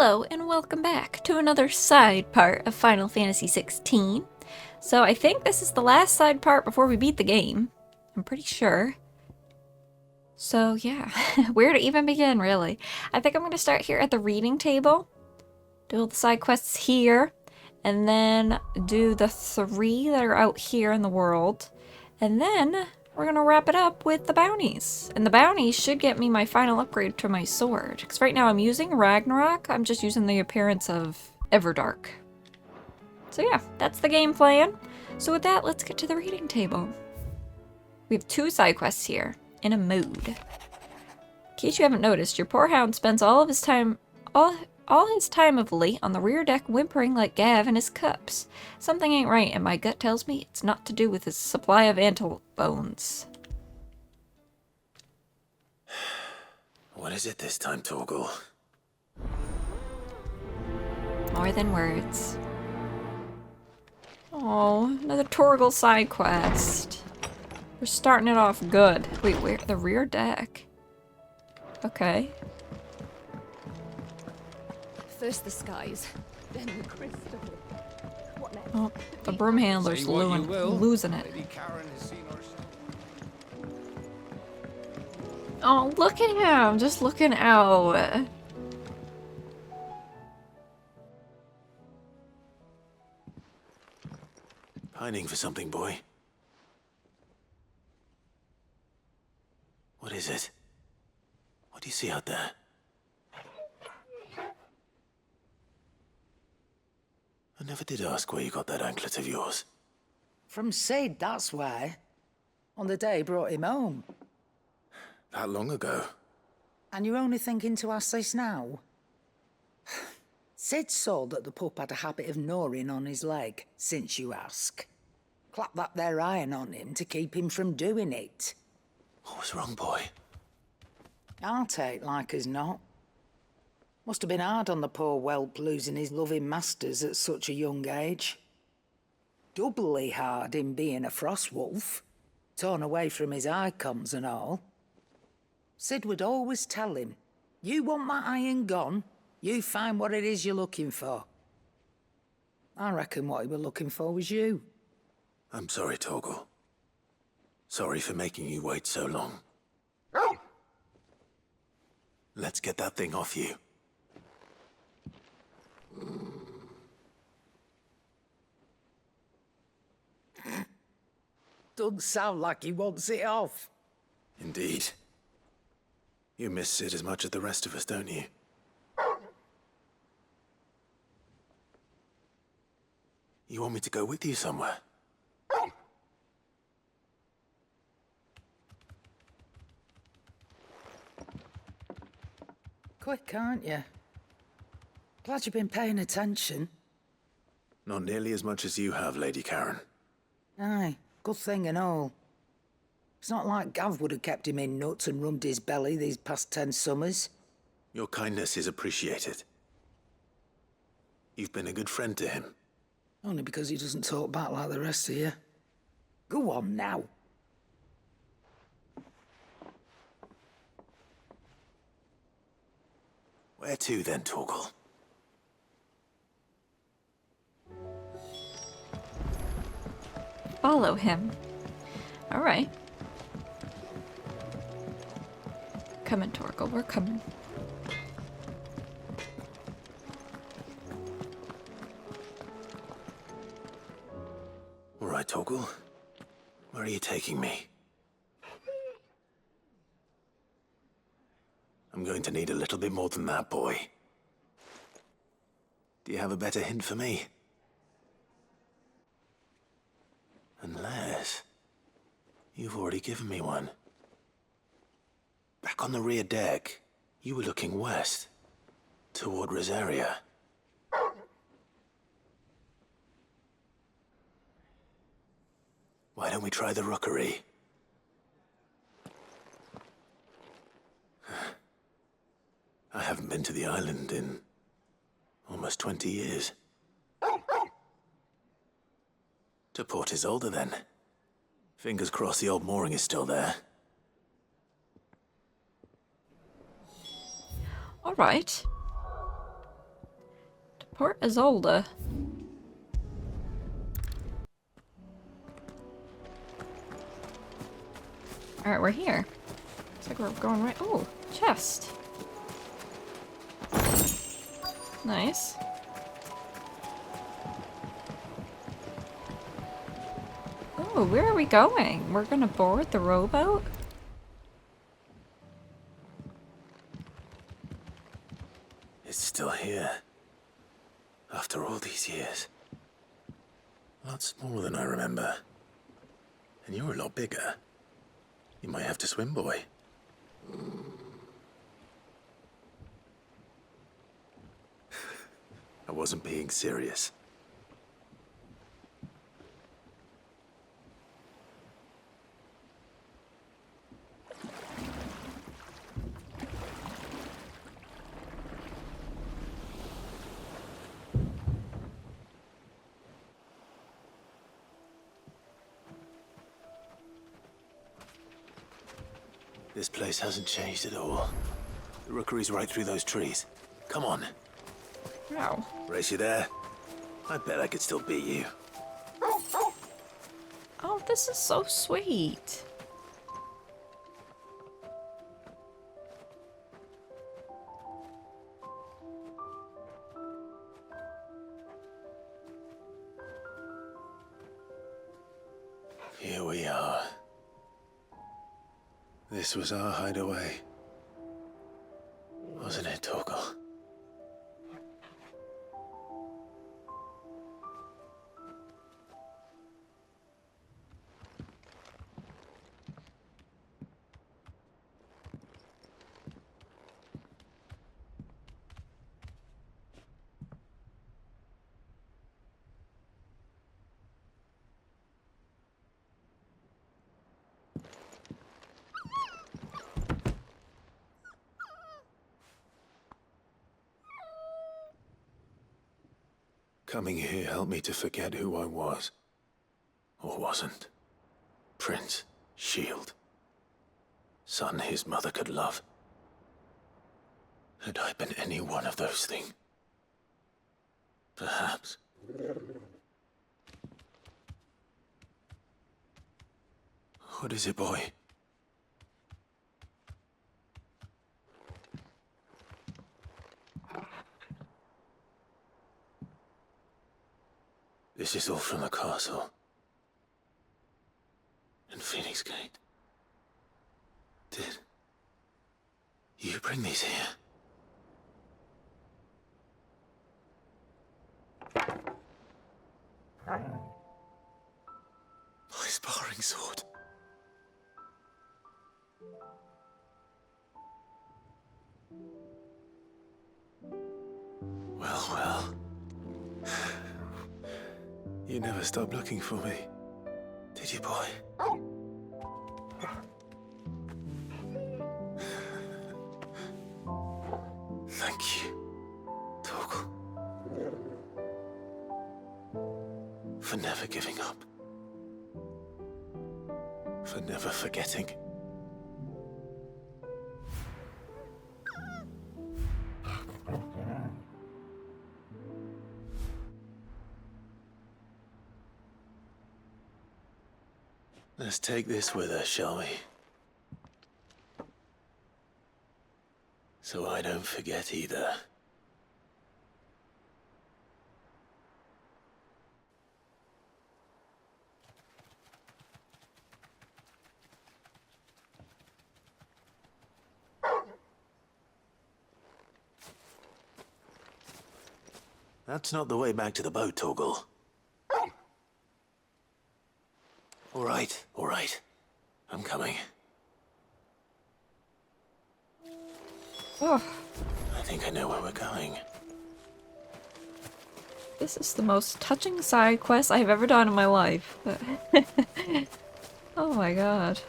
Hello and welcome back to another side part of Final Fantasy XVI. So I think this is the last side part before we beat the game. I'm pretty sure. So yeah, where to even begin really? I think I'm going to start here at the reading table. Do all the side quests here. And then do the 3 that are out here in the world. And then we're going to wrap it up with the bounties. And the bounties should get me my final upgrade to my sword. Because right now I'm using Ragnarok. I'm just using the appearance of Everdark. So yeah, that's the game plan. So with that, let's get to the reading table. We have 2 side quests here, in a mood. In case you haven't noticed, your poor hound spends all of his time, all his time of late on the rear deck whimpering like Gav in his cups. Something ain't right, and my gut tells me it's not to do with his supply of antelope bones. What is it this time, Torgal? More than words. Oh, another Torgal side quest. We're starting it off good. Wait, where? The rear deck? Okay. First the skies, then the crystal. What next? Oh, the broom handler's losing it. Oh, look at him, just looking out. Pining for something, boy. What is it? What do you see out there? I never did ask where you got that anklet of yours. From Sid, that's why. On the day he brought him home. That long ago? And you're only thinking to ask this now? Sid saw that the pup had a habit of gnawing on his leg, since you ask. Clap that there iron on him to keep him from doing it. What was wrong, boy? I'll take like as not. Must have been hard on the poor whelp losing his loving masters at such a young age. Doubly hard in being a frost wolf, torn away from his icons and all. Sid would always tell him, you want that iron gone, you find what it is you're looking for. I reckon what he were looking for was you. I'm sorry, Torgal. Sorry for making you wait so long. Let's get that thing off you. Doesn't sound like he wants it off. Indeed. You miss Sid as much as the rest of us, don't you? You want me to go with you somewhere? Quick, aren't you? Glad you've been paying attention. Not nearly as much as you have, Lady Karen. Aye, good thing and all. It's not like Gav would have kept him in nuts and rubbed his belly these past 10 summers. Your kindness is appreciated. You've been a good friend to him. Only because he doesn't talk back like the rest of you. Go on now. Where to then, Torgal? Follow him. Alright. Coming, Torgal, we're coming. All right, Torgal. Where are you taking me? I'm going to need a little bit more than that, boy. Do you have a better hint for me? Unless... you've already given me one. Back on the rear deck, you were looking west, toward Rosaria. Why don't we try the rookery? I haven't been to the island in almost 20 years. To Port Isolde, then. Fingers crossed the old mooring is still there. Alright. Port Isolde. Alright, we're here. Looks like we're going right. Oh, chest. Nice. Oh, where are we going? We're gonna board the rowboat? It's still here. After all these years. A lot smaller than I remember. And you're a lot bigger. You might have to swim, boy. I wasn't being serious. This place hasn't changed at all. The rookery's right through those trees. Come on. Wow. Race you there? I bet I could still beat you. Oh, this is so sweet. Here we are. This was our hideaway. Wasn't it, Torgal? Coming here helped me to forget who I was. Or wasn't. Prince, shield. Son his mother could love. Had I been any one of those things? Perhaps. What is it, boy? This is all from the castle. And Phoenix Gate. Did you bring these here? My sparring sword. Well, well. You never stopped looking for me, did you, boy? Thank you, Torgal. For never giving up. For never forgetting. Let's take this with us, shall we? So I don't forget either. That's not the way back to the boat, Torgal. All right. I'm coming. Oh, I think I know where we're going. this is the most touching side quest I've ever done in my life. Oh my god.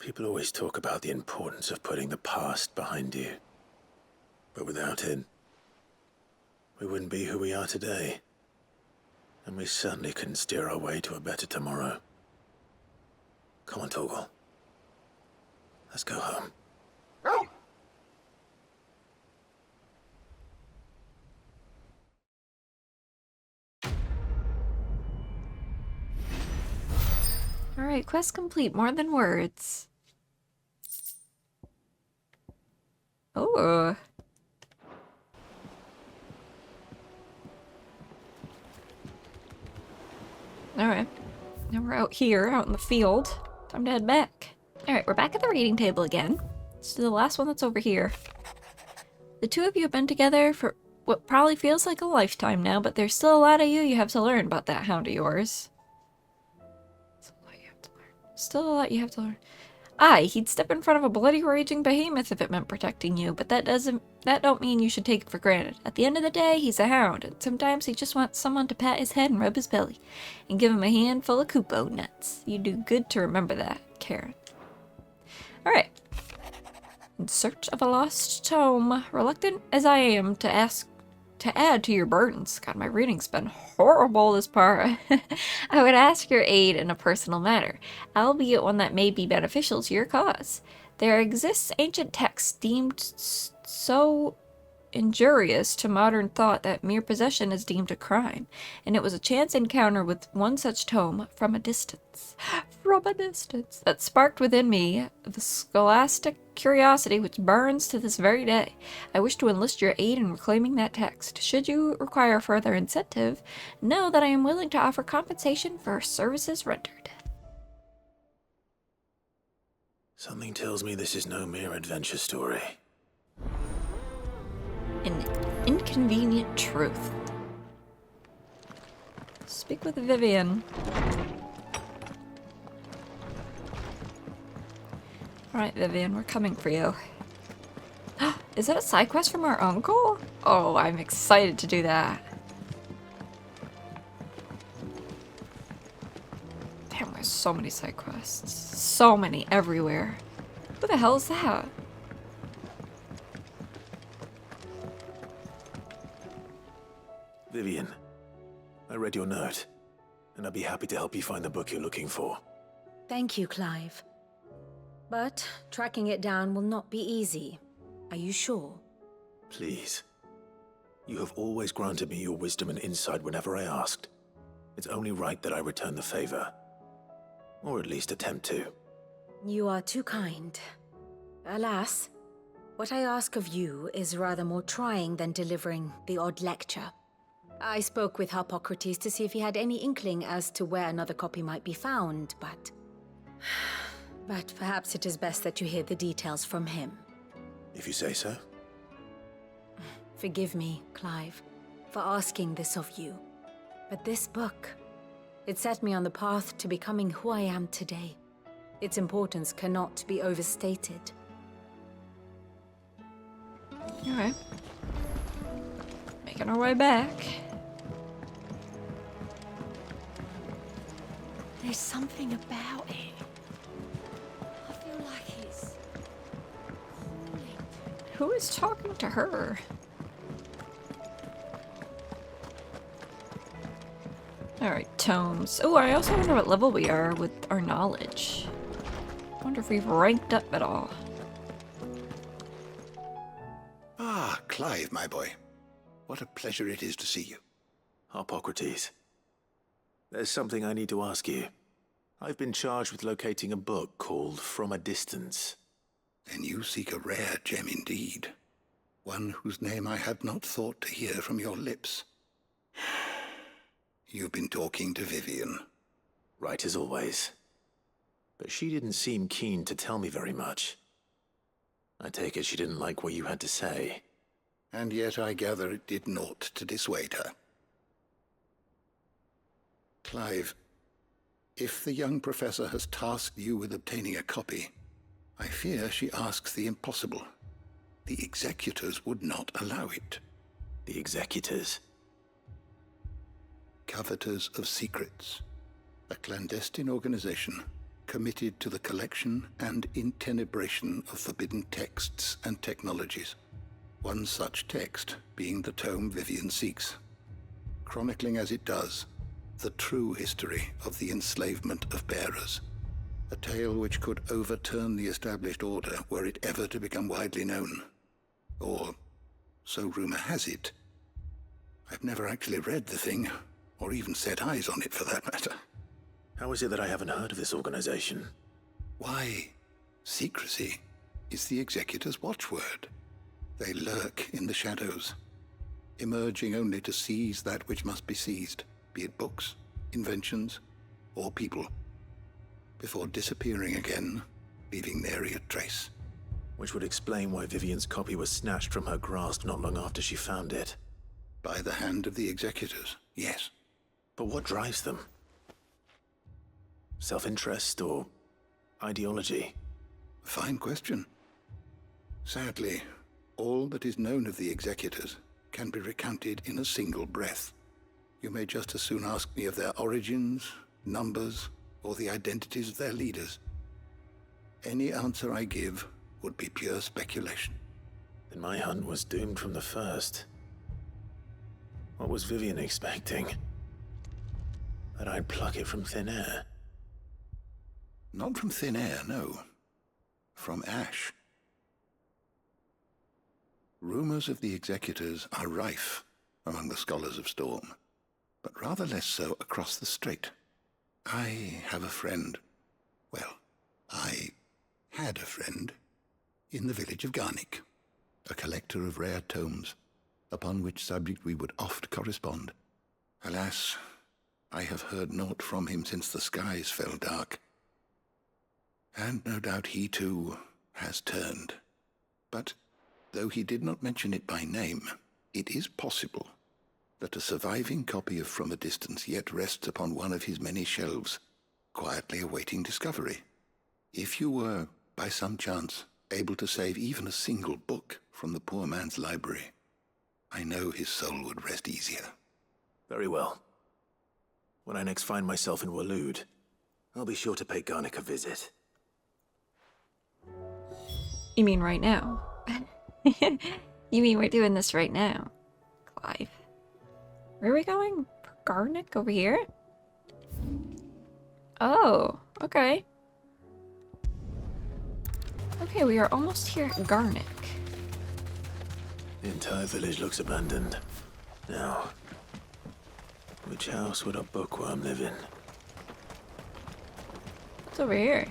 People always talk about the importance of putting the past behind you. But without it, we wouldn't be who we are today. And we certainly couldn't steer our way to a better tomorrow. Come on, Torgal. Let's go home. Alright, quest complete. More than words. Oh. Alright. Now we're out here, out in the field. Time to head back. Alright, we're back at the reading table again. It's the last one that's over here. The two of you have been together for what probably feels like a lifetime now, but there's still a lot of you have to learn about that hound of yours. Still a lot you have to learn. Aye, he'd step in front of a bloody raging behemoth if it meant protecting you, but that don't mean you should take it for granted. At the end of the day, he's a hound, and sometimes he just wants someone to pat his head and rub his belly, and give him a handful of Kupo nuts. You do good to remember that, Karen. Alright. In search of a lost tome, reluctant as I am to add to your burdens. God, my reading's been horrible this part. I would ask your aid in a personal matter, albeit one that may be beneficial to your cause. There exists ancient texts deemed so injurious to modern thought that mere possession is deemed a crime, and it was a chance encounter with one such tome from a distance, that sparked within me the scholastic curiosity which burns to this very day. I wish to enlist your aid in reclaiming that text. Should you require further incentive, know that I am willing to offer compensation for services rendered. Something tells me this is no mere adventure story. An Inconvenient Truth. Speak with Vivian. Alright, Vivian, we're coming for you. Is that a side quest from our uncle? Oh, I'm excited to do that. Damn, there's so many side quests. So many everywhere. Who the hell is that? Vivian, I read your note, and I'd be happy to help you find the book you're looking for. Thank you, Clive. But tracking it down will not be easy. Are you sure? Please. You have always granted me your wisdom and insight whenever I asked. It's only right that I return the favor. Or at least attempt to. You are too kind. Alas, what I ask of you is rather more trying than delivering the odd lecture. I spoke with Harpocrates to see if he had any inkling as to where another copy might be found, but perhaps it is best that you hear the details from him. If you say so. Forgive me, Clive, for asking this of you. But this book, it set me on the path to becoming who I am today. Its importance cannot be overstated. Alright. Making our way back. There's something about it. I feel like it's calling. Who is talking to her? Alright, tomes. Oh, I also wonder what level we are with our knowledge. I wonder if we've ranked up at all. Ah, Clive, my boy. What a pleasure it is to see you. Harpocrates. There's something I need to ask you. I've been charged with locating a book called From a Distance. Then you seek a rare gem indeed. One whose name I had not thought to hear from your lips. You've been talking to Vivian. Right as always. But she didn't seem keen to tell me very much. I take it she didn't like what you had to say. And yet I gather it did naught to dissuade her. Clive, if the young professor has tasked you with obtaining a copy, I fear she asks the impossible. The executors would not allow it. The executors? Coveters of secrets. A clandestine organization committed to the collection and intenebration of forbidden texts and technologies. One such text being the tome Vivian seeks, chronicling as it does the true history of the enslavement of bearers, a tale which could overturn the established order were it ever to become widely known. Or, so rumor has it. I've never actually read the thing, or even set eyes on it for that matter. How is it that I haven't heard of this organization? Why, secrecy is the Executor's watchword. They lurk in the shadows, emerging only to seize that which must be seized, be it books, inventions, or people, before disappearing again, leaving nary a trace. Which would explain why Vivian's copy was snatched from her grasp not long after she found it. By the hand of the Executors, yes. But what drives them? Self-interest or ideology? A fine question. Sadly, all that is known of the Executors can be recounted in a single breath. You may just as soon ask me of their origins, numbers, or the identities of their leaders. Any answer I give would be pure speculation. Then my hunt was doomed from the first. What was Vivian expecting? That I'd pluck it from thin air? Not from thin air, no. From ash. Rumors of the Executors are rife among the scholars of Storm, but rather less so across the Strait. I have a friend. Well, I had a friend in the village of Garnick, a collector of rare tomes, upon which subject we would oft correspond. Alas, I have heard naught from him since the skies fell dark. And no doubt he too has turned. But though he did not mention it by name, it is possible that a surviving copy of From a Distance yet rests upon one of his many shelves, quietly awaiting discovery. If you were, by some chance, able to save even a single book from the poor man's library, I know his soul would rest easier. Very well. When I next find myself in Waloed, I'll be sure to pay Garnick a visit. You mean right now? You mean we're doing this right now, Clive? Where are we going? Garnick over here? Oh, okay. Okay, we are almost here at Garnick. The entire village looks abandoned. Now, which house would a bookworm live in? It's over here.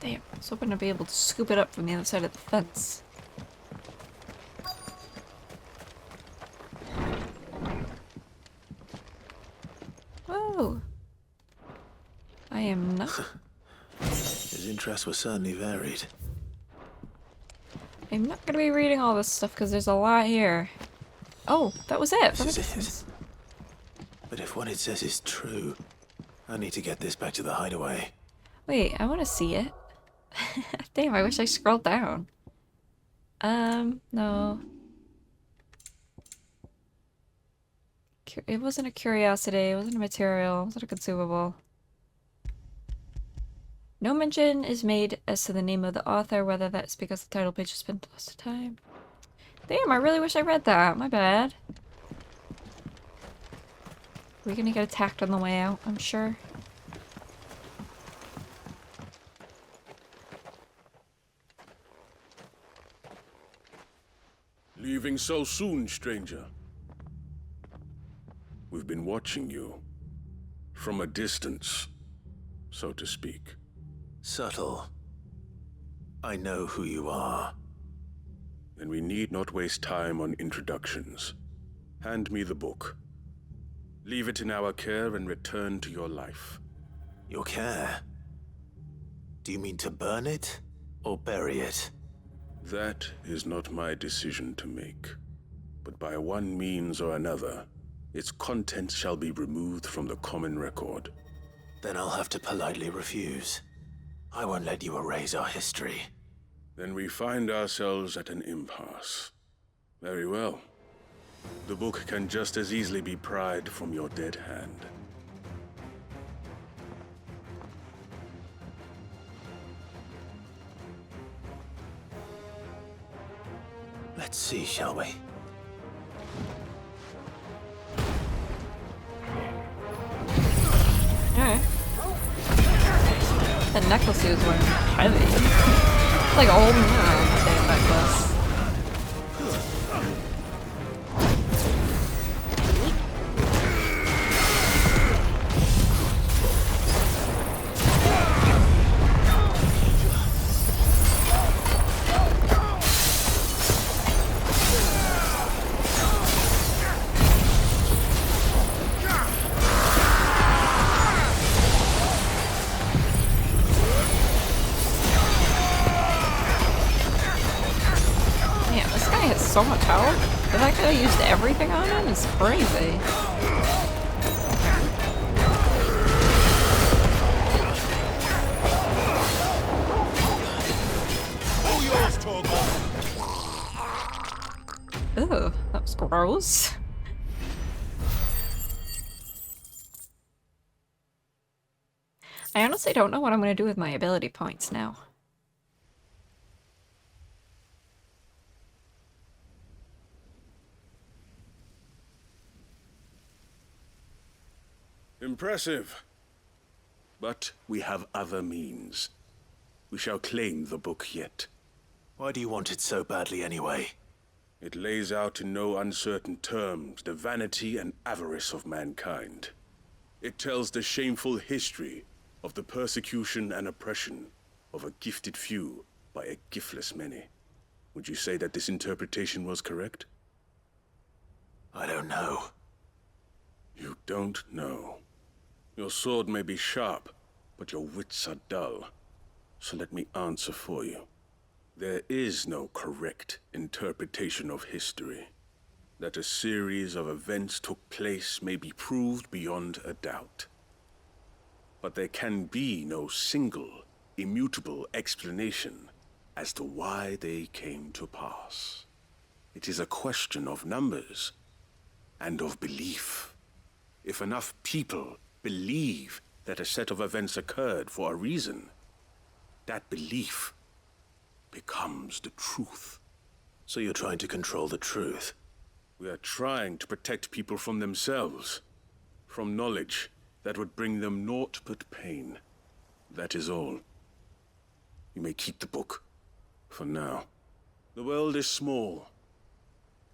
Damn, I was hoping to be able to scoop it up from the other side of the fence. Oh. I am not... His interests were certainly varied. I'm not gonna be reading all this stuff because there's a lot here. Oh, that was it. This is it. But if what it says is true, I need to get this back to the hideaway. Wait, I want to see it. Damn, I wish I scrolled down. No. It wasn't a curiosity, it wasn't a material, it wasn't a consumable. No mention is made as to the name of the author, whether that's because the title page has spent lots of time. Damn, I really wish I read that. My bad. We're gonna get attacked on the way out, I'm sure. Leaving so soon, stranger? We've been watching you. From a distance, so to speak. Subtle. I know who you are. Then we need not waste time on introductions. Hand me the book. Leave it in our care and return to your life. Your care? Do you mean to burn it or bury it? That is not my decision to make. But by one means or another, its contents shall be removed from the common record. Then I'll have to politely refuse. I won't let you erase our history. Then we find ourselves at an impasse. Very well. The book can just as easily be pried from your dead hand. Let's see, shall we? Alright. That necklace he was wearing was heavy. It's like old that damn necklace. So much health. The fact that I used everything on him is crazy. Ew, that was gross. I honestly don't know what I'm going to do with my ability points now. Impressive. But we have other means. We shall claim the book yet. Why do you want it so badly anyway? It lays out in no uncertain terms the vanity and avarice of mankind. It tells the shameful history of the persecution and oppression of a gifted few by a giftless many. Would you say that this interpretation was correct? I don't know. You don't know. Your sword may be sharp, but your wits are dull. So let me answer for you. There is no correct interpretation of history. That a series of events took place may be proved beyond a doubt. But there can be no single, immutable explanation as to why they came to pass. It is a question of numbers and of belief. If enough people believe that a set of events occurred for a reason, that belief becomes the truth. So you're trying to control the truth? We are trying to protect people from themselves, from knowledge that would bring them naught but pain. That is all. You may keep the book, for now. The world is small.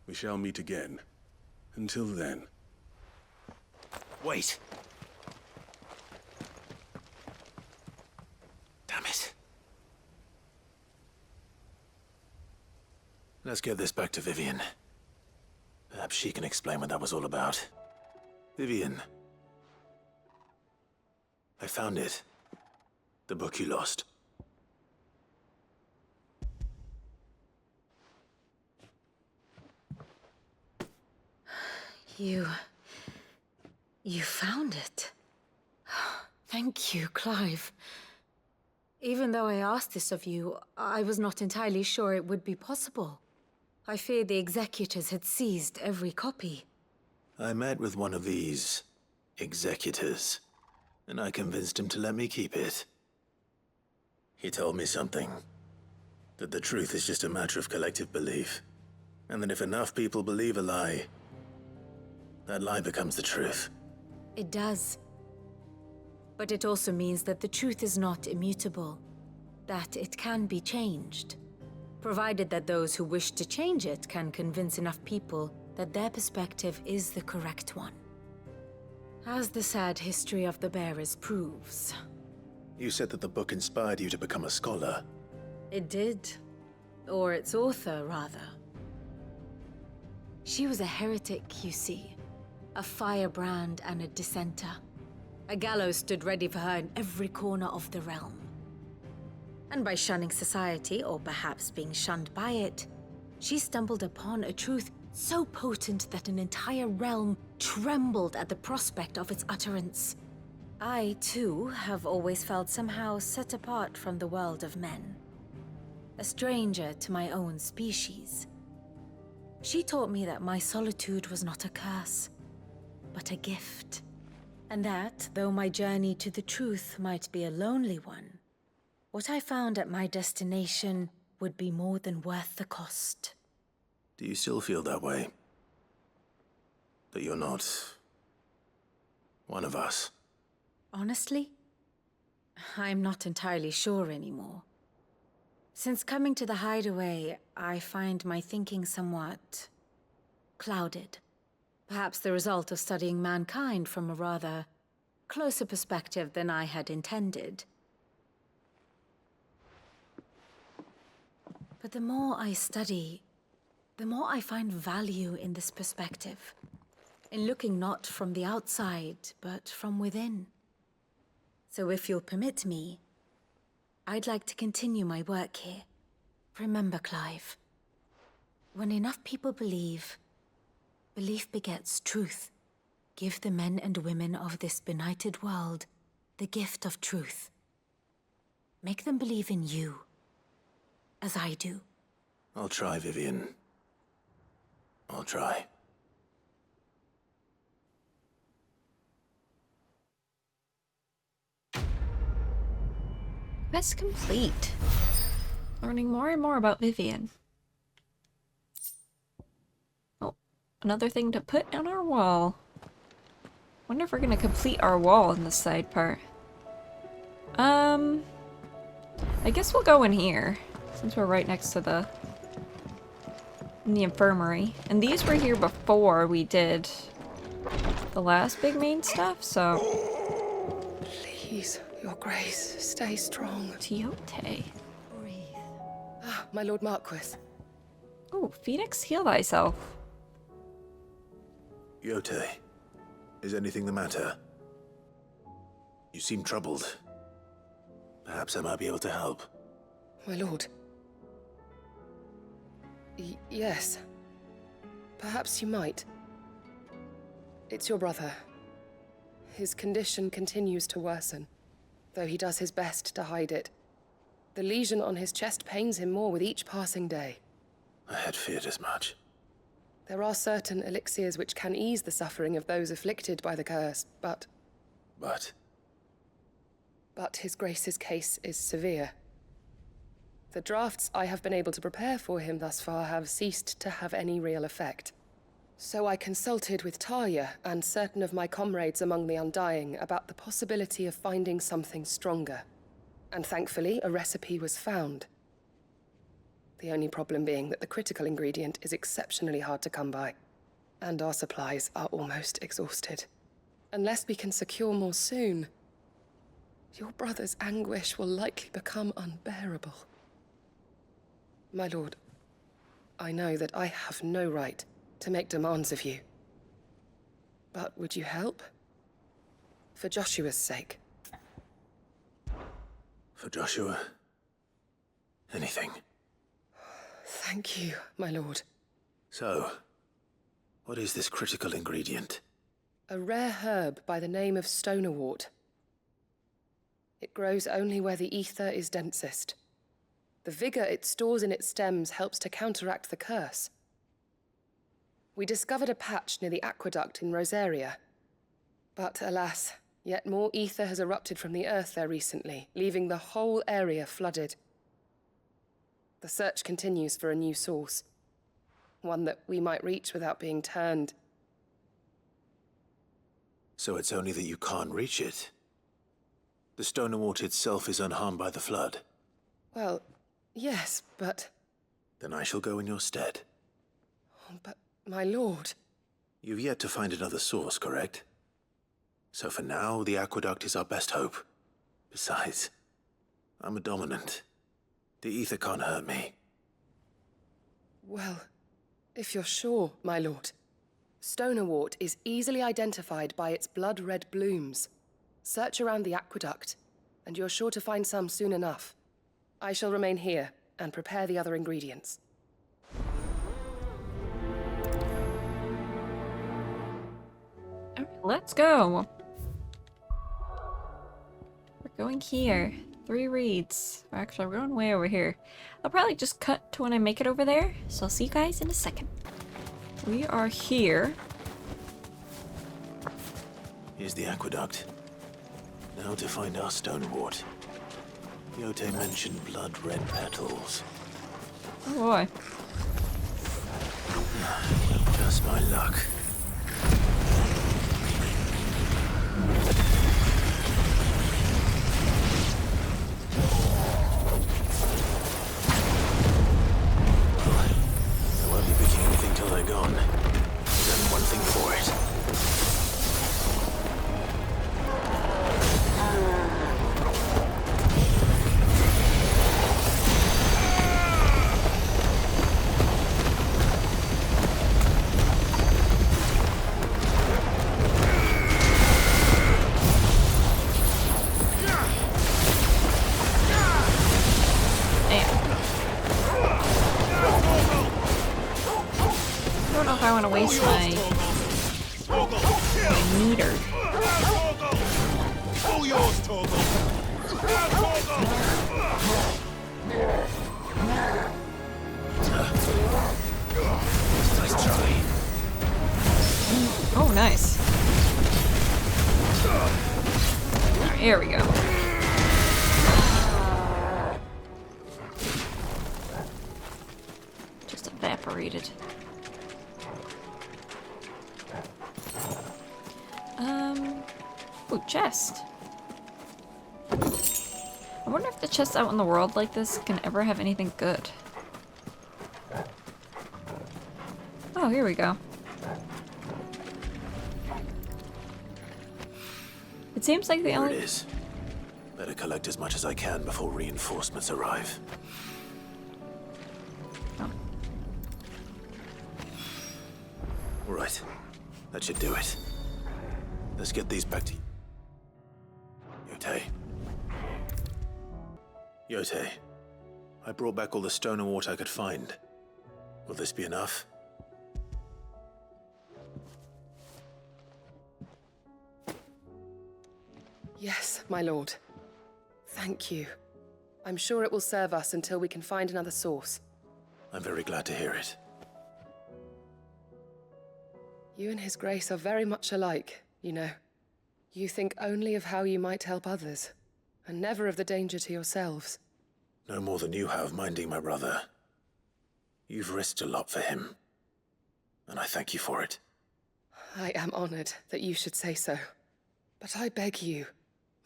We shall meet again. Until then. Wait! Damn it. Let's get this back to Vivian. Perhaps she can explain what that was all about. Vivian. I found it. The book you lost. You found it. Thank you, Clive. Even though I asked this of you, I was not entirely sure it would be possible. I feared the executors had seized every copy. I met with one of these executors, and I convinced him to let me keep it. He told me something. That the truth is just a matter of collective belief. And that if enough people believe a lie, that lie becomes the truth. It does. But it also means that the truth is not immutable. That it can be changed. Provided that those who wish to change it can convince enough people that their perspective is the correct one. As the sad history of the bearers proves. You said that the book inspired you to become a scholar. It did. Or its author, rather. She was a heretic, you see. A firebrand and a dissenter. A gallows stood ready for her in every corner of the realm. And by shunning society, or perhaps being shunned by it, she stumbled upon a truth so potent that an entire realm trembled at the prospect of its utterance. I, too, have always felt somehow set apart from the world of men. A stranger to my own species. She taught me that my solitude was not a curse, but a gift. And that, though my journey to the truth might be a lonely one, what I found at my destination would be more than worth the cost. Do you still feel that way? That you're not one of us? Honestly, I'm not entirely sure anymore. Since coming to the hideaway, I find my thinking somewhat clouded. Perhaps the result of studying mankind from a rather closer perspective than I had intended. But the more I study, the more I find value in this perspective. In looking not from the outside, but from within. So if you'll permit me, I'd like to continue my work here. Remember, Clive, when enough people believe, belief begets truth. Give the men and women of this benighted world the gift of truth. Make them believe in you, as I do. I'll try, Vivian. I'll try. Quest complete. Learning more and more about Vivian. Oh, another thing to put on our wall. Wonder if we're gonna complete our wall in this side part. I guess we'll go in here, since we're right next to the infirmary. And these were here before we did the last big main stuff, so... Please, your grace, stay strong. Tiote. Ah, my lord Marquis. Oh, Phoenix, heal thyself. Yote, is anything the matter? You seem troubled. Perhaps I might be able to help. My lord. Yes. Perhaps you might. It's your brother. His condition continues to worsen, though he does his best to hide it. The lesion on his chest pains him more with each passing day. I had feared as much. There are certain elixirs which can ease the suffering of those afflicted by the curse, but his grace's case is severe. The drafts I have been able to prepare for him thus far have ceased to have any real effect. So I consulted with Talia and certain of my comrades among the Undying about the possibility of finding something stronger. And thankfully, a recipe was found. The only problem being that the critical ingredient is exceptionally hard to come by, and our supplies are almost exhausted. Unless we can secure more soon, your brother's anguish will likely become unbearable. My lord, I know that I have no right to make demands of you. But would you help? For Joshua's sake. For Joshua, anything. Thank you, my lord. So, what is this critical ingredient? A rare herb by the name of stonerwort. It grows only where the ether is densest. The vigor it stores in its stems helps to counteract the curse. We discovered a patch near the aqueduct in Rosaria. But alas, yet more ether has erupted from the earth there recently, leaving the whole area flooded. The search continues for a new source. One that we might reach without being turned. So it's only that you can't reach it. The stonerwort itself is unharmed by the flood. Well, yes, but... Then I shall go in your stead. But, my lord... You've yet to find another source, correct? So for now, the aqueduct is our best hope. Besides, I'm a dominant. The ether can't hurt me. Well, if you're sure, my lord. Stonerwort is easily identified by its blood-red blooms. Search around the aqueduct, and you're sure to find some soon enough. I shall remain here and prepare the other ingredients. Alright, let's go. We're going here. 3 reeds. Actually, we're going way over here. I'll probably just cut to when I make it over there, so I'll see you guys in a second. We are here. Here's the aqueduct. Now to find our stonerwort. Yote mentioned blood-red petals. Oh boy. Just my luck. They won't be picking anything till they're gone. There's only one thing for it. I want to waste my meter. Nice try. Oh, nice. Alright, here we go. Just evaporated. Ooh, chest. I wonder if the chests out in the world like this can ever have anything good. Oh, here we go. It seems like the Here only... it is. Better collect as much as I can before reinforcements arrive. Oh. All right. That should do it. Let's get these back to you. Yote. Yote. I brought back all the stone and water I could find. Will this be enough? Yes, my lord. Thank you. I'm sure it will serve us until we can find another source. I'm very glad to hear it. You and His Grace are very much alike, you know. You think only of how you might help others, and never of the danger to yourselves. No more than you have minding my brother. You've risked a lot for him, and I thank you for it. I am honored that you should say so. But I beg you,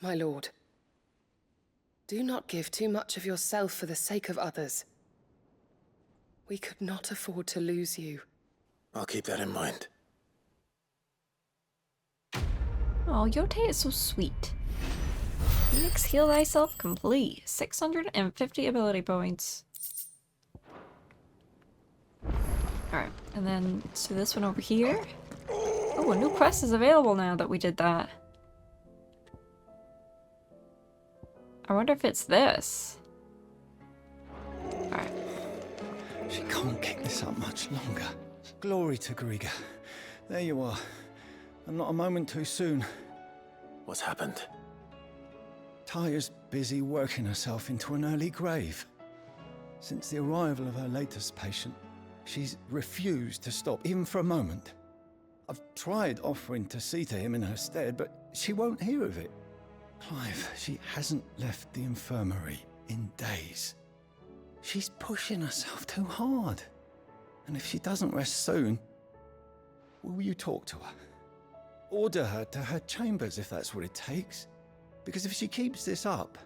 my lord, do not give too much of yourself for the sake of others. We could not afford to lose you. I'll keep that in mind. Oh, Yote is so sweet. Phoenix, heal thyself complete. 650 ability points. Alright, and then so this one over here. Oh, a new quest is available now that we did that. I wonder if it's this. Alright. She can't kick this up much longer. Glory to Griga. There you are. And not a moment too soon. What's happened? Tya's busy working herself into an early grave. Since the arrival of her latest patient, she's refused to stop, even for a moment. I've tried offering to see to him in her stead, but she won't hear of it. Clive, she hasn't left the infirmary in days. She's pushing herself too hard. And if she doesn't rest soon, will you talk to her? Order her to her chambers if that's what it takes. Because if she keeps this up,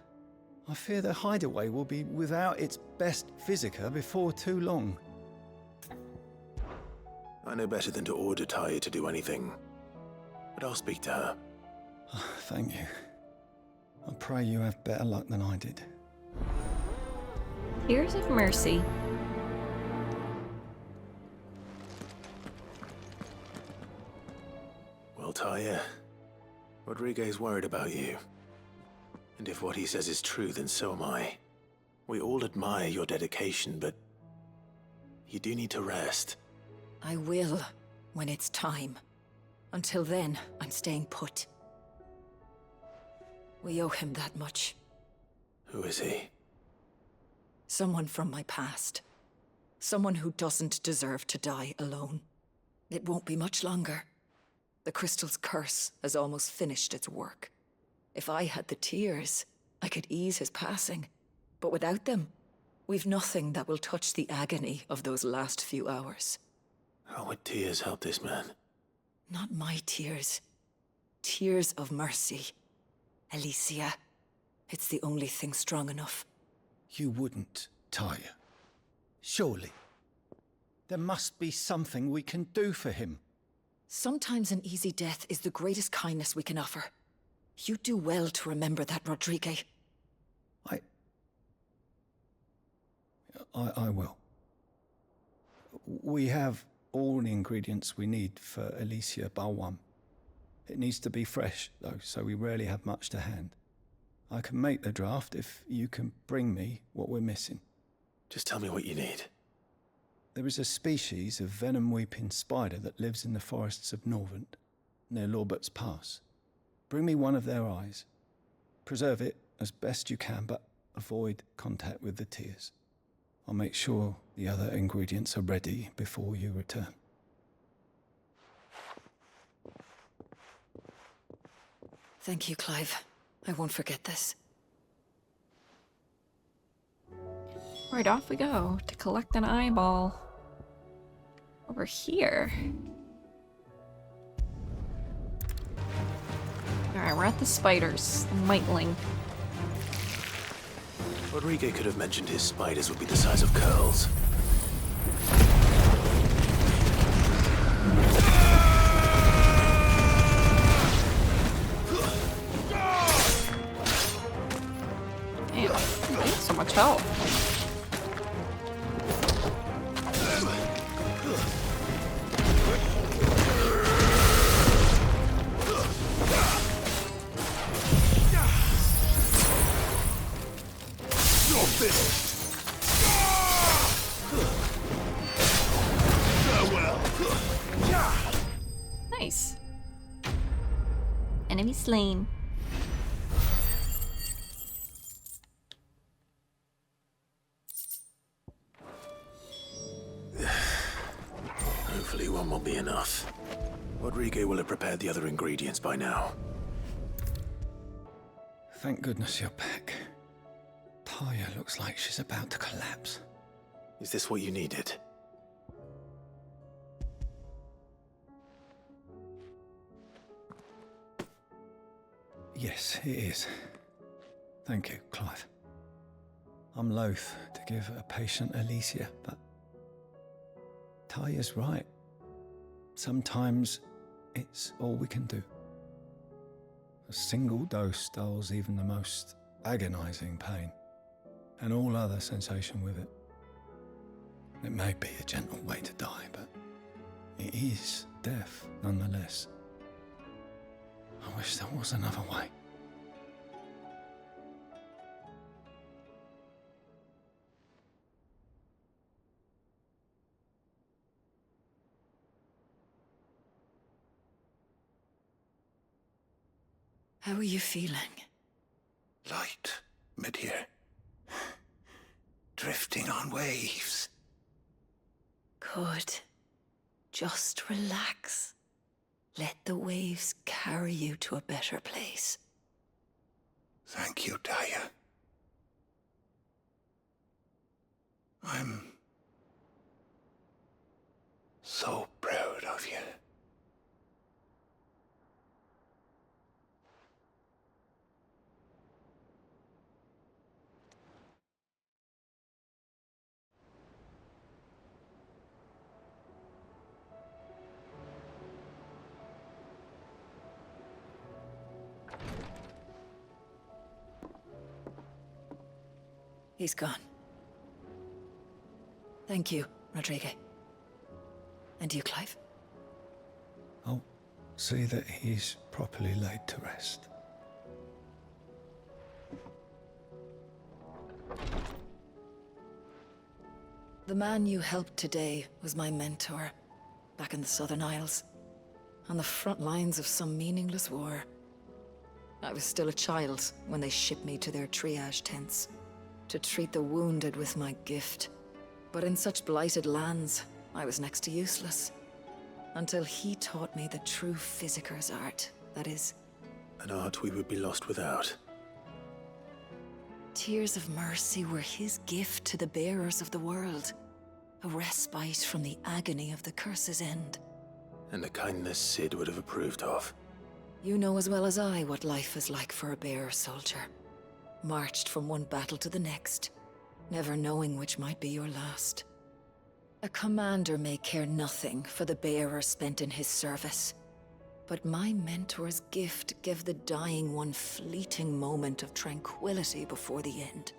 I fear the hideaway will be without its best physica before too long. I know better than to order Taya to do anything, but I'll speak to her. Thank you. I pray you have better luck than I did. Tears of Mercy. Well, Taya, Rodriguez worried about you. And if what he says is true, then so am I. We all admire your dedication, but you do need to rest. I will, when it's time. Until then, I'm staying put. We owe him that much. Who is he? Someone from my past. Someone who doesn't deserve to die alone. It won't be much longer. The crystal's curse has almost finished its work. If I had the tears, I could ease his passing. But without them, we've nothing that will touch the agony of those last few hours. How would tears help this man? Not my tears. Tears of mercy. Alicia, it's the only thing strong enough. You wouldn't, Tyre. Surely. There must be something we can do for him. Sometimes an easy death is the greatest kindness we can offer. You do well to remember that, Rodrigue. I will. We have all the ingredients we need for Alicia Balwam. It needs to be fresh, though, so we rarely have much to hand. I can make the draft if you can bring me what we're missing. Just tell me what you need. There is a species of venom-weeping spider that lives in the forests of Norvent, near Lorbert's Pass. Bring me one of their eyes. Preserve it as best you can, but avoid contact with the tears. I'll make sure the other ingredients are ready before you return. Thank you, Clive. I won't forget this. Right, off we go to collect an eyeball. Over here. Alright, we're at the spiders. The Mightling. Rodrigue could have mentioned his spiders would be the size of curls. Damn, I need so much help. Nice. Enemy slain. Hopefully one will be enough. Rodrigue will have prepared the other ingredients by now. Thank goodness you're back. Tyre looks like she's about to collapse. Is this what you needed? Yes, it is. Thank you, Clive. I'm loath to give a patient Alicia, but Tyre's right. Sometimes it's all we can do. A single dose dulls even the most agonizing pain, and all other sensation with it. It may be a gentle way to die, but it is death nonetheless. I wish there was another way. How are you feeling? Light, mid-here. Drifting on waves. Good. Just relax. Let the waves carry you to a better place. Thank you, Tyre. I'm so proud of you. He's gone. Thank you, Rodrigue. And you, Clive? I'll see that he's properly laid to rest. The man you helped today was my mentor, back in the Southern Isles, on the front lines of some meaningless war. I was still a child when they shipped me to their triage tents, to treat the wounded with my gift. But in such blighted lands, I was next to useless. Until he taught me the true physicker's art, that is. An art we would be lost without. Tears of mercy were his gift to the bearers of the world. A respite from the agony of the curse's end. And a kindness Cid would have approved of. You know as well as I what life is like for a bearer soldier. Marched from one battle to the next, never knowing which might be your last. A commander may care nothing for the bearer spent in his service. But my mentor's gift gave the dying one fleeting moment of tranquility before the end.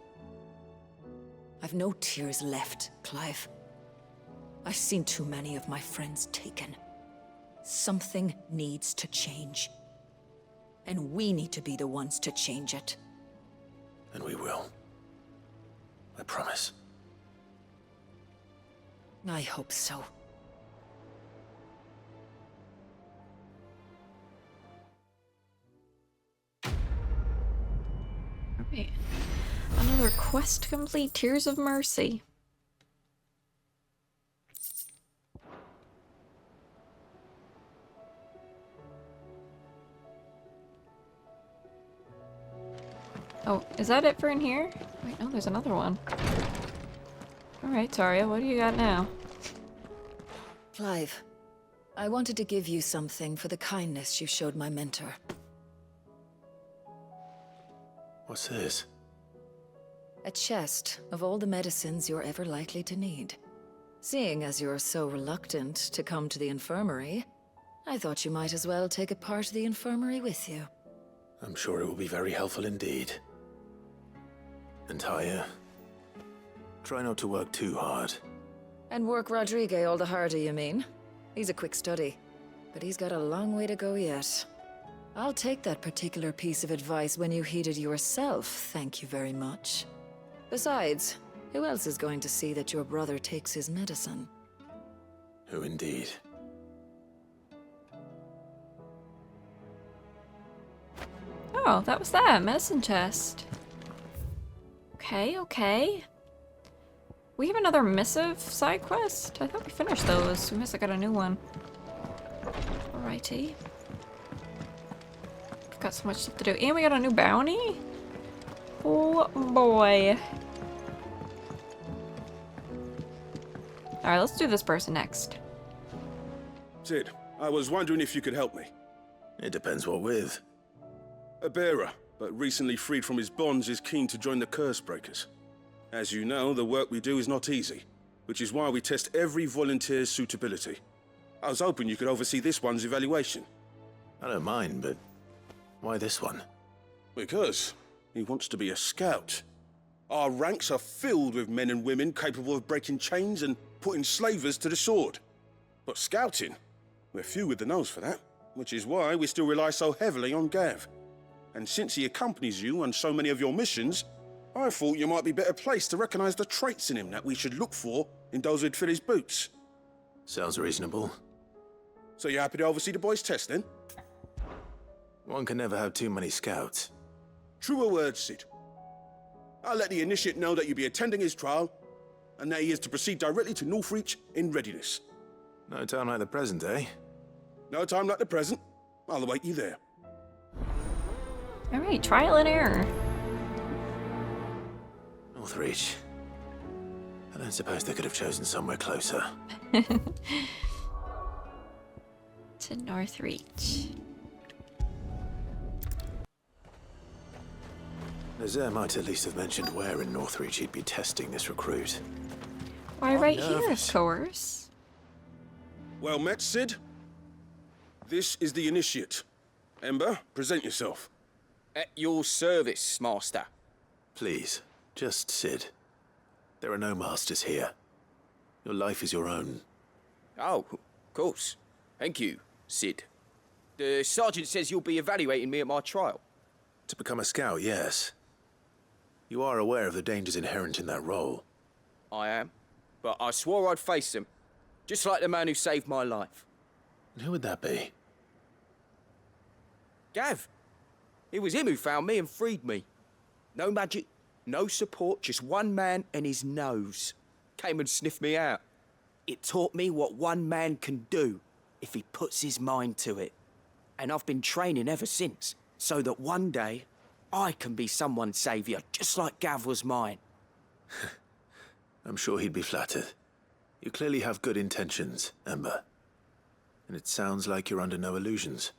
I've no tears left, Clive. I've seen too many of my friends taken. Something needs to change. And we need to be the ones to change it. And we will. I promise. I hope so. Alright. Another quest complete, Tears of Mercy. Oh, is that it for in here? Wait, no, there's another one. Alright, Taria, what do you got now? Clive, I wanted to give you something for the kindness you showed my mentor. What's this? A chest of all the medicines you're ever likely to need. Seeing as you're so reluctant to come to the infirmary, I thought you might as well take a part of the infirmary with you. I'm sure it will be very helpful indeed. And Talia, try not to work too hard. And work Rodrigue all the harder, you mean? He's a quick study, but he's got a long way to go yet. I'll take that particular piece of advice when you heed it yourself, thank you very much. Besides, who else is going to see that your brother takes his medicine? Who indeed? Oh, that was that medicine chest. Okay, okay. We have another missive side quest? I thought we finished those. We must have got a new one. Alrighty. We've got so much stuff to do. And we got a new bounty? Oh boy. Alright, let's do this person next. Cid, I was wondering if you could help me. It depends what with. A bearer, but recently freed from his bonds, is keen to join the Curse Breakers. As you know, the work we do is not easy, which is why we test every volunteer's suitability. I was hoping you could oversee this one's evaluation. I don't mind, but why this one? Because he wants to be a scout. Our ranks are filled with men and women capable of breaking chains and putting slavers to the sword. But scouting, we're few with the nose for that, which is why we still rely so heavily on Gav. And since he accompanies you on so many of your missions, I thought you might be better placed to recognize the traits in him that we should look for in those who'd fill his boots. Sounds reasonable. So you happy to oversee the boys' test, then? One can never have too many scouts. Truer words, Cid. I'll let the initiate know that you'll be attending his trial, and that he is to proceed directly to Northreach in readiness. No time like the present, eh? No time like the present. I'll await you there. Alright, trial and error. Northreach. I don't suppose they could have chosen somewhere closer. To Northreach. Nazaire might at least have mentioned where in Northreach he'd be testing this recruit. Why, I'm right here, of nervous. course. Well met, Cid. This is the initiate. Ember, present yourself. At your service, Master. Please, just Cid. There are no masters here. Your life is your own. Oh, of course. Thank you, Cid. The sergeant says you'll be evaluating me at my trial. To become a scout, yes. You are aware of the dangers inherent in that role. I am. But I swore I'd face them. Just like the man who saved my life. And who would that be? Gav. It was him who found me and freed me. No magic, no support, just one man and his nose. Came and sniffed me out. It taught me what one man can do if he puts his mind to it. And I've been training ever since, so that one day I can be someone's saviour, just like Gav was mine. I'm sure he'd be flattered. You clearly have good intentions, Ember. And it sounds like you're under no illusions.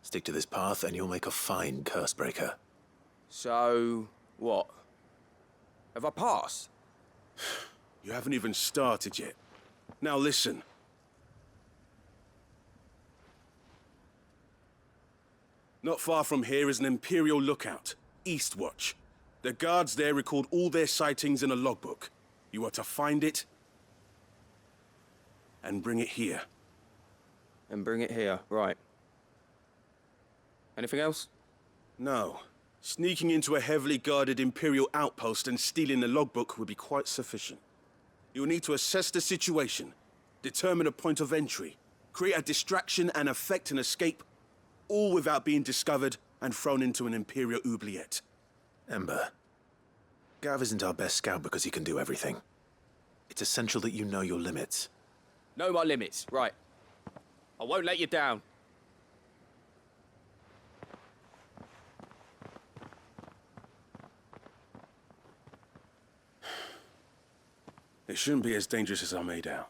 Stick to this path and you'll make a fine Cursebreaker. So, what? Have I passed? You haven't even started yet. Now listen. Not far from here is an Imperial lookout, Eastwatch. The guards there record all their sightings in a logbook. You are to find it and bring it here. And bring it here, right. Anything else? No. Sneaking into a heavily guarded Imperial outpost and stealing the logbook would be quite sufficient. You'll need to assess the situation, determine a point of entry, create a distraction and effect an escape, all without being discovered and thrown into an Imperial oubliette. Ember, Gav isn't our best scout because he can do everything. It's essential that you know your limits. Know my limits, right. I won't let you down. It shouldn't be as dangerous as I made out.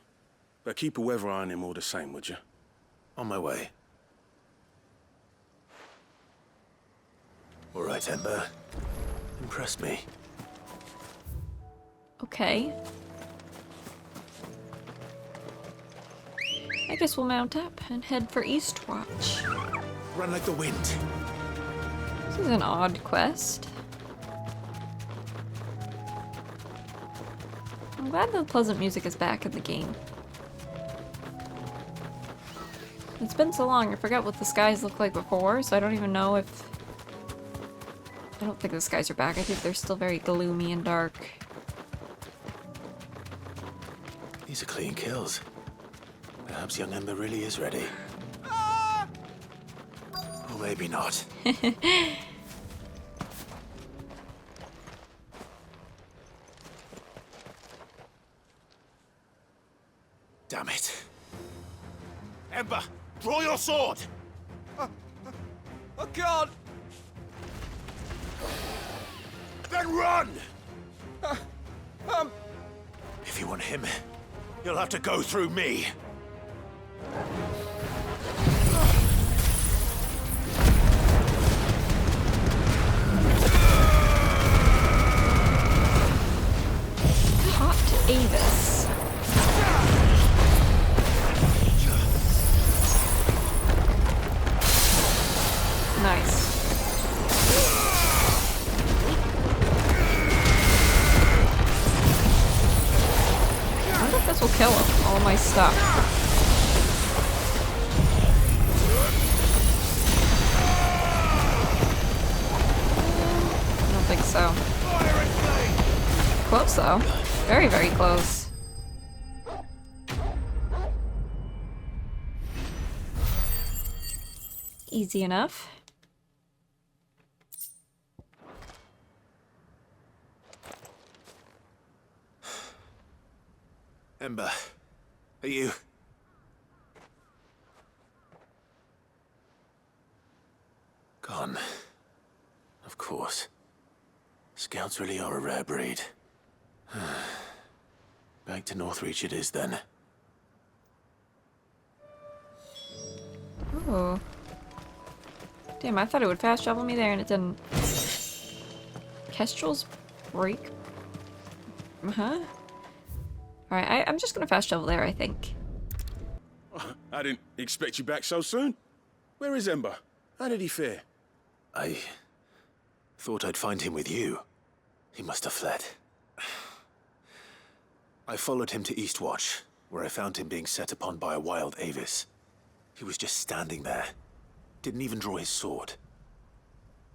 But keep a weather eye on him all the same, would you? On my way. All right, Ember. Impress me. Okay. I guess we'll mount up and head for Eastwatch. Run like the wind. This is an odd quest. I'm glad the pleasant music is back in the game. It's been so long, I forgot what the skies looked like before, so I don't even know if... I don't think the skies are back. I think they're still very gloomy and dark. These are clean kills. Perhaps young Ember really is ready. Or maybe not. Damn it. Ember, draw your sword! I can't! Then run! If you want him, you'll have to go through me. Hot Avis. Nice. I wonder if this will kill him. All my stuff. I don't think so. Close though. Very, very close. Easy enough. Ember, are you... Gone. Of course. Scouts really are a rare breed. Back to Northreach it is then. Oh. Damn, I thought it would fast travel me there and it didn't. Kestrel's break? Huh? Alright, I'm just gonna fast travel there, I think. I didn't expect you back so soon. Where is Ember? How did he fare? I thought I'd find him with you. He must have fled. I followed him to Eastwatch, where I found him being set upon by a wild Avis. He was just standing there. Didn't even draw his sword.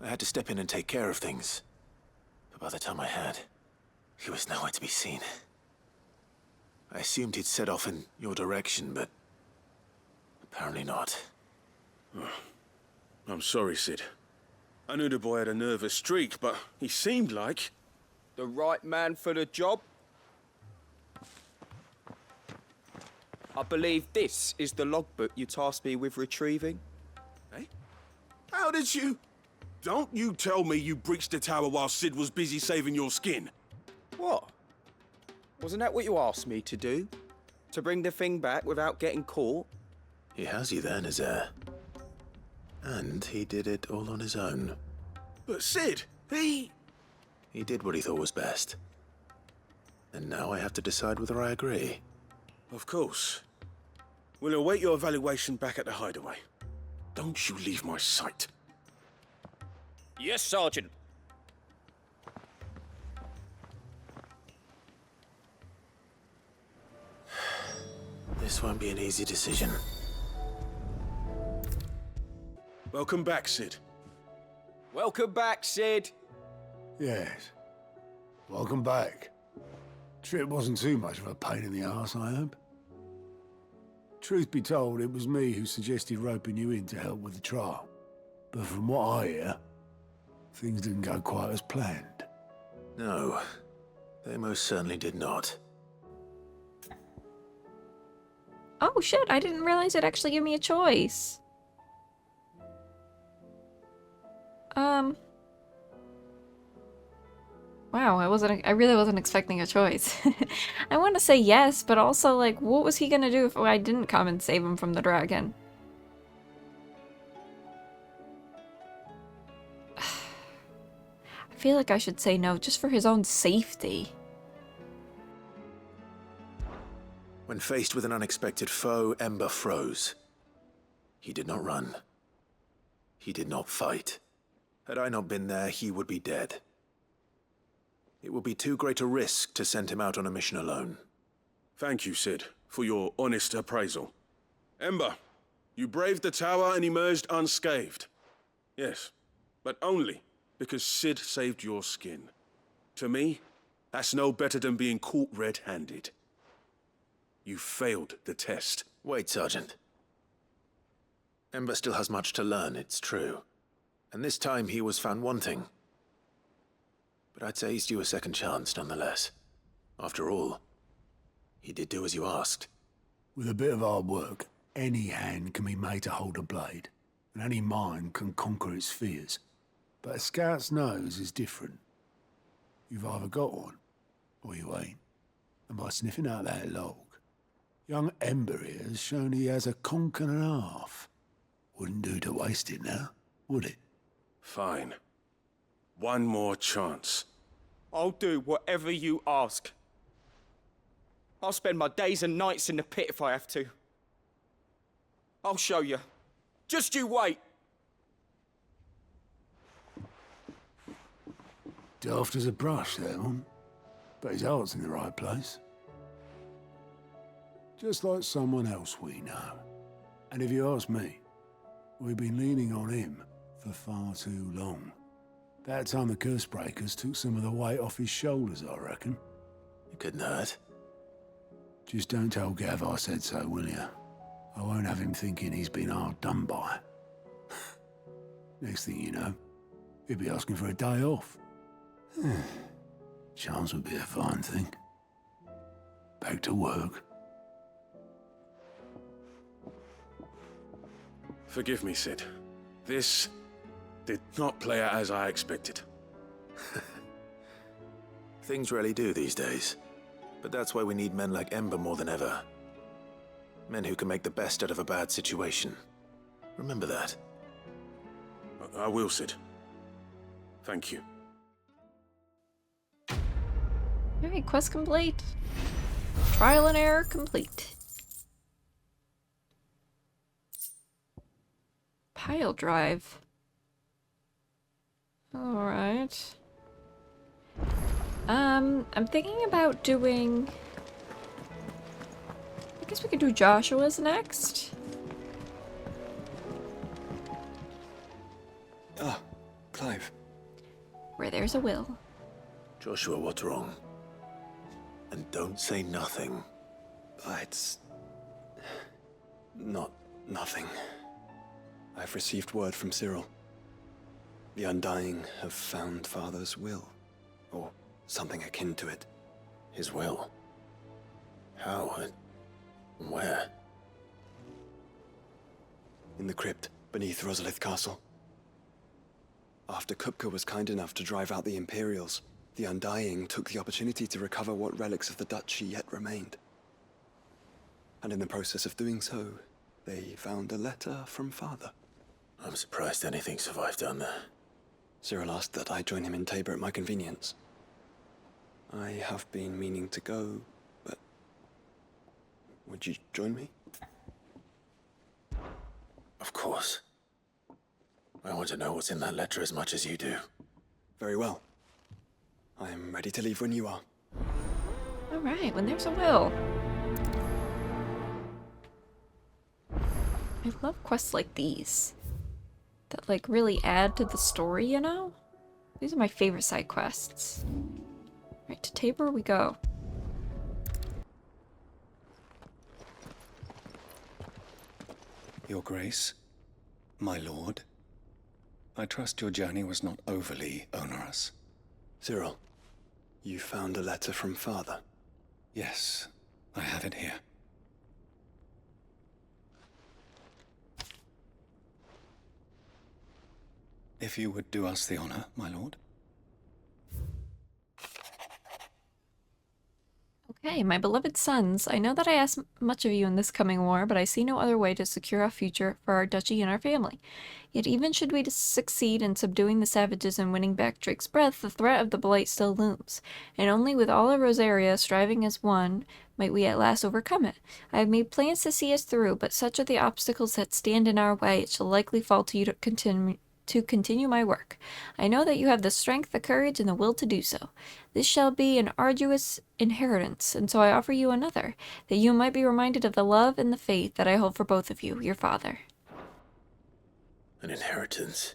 I had to step in and take care of things. But by the time I had, he was nowhere to be seen. I assumed he'd set off in your direction, but apparently not. I'm sorry, Sid. I knew the boy had a nervous streak, but he seemed like... The right man for the job? I believe this is the logbook you tasked me with retrieving. Eh? How did you... Don't you tell me you breached the tower while Sid was busy saving your skin. What? Wasn't that what you asked me to do? To bring the thing back without getting caught? He has you there, Nazaire. And he did it all on his own. But Sid, he did what he thought was best. And now I have to decide whether I agree. Of course. We'll await your evaluation back at the hideaway. Don't you leave my sight. Yes, Sergeant. This won't be an easy decision. Welcome back, Sid. Welcome back, Sid. Yes. Welcome back. Trip wasn't too much of a pain in the arse, I hope. Truth be told, it was me who suggested roping you in to help with the trial. But from what I hear, things didn't go quite as planned. No, they most certainly did not. Oh shit, I didn't realize it actually gave me a choice. Wow, I really wasn't expecting a choice. I want to say yes, but also, like, what was he gonna do if I didn't come and save him from the dragon? I feel like I should say no, just for his own safety. When faced with an unexpected foe, Ember froze. He did not run. He did not fight. Had I not been there, he would be dead. It would be too great a risk to send him out on a mission alone. Thank you, Sid, for your honest appraisal. Ember, you braved the tower and emerged unscathed. Yes, but only because Sid saved your skin. To me, that's no better than being caught red-handed. You failed the test. Wait, Sergeant. Ember still has much to learn, it's true. And this time he was found wanting. But I'd say he's due a second chance, nonetheless. After all, he did do as you asked. With a bit of hard work, any hand can be made to hold a blade, and any mind can conquer its fears. But a scout's nose is different. You've either got one, or you ain't. And by sniffing out that log, young Ember here has shown he has a conch and a half. Wouldn't do to waste it now, would it? Fine. One more chance. I'll do whatever you ask. I'll spend my days and nights in the pit if I have to. I'll show you. Just you wait. Daft as a brush, that one. But his heart's in the right place. Just like someone else we know. And if you ask me, we've been leaning on him for far too long. That time the Cursebreakers took some of the weight off his shoulders, I reckon. It couldn't hurt. Just don't tell Gav I said so, will you? I won't have him thinking he's been hard done by. Next thing you know, he'll be asking for a day off. Chance would be a fine thing. Back to work. Forgive me, Sid. This did not play out as I expected. Things rarely do these days. But that's why we need men like Ember more than ever. Men who can make the best out of a bad situation. Remember that. I will, Sid. Thank you. Alright, quest complete. Trial and error complete. Pile drive. Alright. I'm thinking about doing... I guess we could do Joshua's next. Ah, Clive. Where there's a will. Joshua, what's wrong? And don't say nothing. It's... not nothing. I've received word from Cyril. The Undying have found Father's will, or something akin to it. His will? How and where? In the crypt beneath Rosalith Castle. After Kupka was kind enough to drive out the Imperials, the Undying took the opportunity to recover what relics of the Duchy yet remained. And in the process of doing so, they found a letter from Father. I'm surprised anything survived down there. Cyril asked that I join him in Tabor at my convenience. I have been meaning to go, but... would you join me? Of course. I want to know what's in that letter as much as you do. Very well. I am ready to leave when you are. Alright, when there's a will. I love quests like these. That, like, really add to the story, you know? These are my favorite side quests. Right, to Tabor we go. Your Grace, my lord, I trust your journey was not overly onerous. Cyril, you found a letter from Father? Yes, I have it here. If you would do us the honor, my lord. Okay, my beloved sons, I know that I ask much of you in this coming war, but I see no other way to secure a future for our duchy and our family. Yet even should we succeed in subduing the savages and winning back Drake's breath, the threat of the Blight still looms, and only with all of Rosaria striving as one might we at last overcome it. I have made plans to see us through, but such are the obstacles that stand in our way, it shall likely fall to you to continue my work. I know that you have the strength, the courage, and the will to do so. This shall be an arduous inheritance, and so I offer you another, that you might be reminded of the love and the faith that I hold for both of you, your father. An inheritance?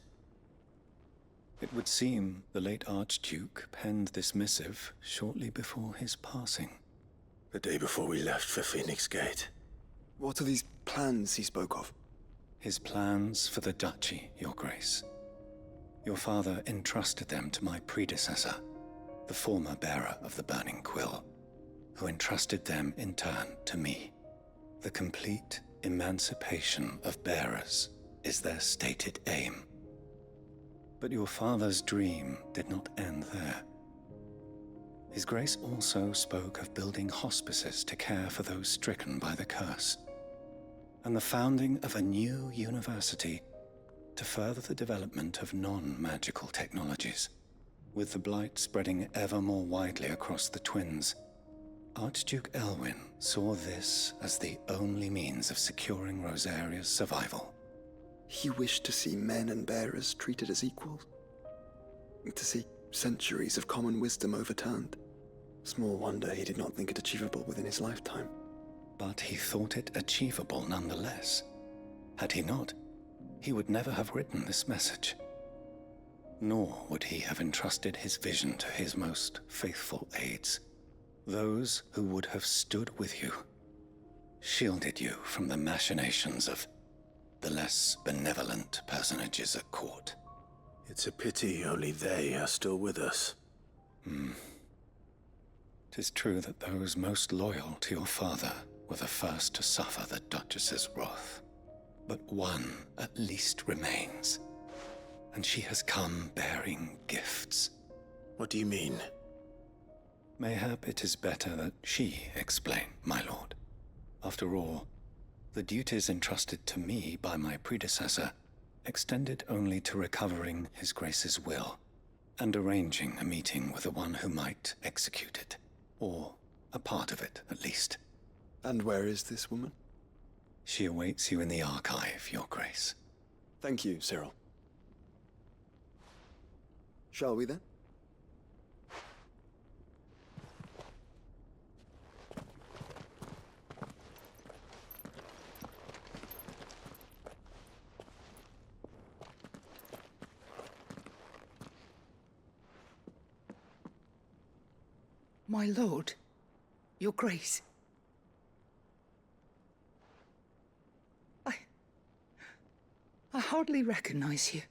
It would seem the late Archduke penned this missive shortly before his passing. The day before we left for Phoenix Gate. What are these plans he spoke of? His plans for the duchy, your grace. Your father entrusted them to my predecessor, the former bearer of the Burning Quill, who entrusted them in turn to me. The complete emancipation of bearers is their stated aim. But your father's dream did not end there. His grace also spoke of building hospices to care for those stricken by the curse, and the founding of a new university to further the development of non-magical technologies. With the Blight spreading ever more widely across the Twins, Archduke Elwyn saw this as the only means of securing Rosaria's survival. He wished to see men and bearers treated as equals? To see centuries of common wisdom overturned? Small wonder he did not think it achievable within his lifetime. But he thought it achievable nonetheless. Had he not, he would never have written this message. Nor would he have entrusted his vision to his most faithful aides, those who would have stood with you, shielded you from the machinations of the less benevolent personages at court. It's a pity only they are still with us. 'Tis true that those most loyal to your father were the first to suffer the Duchess's wrath. But one at least remains, and she has come bearing gifts. What do you mean? Mayhap it is better that she explain, my lord. After all, the duties entrusted to me by my predecessor extended only to recovering his grace's will and arranging a meeting with the one who might execute it, or a part of it at least. And where is this woman? She awaits you in the archive, your grace. Thank you, Cyril. Shall we then? My lord, your grace. I hardly recognize you.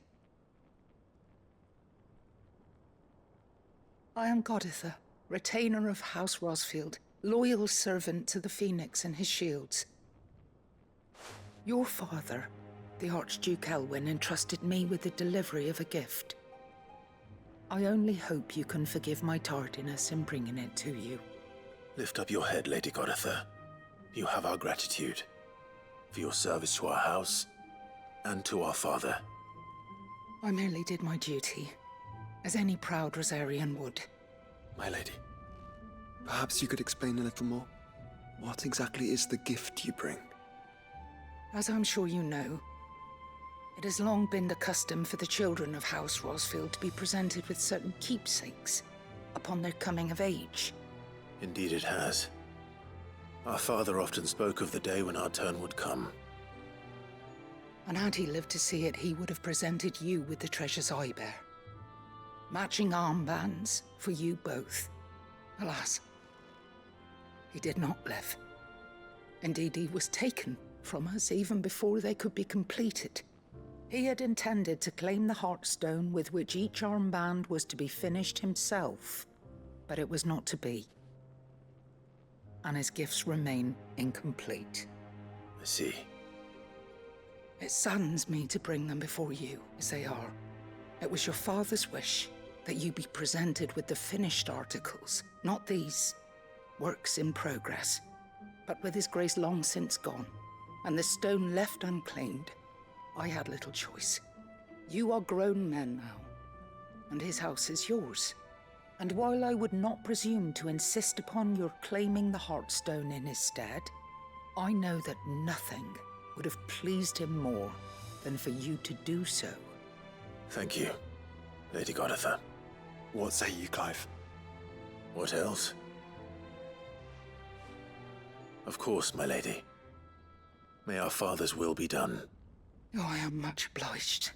I am Goditha, retainer of House Rosfield, loyal servant to the Phoenix and his shields. Your father, the Archduke Elwyn, entrusted me with the delivery of a gift. I only hope you can forgive my tardiness in bringing it to you. Lift up your head, Lady Goditha. You have our gratitude for your service to our house and to our father. I merely did my duty, as any proud Rosarian would. My lady, perhaps you could explain a little more? What exactly is the gift you bring? As I'm sure you know, it has long been the custom for the children of House Rosfield to be presented with certain keepsakes upon their coming of age. Indeed it has. Our father often spoke of the day when our turn would come. And had he lived to see it, he would have presented you with the treasures I bear. Matching armbands for you both. Alas, he did not live. Indeed, he was taken from us even before they could be completed. He had intended to claim the Heartstone with which each armband was to be finished himself, but it was not to be. And his gifts remain incomplete. I see. It saddens me to bring them before you, as they are. It was your father's wish that you be presented with the finished articles, not these works in progress. But with his grace long since gone, and the stone left unclaimed, I had little choice. You are grown men now, and his house is yours. And while I would not presume to insist upon your claiming the Heartstone in his stead, I know that nothing would have pleased him more than for you to do so. Thank you, Lady Goditha. What say you, Clive? What else? Of course, my lady. May our father's will be done. Oh, I am much obliged.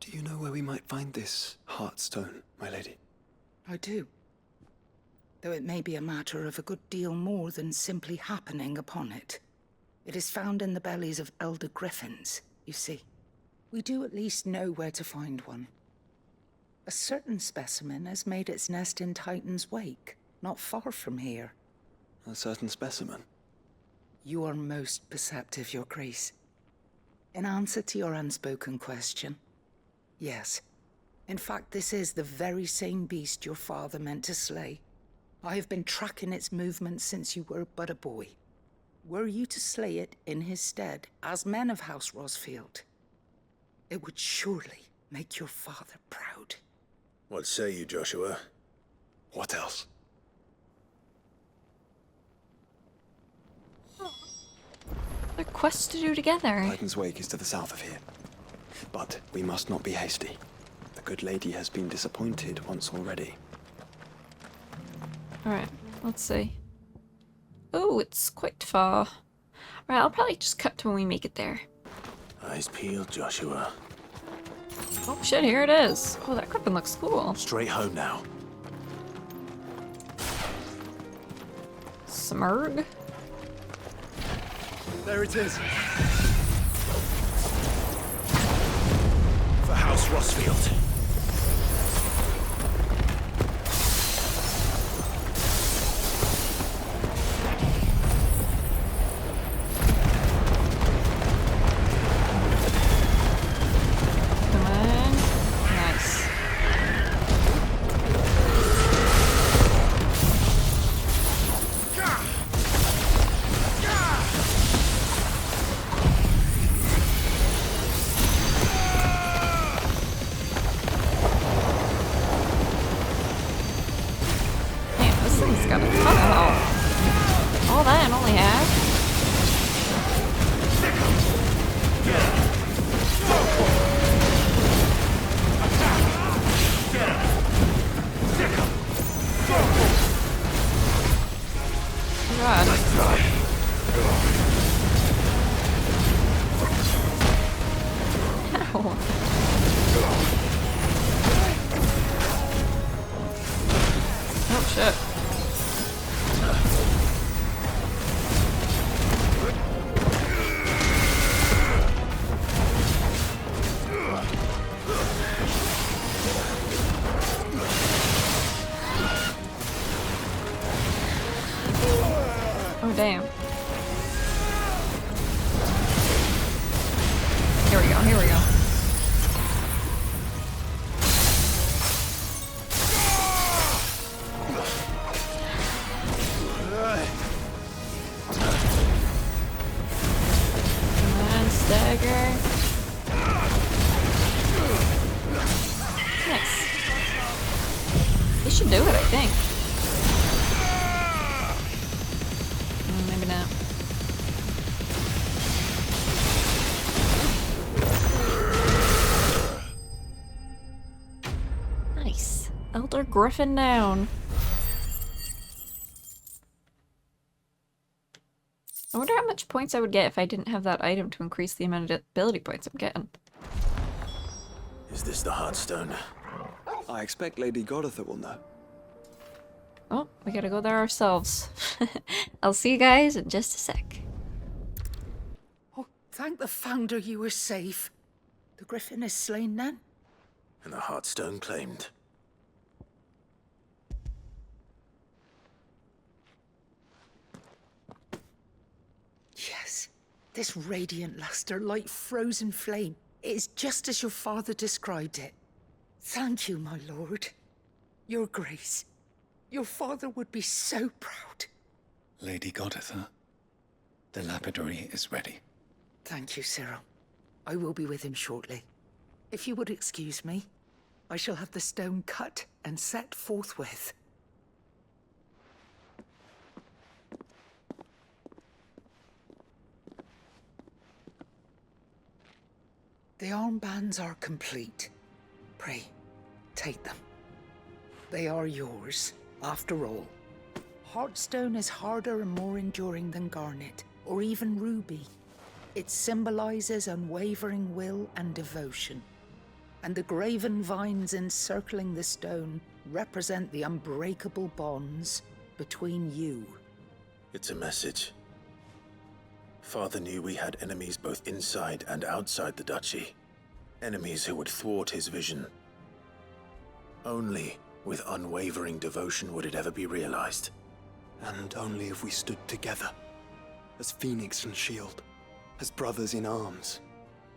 Do you know where we might find this Heartstone, my lady? I do. Though it may be a matter of a good deal more than simply happening upon it. It is found in the bellies of elder griffins, you see. We do at least know where to find one. A certain specimen has made its nest in Titan's Wake, not far from here. A certain specimen? You are most perceptive, Your Grace. In answer to your unspoken question, yes. In fact, this is the very same beast your father meant to slay. I have been tracking its movements since you were but a boy. Were you to slay it in his stead, as men of House Rosfield, it would surely make your father proud. What say you, Joshua? What else? Their quest to do together. Titan's Wake is to the south of here. But we must not be hasty. The good lady has been disappointed once already. Alright, let's see. Oh, it's quite far. Alright, I'll probably just cut to when we make it there. Eyes peeled, Joshua. Oh shit, here it is. Oh, that griffin looks cool. Straight home now. Smurg? There it is. For House Rosfield. Come on. Nice. He's got a ton of health. All that and only half. God. Ow. Oh shit. Oh, damn. Here we go, here we go. This should do it, I think. Maybe not. Nice. Elder Griffin down. I wonder how much points I would get if I didn't have that item to increase the amount of ability points I'm getting. Is this the Heartstone? I expect Lady Goditha will know. Oh, we gotta go there ourselves. I'll see you guys in just a sec. Oh, thank the Founder you were safe. The Griffin is slain then? And the Heartstone claimed. Yes. This radiant luster, like frozen flame. It is just as your father described it. Thank you, my lord. Your grace. Your father would be so proud. Lady Goditha, the lapidary is ready. Thank you, Cyril. I will be with him shortly. If you would excuse me, I shall have the stone cut and set forthwith. The armbands are complete. Pray, take them. They are yours, after all. Heartstone is harder and more enduring than garnet, or even ruby. It symbolizes unwavering will and devotion. And the graven vines encircling the stone represent the unbreakable bonds between you. It's a message. Father knew we had enemies both inside and outside the duchy. Enemies who would thwart his vision. Only with unwavering devotion would it ever be realized. And only if we stood together, as Phoenix and Shield, as brothers in arms,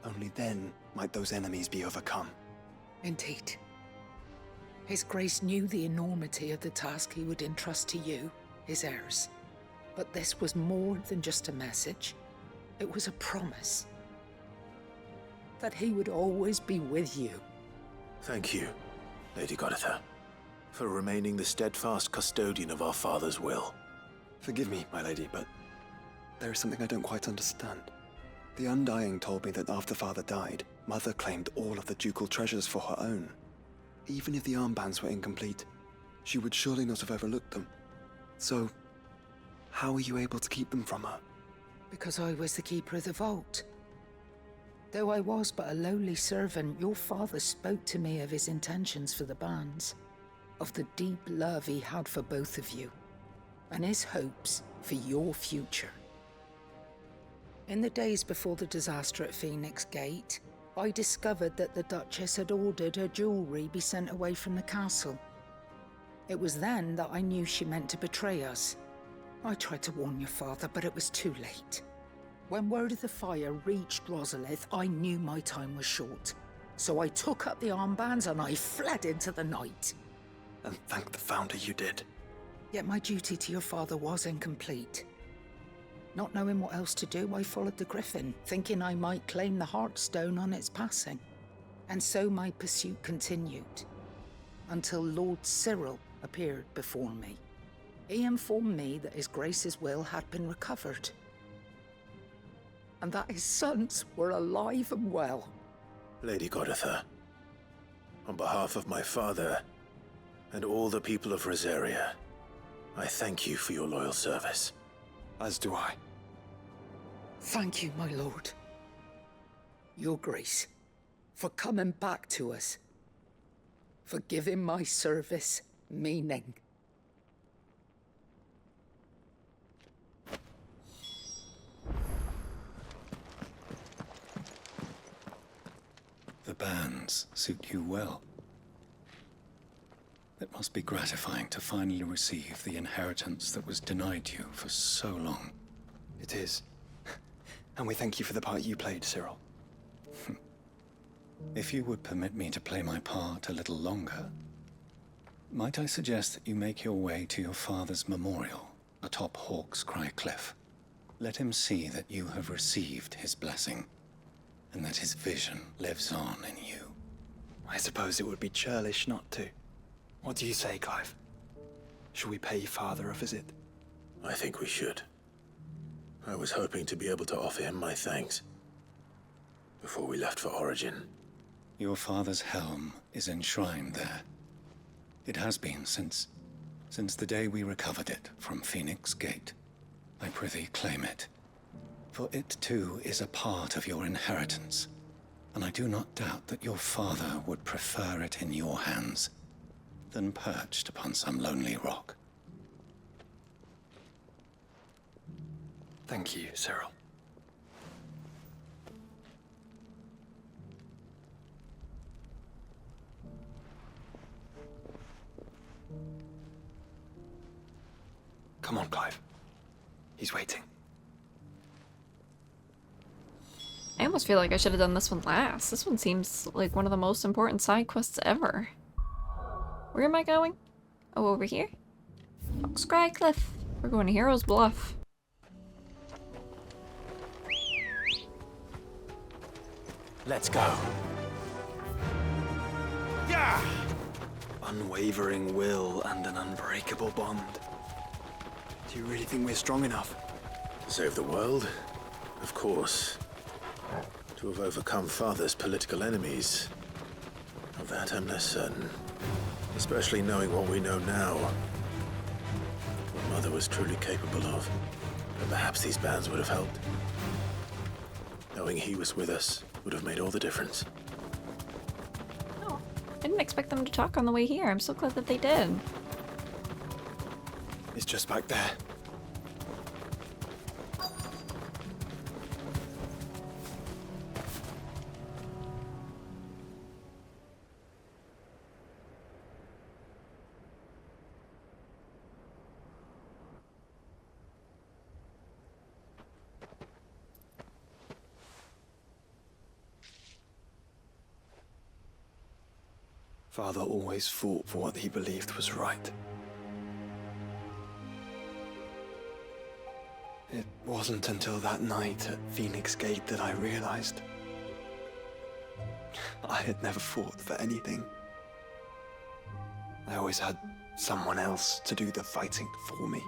only then might those enemies be overcome. Indeed. His Grace knew the enormity of the task he would entrust to you, his heirs. But this was more than just a message. It was a promise. That he would always be with you. Thank you, Lady Goditha, for remaining the steadfast custodian of our father's will. Forgive me, my lady, but there is something I don't quite understand. The Undying told me that after Father died, Mother claimed all of the ducal treasures for her own. Even if the armbands were incomplete, she would surely not have overlooked them. So, how were you able to keep them from her? Because I was the keeper of the vault. Though I was but a lowly servant, your father spoke to me of his intentions for the bands, of the deep love he had for both of you, and his hopes for your future. In the days before the disaster at Phoenix Gate, I discovered that the Duchess had ordered her jewelry be sent away from the castle. It was then that I knew she meant to betray us. I tried to warn your father, but it was too late. When word of the fire reached Rosalith, I knew my time was short. So I took up the armbands and I fled into the night. And thank the Founder you did. Yet my duty to your father was incomplete. Not knowing what else to do, I followed the Griffin, thinking I might claim the Heartstone on its passing. And so my pursuit continued, until Lord Cyril appeared before me. He informed me that His Grace's will had been recovered, and that his sons were alive and well. Lady Goditha, on behalf of my father and all the people of Rosaria, I thank you for your loyal service. As do I. Thank you, my lord. Your Grace, for coming back to us, for giving my service meaning. The bands suit you well. It must be gratifying to finally receive the inheritance that was denied you for so long. It is. And we thank you for the part you played, Cyril. If you would permit me to play my part a little longer, might I suggest that you make your way to your father's memorial atop Hawk's Cry Cliff. Let him see that you have received his blessing, and that his vision lives on in you. I suppose it would be churlish not to. What do you say, Clive? Shall we pay Father a visit? I think we should. I was hoping to be able to offer him my thanks before we left for Origin. Your father's helm is enshrined there. It has been since the day we recovered it from Phoenix Gate. I prithee claim it. For it too is a part of your inheritance, and I do not doubt that your father would prefer it in your hands than perched upon some lonely rock. Thank you, Cyril. Come on, Clive. He's waiting. I almost feel like I should have done this one last. This one seems like one of the most important side quests ever. Where am I going? Oh, over here? Scry Cliff. We're going to Hero's Bluff. Let's go. Yeah! Unwavering will and an unbreakable bond. Do you really think we're strong enough? To save the world? Of course. To have overcome Father's political enemies? Of that I'm less certain. Especially knowing what we know now. What Mother was truly capable of. But perhaps these bands would have helped. Knowing he was with us would have made all the difference. Oh, I didn't expect them to talk on the way here. I'm so glad that they did. It's just back there. Father always fought for what he believed was right. It wasn't until that night at Phoenix Gate that I realized I had never fought for anything. I always had someone else to do the fighting for me.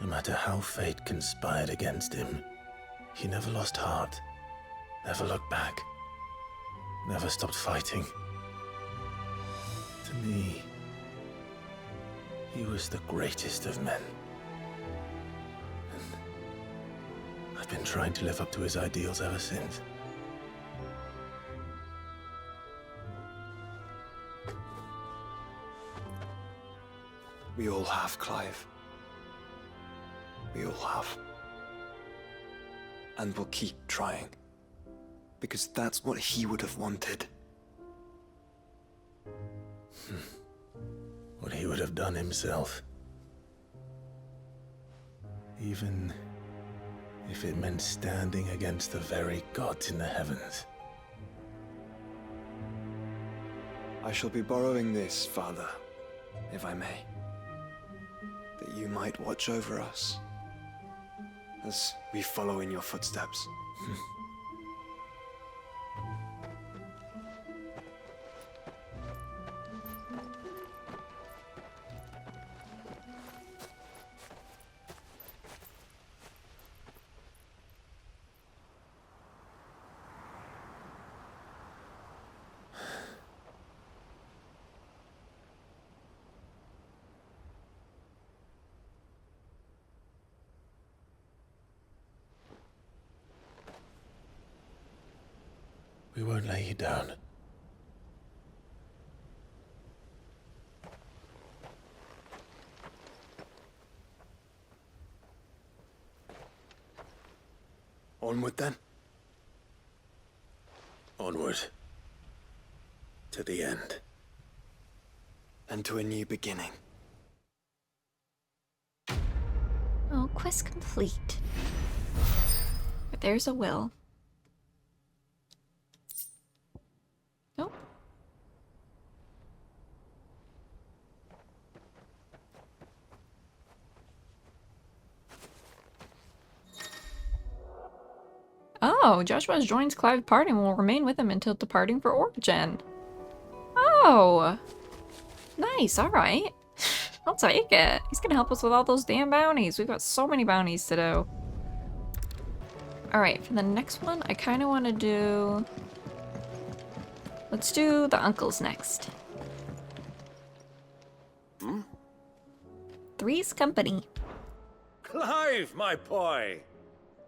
No matter how fate conspired against him, he never lost heart, never looked back, never stopped fighting. To me, he was the greatest of men. And I've been trying to live up to his ideals ever since. We all have, Clive. We all have. And we'll keep trying. Because that's what he would have wanted. What he would have done himself. Even if it meant standing against the very gods in the heavens. I shall be borrowing this, Father, if I may. That you might watch over us as we follow in your footsteps. We won't lay you down. Onward then. Onward. To the end. And to a new beginning. Oh, quest complete. But there's a will. Nope. Oh. Oh, Joshua joins Clive's party and will remain with him until departing for Origin. Oh. Nice, alright. I'll take it. He's gonna help us with all those damn bounties. We've got so many bounties to do. Alright, for the next one, I kind of want to do... Let's do the uncles next. Three's Company. Clive, my boy!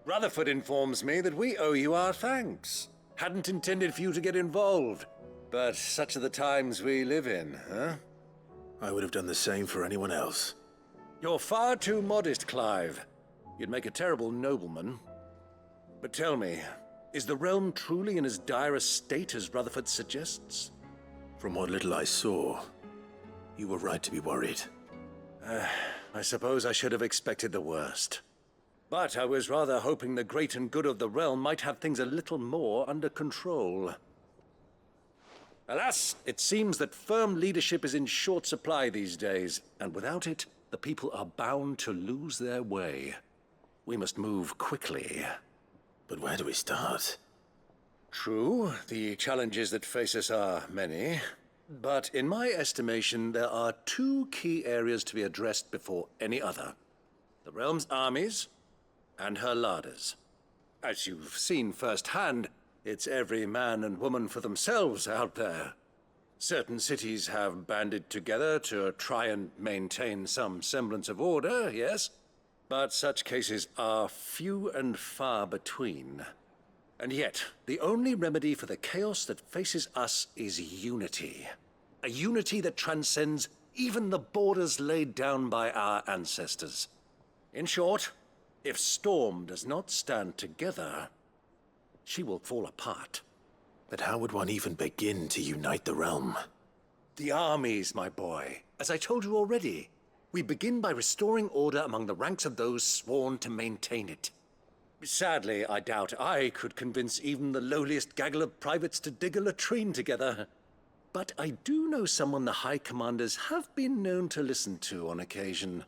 Rutherford informs me that we owe you our thanks. Hadn't intended for you to get involved, but such are the times we live in, huh? I would have done the same for anyone else. You're far too modest, Clive. You'd make a terrible nobleman. But tell me, is the realm truly in as dire a state as Rutherford suggests? From what little I saw, you were right to be worried. I suppose I should have expected the worst. But I was rather hoping the great and good of the realm might have things a little more under control. Alas, it seems that firm leadership is in short supply these days, and without it, the people are bound to lose their way. We must move quickly. But where do we start? True, the challenges that face us are many. But in my estimation, there are two key areas to be addressed before any other. The realm's armies and her larders. As you've seen firsthand, it's every man and woman for themselves out there. Certain cities have banded together to try and maintain some semblance of order, yes? But such cases are few and far between. And yet, the only remedy for the chaos that faces us is unity. A unity that transcends even the borders laid down by our ancestors. In short, if Storm does not stand together, she will fall apart. But how would one even begin to unite the realm? The armies, my boy. As I told you already, we begin by restoring order among the ranks of those sworn to maintain it. Sadly, I doubt I could convince even the lowliest gaggle of privates to dig a latrine together. But I do know someone the High Commanders have been known to listen to on occasion.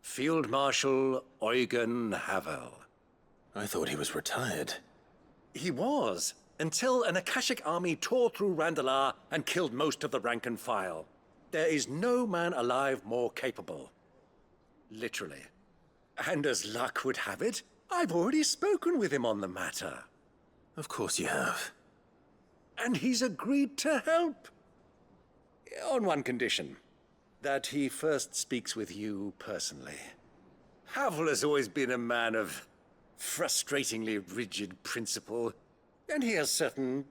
Field Marshal Eugen Havel. I thought he was retired. He was, until an Akashic army tore through Randalar and killed most of the rank and file. There is no man alive more capable. Literally. And as luck would have it, I've already spoken with him on the matter. Of course you have. And he's agreed to help. On one condition. That he first speaks with you personally. Havel has always been a man of frustratingly rigid principle, and he has certain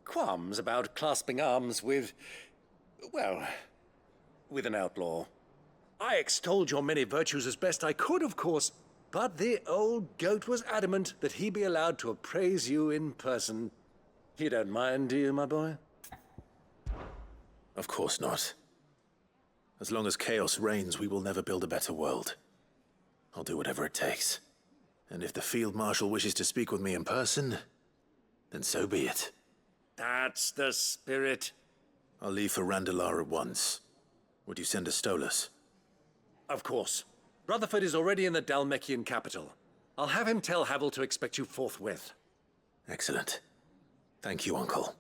qualms about clasping arms with, well, with an outlaw. I extolled your many virtues as best I could, of course, but the old goat was adamant that he be allowed to appraise you in person. You don't mind, do you, my boy? Of course not. As long as chaos reigns, we will never build a better world. I'll do whatever it takes. And if the Field Marshal wishes to speak with me in person, then so be it. That's the spirit. I'll leave for Randalar at once. Would you send a Stolas? Of course. Rutherford is already in the Dalmekian capital. I'll have him tell Havel to expect you forthwith. Excellent. Thank you, Uncle.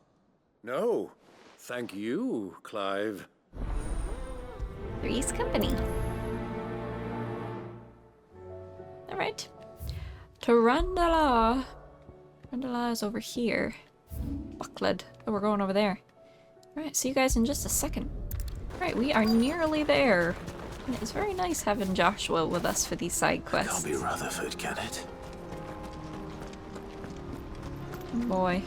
No, thank you, Clive. Three's Company. Alright. To Randalar. Randalar is over here. Buckled. Oh, we're going over there. Alright, see you guys in just a second. Alright, we are nearly there. And it's very nice having Joshua with us for these side quests. Can't be Rutherford, can it? Boy.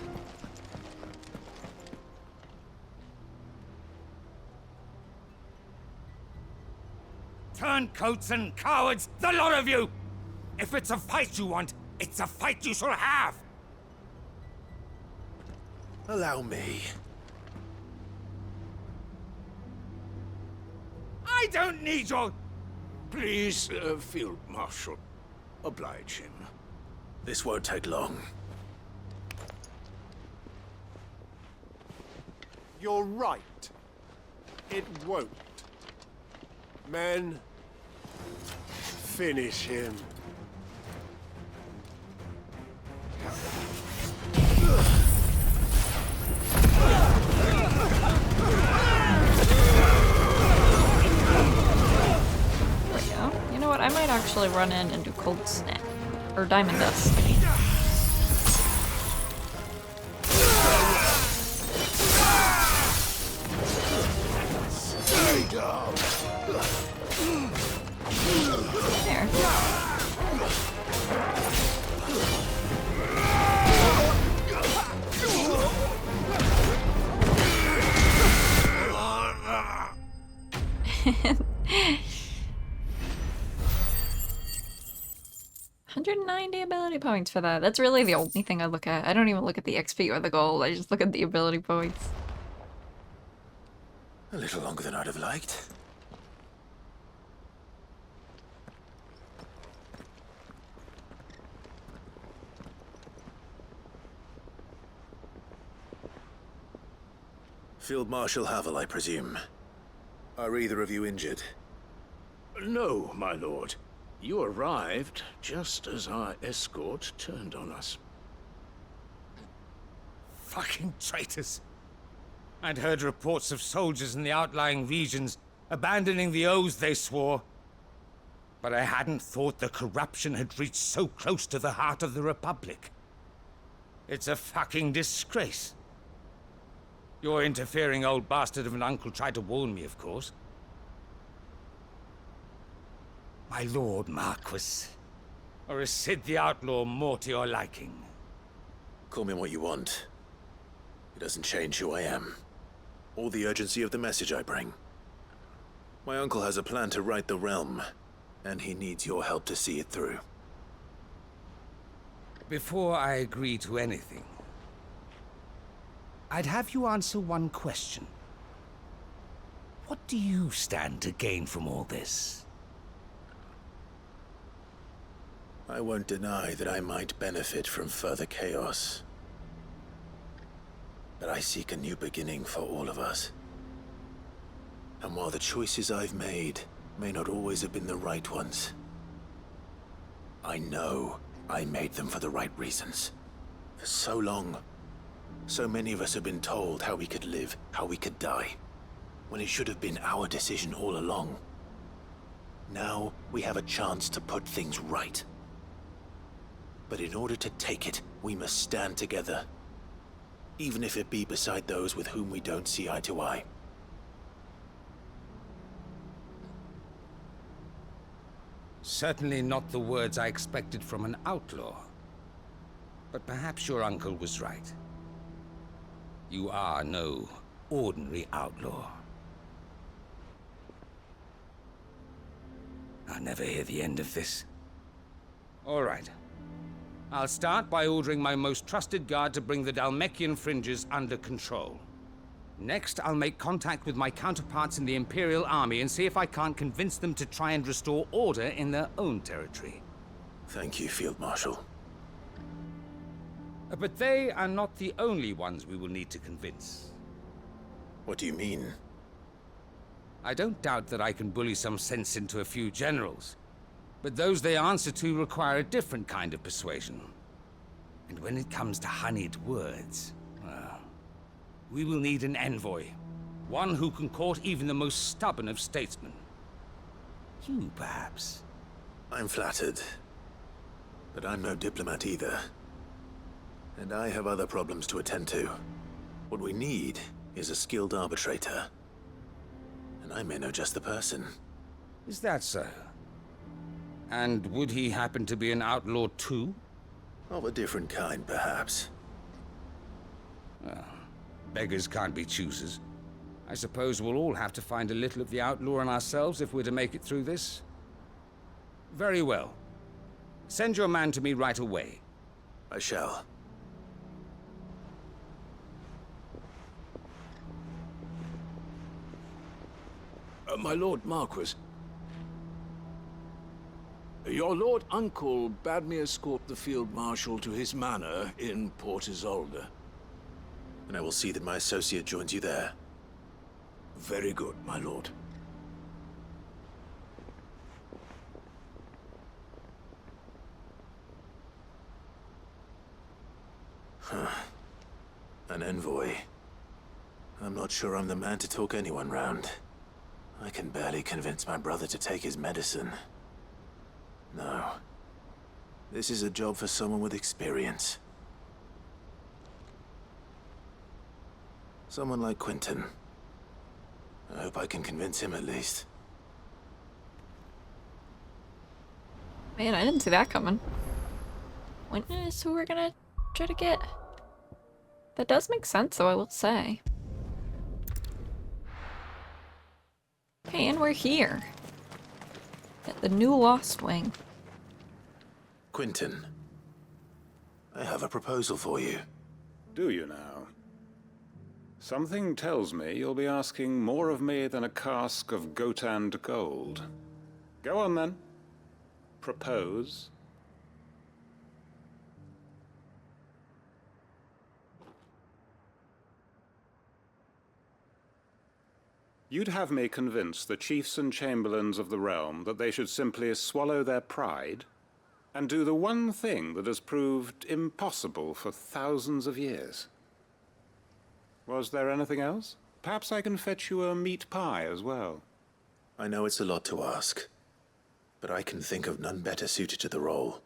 Turncoats and cowards, the lot of you! If it's a fight you want, it's a fight you shall have! Allow me. I don't need your... Please, Field Marshal, oblige him. This won't take long. You're right. It won't. Men, finish him. eventually run in and do Cold Snap. Or Diamond Dust. There. 190 ability points for that. That's really the only thing I look at. I don't even look at the XP or the gold. I just look at the ability points. A little longer than I'd have liked. Field Marshal Havel, I presume. Are either of you injured? No, my lord. You arrived just as our escort turned on us. Fucking traitors. I'd heard reports of soldiers in the outlying regions abandoning the oaths they swore. But I hadn't thought the corruption had reached so close to the heart of the Republic. It's a fucking disgrace. Your interfering old bastard of an uncle tried to warn me, of course. My lord Marquis, or is Sid the Outlaw more to your liking? Call me what you want. It doesn't change who I am, or the urgency of the message I bring. My uncle has a plan to right the realm, and he needs your help to see it through. Before I agree to anything, I'd have you answer one question. What do you stand to gain from all this? I won't deny that I might benefit from further chaos. But I seek a new beginning for all of us. And while the choices I've made may not always have been the right ones, I know I made them for the right reasons. For so long, so many of us have been told how we could live, how we could die, when it should have been our decision all along. Now we have a chance to put things right. But in order to take it, we must stand together. Even if it be beside those with whom we don't see eye to eye. Certainly not the words I expected from an outlaw. But perhaps your uncle was right. You are no ordinary outlaw. I'll never hear the end of this. All right. I'll start by ordering my most trusted guard to bring the Dhalmekian fringes under control. Next, I'll make contact with my counterparts in the Imperial Army and see if I can't convince them to try and restore order in their own territory. Thank you, Field Marshal. But they are not the only ones we will need to convince. What do you mean? I don't doubt that I can bully some sense into a few generals. But those they answer to require a different kind of persuasion. And when it comes to honeyed words, well, we will need an envoy. One who can court even the most stubborn of statesmen. You, perhaps? I'm flattered. But I'm no diplomat either. And I have other problems to attend to. What we need is a skilled arbitrator. And I may know just the person. Is that so? And would he happen to be an outlaw too? Of a different kind, perhaps. Well, beggars can't be choosers. I suppose we'll all have to find a little of the outlaw in ourselves if we're to make it through this. Very well. Send your man to me right away. I shall. My Lord Marquis. Your Lord Uncle bade me escort the Field Marshal to his manor in Port Isolde. And I will see that my associate joins you there. Very good, my lord. An envoy. I'm not sure I'm the man to talk anyone round. I can barely convince my brother to take his medicine. No. This is a job for someone with experience. Someone like Quentin. I hope I can convince him at least. Man, I didn't see that coming. Witness who we're gonna try to get. That does make sense, though, I will say. Okay, and we're here. At the new Lost Wing. Quentin, I have a proposal for you. Do you now? Something tells me you'll be asking more of me than a cask of Gotand gold. Go on then. Propose. You'd have me convince the chiefs and chamberlains of the realm that they should simply swallow their pride and do the one thing that has proved impossible for thousands of years. Was there anything else? Perhaps I can fetch you a meat pie as well. I know it's a lot to ask, but I can think of none better suited to the role.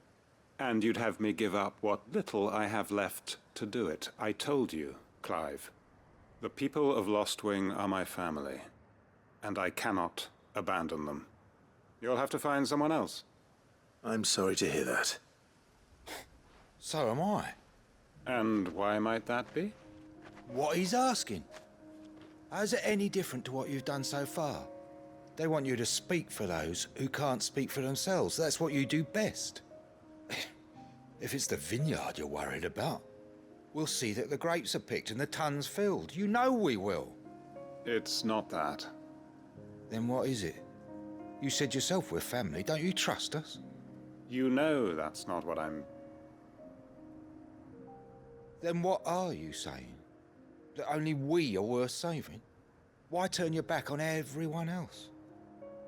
And you'd have me give up what little I have left to do it. I told you, Clive. The people of Lostwing are my family, and I cannot abandon them. You'll have to find someone else. I'm sorry to hear that. So am I. And why might that be? What he's asking. How's it any different to what you've done so far? They want you to speak for those who can't speak for themselves. That's what you do best. If it's the vineyard you're worried about, we'll see that the grapes are picked and the tons filled. You know we will. It's not that. Then what is it? You said yourself we're family. Don't you trust us? You know that's not what I'm... Then what are you saying? That only we are worth saving? Why turn your back on everyone else?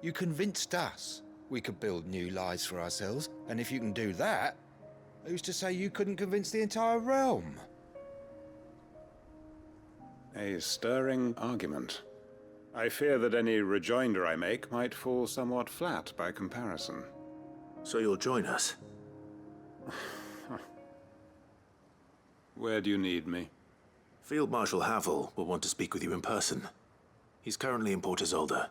You convinced us we could build new lives for ourselves, and if you can do that, who's to say you couldn't convince the entire realm? A stirring argument. I fear that any rejoinder I make might fall somewhat flat by comparison. So you'll join us? Where do you need me? Field Marshal Havel will want to speak with you in person. He's currently in Port Isolde.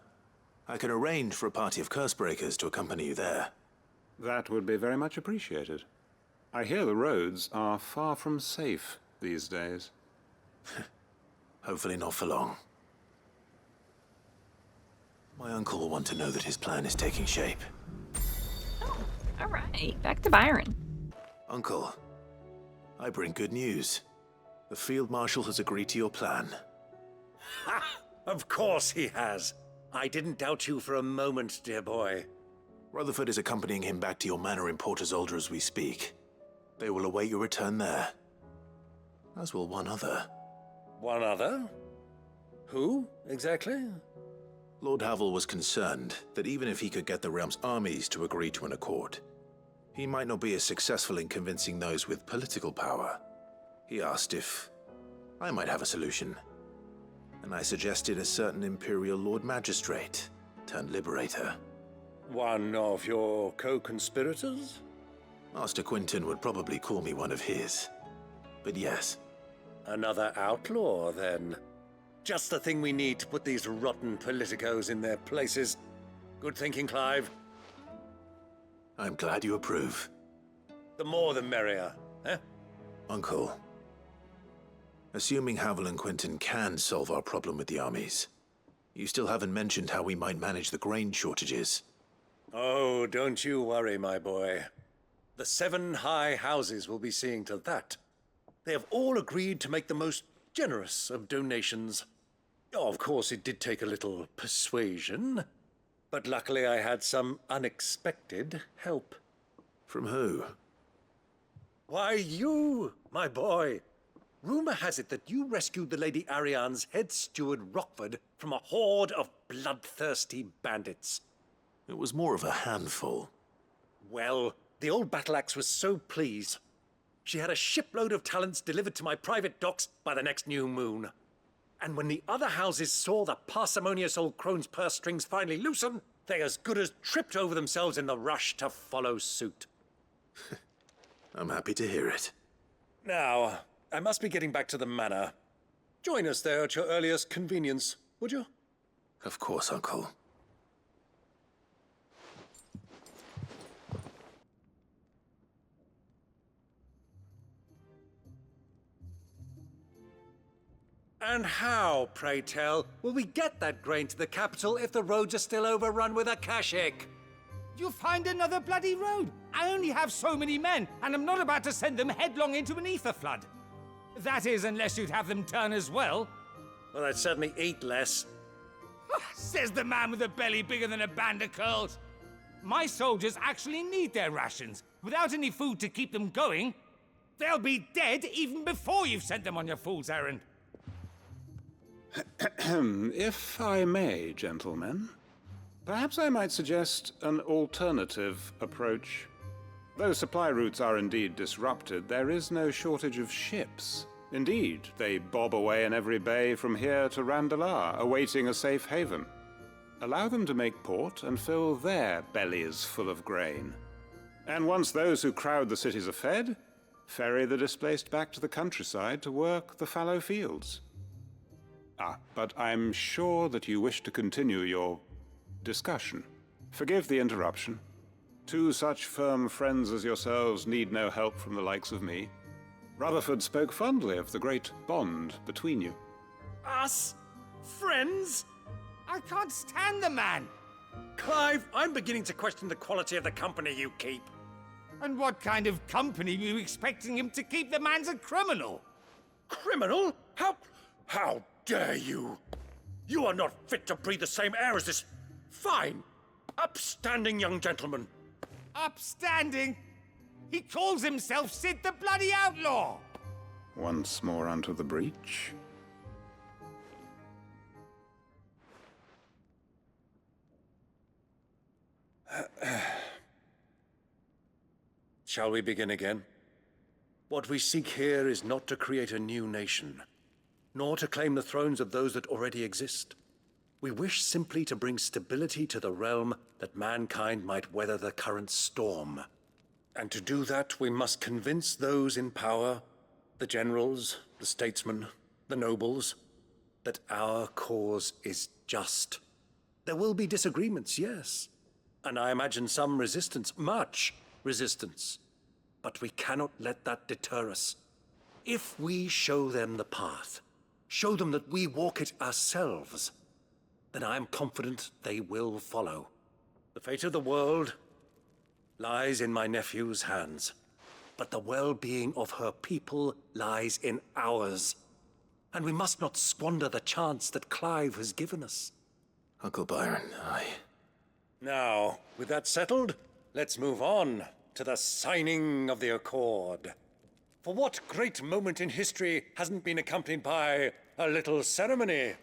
I can arrange for a party of Cursebreakers to accompany you there. That would be very much appreciated. I hear the roads are far from safe these days. Hopefully not for long. My uncle will want to know that his plan is taking shape. Oh, alright. Back to Byron. Uncle, I bring good news. The Field Marshal has agreed to your plan. Ha! Of course he has. I didn't doubt you for a moment, dear boy. Rutherford is accompanying him back to your manor in Port Isolde as we speak. They will await your return there. As will one other. One other? Who, exactly? Lord Havel was concerned that even if he could get the realm's armies to agree to an accord, he might not be as successful in convincing those with political power. He asked if I might have a solution, and I suggested a certain Imperial Lord Magistrate turned Liberator. One of your co-conspirators? Master Quentin would probably call me one of his, but yes. Another outlaw, then. Just the thing we need to put these rotten politicos in their places. Good thinking, Clive. I'm glad you approve. The more the merrier, eh? Uncle, assuming Havel and Quentin can solve our problem with the armies, you still haven't mentioned how we might manage the grain shortages. Oh, don't you worry, my boy. The 7 high houses will be seeing to that. They have all agreed to make the most generous of donations. Oh, of course, it did take a little persuasion, but luckily I had some unexpected help. From who? Why, you, my boy. Rumor has it that you rescued the Lady Ariane's head steward Rockford from a horde of bloodthirsty bandits. It was more of a handful. Well, the old battle axe was so pleased. She had a shipload of talents delivered to my private docks by the next new moon. And when the other houses saw the parsimonious old crone's purse strings finally loosen, They as good as tripped over themselves in the rush to follow suit. I'm happy to hear it. Now, I must be getting back to the manor. Join us there at your earliest convenience, would you? Of course, Uncle. And how, pray tell, will we get that grain to the capital if the roads are still overrun with Akashic? You'll find another bloody road. I only have so many men, and I'm not about to send them headlong into an ether flood. That is, unless you'd have them turn as well. Well, they'd certainly eat less. Says the man with a belly bigger than a band of curls. My soldiers actually need their rations. Without any food to keep them going, they'll be dead even before you've sent them on your fool's errand. If I may, gentlemen, perhaps I might suggest an alternative approach. Though supply routes are indeed disrupted, there is no shortage of ships. Indeed, they bob away in every bay from here to Randalar, awaiting a safe haven. Allow them to make port and fill their bellies full of grain. And once those who crowd the cities are fed, ferry the displaced back to the countryside to work the fallow fields. But I'm sure that you wish to continue your discussion. Forgive the interruption. Two such firm friends as yourselves need no help from the likes of me. Rutherford spoke fondly of the great bond between you. Us? Friends? I can't stand the man! Clive, I'm beginning to question the quality of the company you keep. And what kind of company were you expecting him to keep? The man's a criminal! Criminal? How dare you? You are not fit to breathe the same air as this fine, upstanding young gentleman. Upstanding? He calls himself Sid the Bloody Outlaw! Once more unto the breach. Shall we begin again? What we seek here is not to create a new nation, nor to claim the thrones of those that already exist. We wish simply to bring stability to the realm that mankind might weather the current storm. And to do that, we must convince those in power, the generals, the statesmen, the nobles, that our cause is just. There will be disagreements, yes, and I imagine some resistance, much resistance. But we cannot let that deter us. If we show them the path, show them that we walk it ourselves, then I am confident they will follow. The fate of the world lies in my nephew's hands, but the well-being of her people lies in ours. And we must not squander the chance that Clive has given us. Uncle Byron, Now, with that settled, let's move on to the signing of the Accord. For what great moment in history hasn't been accompanied by a little ceremony?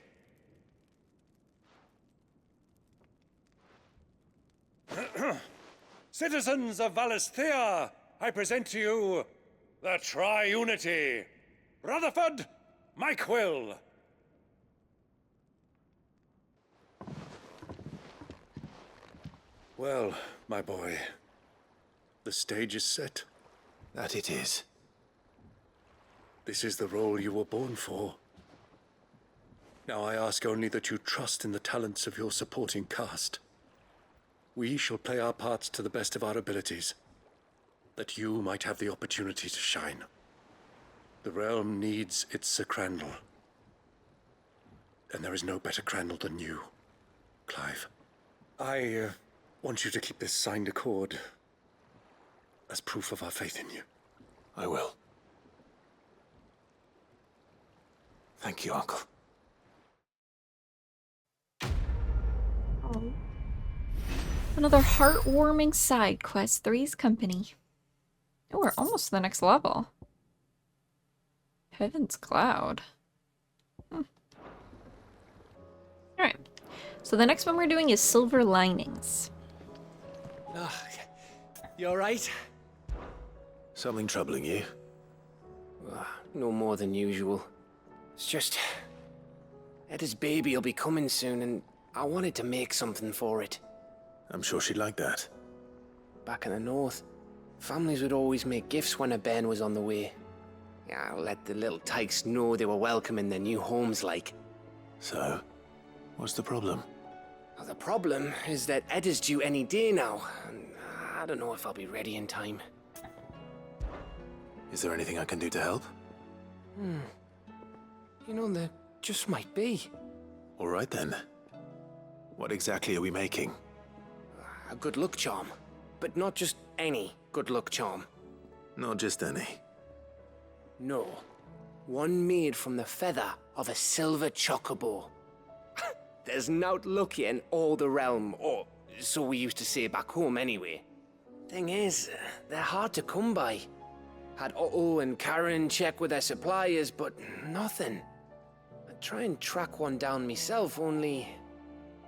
Citizens of Valisthea, I present to you the Triunity. Rutherford, Mike Will. Well, my boy, the stage is set. That it is. This is the role you were born for. Now I ask only that you trust in the talents of your supporting cast. We shall play our parts to the best of our abilities, that you might have the opportunity to shine. The realm needs its Sir Crandall. And there is no better Crandall than you, Clive. I want you to keep this signed accord as proof of our faith in you. I will. Thank you, Uncle. Another heartwarming side quest, Three's Company. Oh, we're almost to the next level. Heaven's Cloud. Alright, so the next one we're doing is Silver Linings. You alright? Something troubling you? No more than usual. It's just... Eda's baby will be coming soon, and I wanted to make something for it. I'm sure she'd like that. Back in the north, families would always make gifts when a bairn was on the way. Yeah, let the little tykes know they were welcome in their new homes, like. So, what's the problem? Well, the problem is that Ed is due any day now, and I don't know if I'll be ready in time. Is there anything I can do to help? You know, there just might be. All right then. What exactly are we making? A good luck charm. But not just any good luck charm. Not just any. No. One made from the feather of a silver chocobo. There's nowt luckier in all the realm, or so we used to say back home anyway. Thing is, they're hard to come by. Had Otto and Karen check with their suppliers, but nothing. I'd try and track one down myself, only...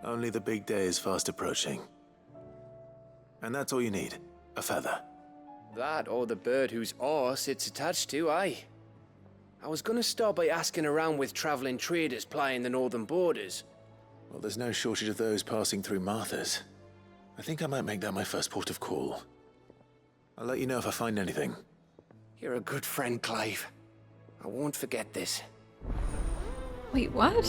Only the big day is fast approaching. And that's all you need, a feather. That or the bird whose horse it's attached to, aye. I was gonna start by asking around with traveling traders plying the northern borders. Well, there's no shortage of those passing through Martha's. I think I might make that my first port of call. I'll let you know if I find anything. You're a good friend, Clive. I won't forget this. Wait, what?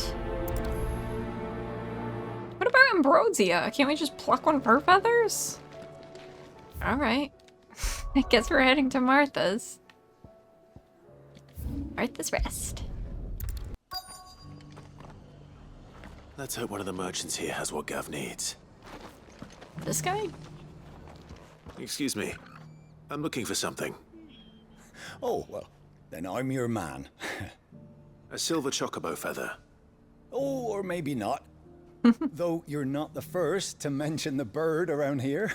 What about Ambrosia? Can't we just pluck one of her feathers? Alright. I guess we're heading to Martha's. Martha's Rest. Let's hope one of the merchants here has what Gav needs. This guy? Excuse me. I'm looking for something. Oh, well, then I'm your man. A silver chocobo feather. Oh, or maybe not. Though you're not the first to mention the bird around here.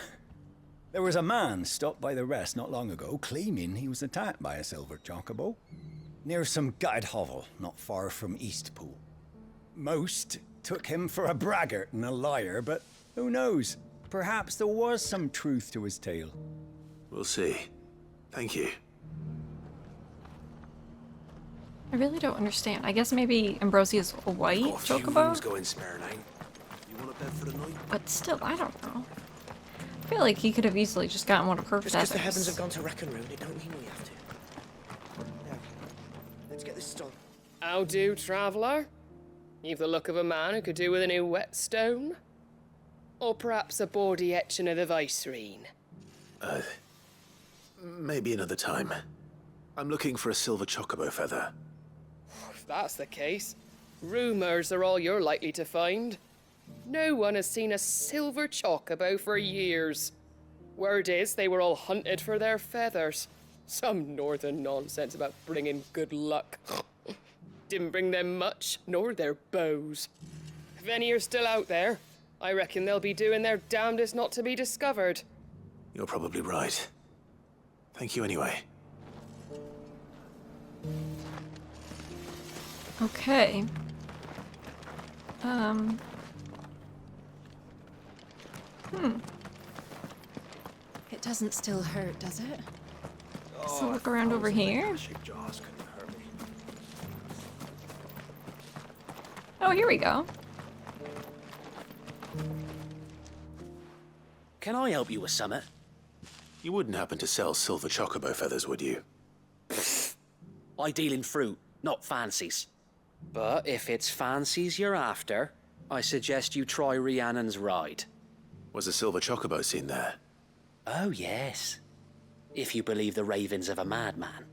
There was a man stopped by the rest not long ago, claiming he was attacked by a silver chocobo. Near some gutted hovel, not far from Eastpool. Most took him for a braggart and a liar, but who knows? Perhaps there was some truth to his tale. We'll see. Thank you. I really don't understand. I guess maybe Ambrosia's a white chocobo? Going spare line. You want a bed for the night? But still, I don't know. I feel like he could have easily just gotten one of her Just feathers. because the heavens have gone to reckon round, it don't mean we have to. Now, let's get this done. How do, traveller? You've the look of a man who could do with a new whetstone. Or perhaps a bawdy etching of the Vicerine. Maybe another time. I'm looking for a silver chocobo feather. If that's the case, rumours are all you're likely to find. No one has seen a silver chocobo for years. Word is they were all hunted for their feathers. Some northern nonsense about bringing good luck. Didn't bring them much, nor their bows. If any are still out there, I reckon they'll be doing their damnedest not to be discovered. You're probably right. Thank you anyway. Okay. It doesn't still hurt, does it? So look around over here. Oh, here we go. Can I help you with something? You wouldn't happen to sell silver chocobo feathers, would you? I deal in fruit, not fancies. But if it's fancies you're after, I suggest you try Rhiannon's ride. Was a silver chocobo seen there? Oh, yes. If you believe the ravings of a madman.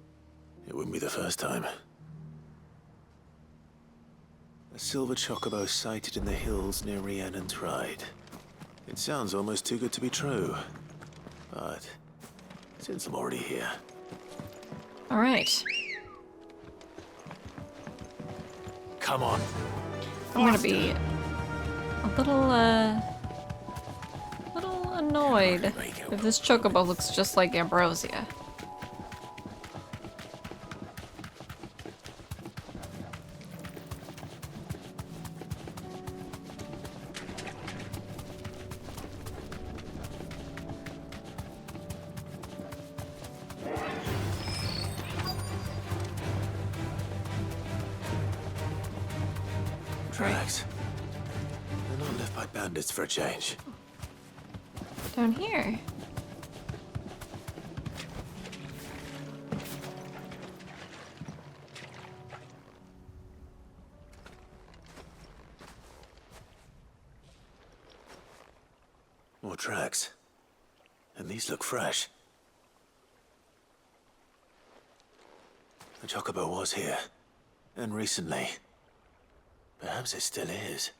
It wouldn't be the first time. A silver chocobo sighted in the hills near Rhiannon's ride. It sounds almost too good to be true. But since I'm already here... All right. Come on. I'm gonna be a little annoyed if this chocobo looks just like Ambrosia. Tracks. They're not left by bandits for a change. Down here. More tracks. And these look fresh. The chocobo was here. And recently. Perhaps it still is.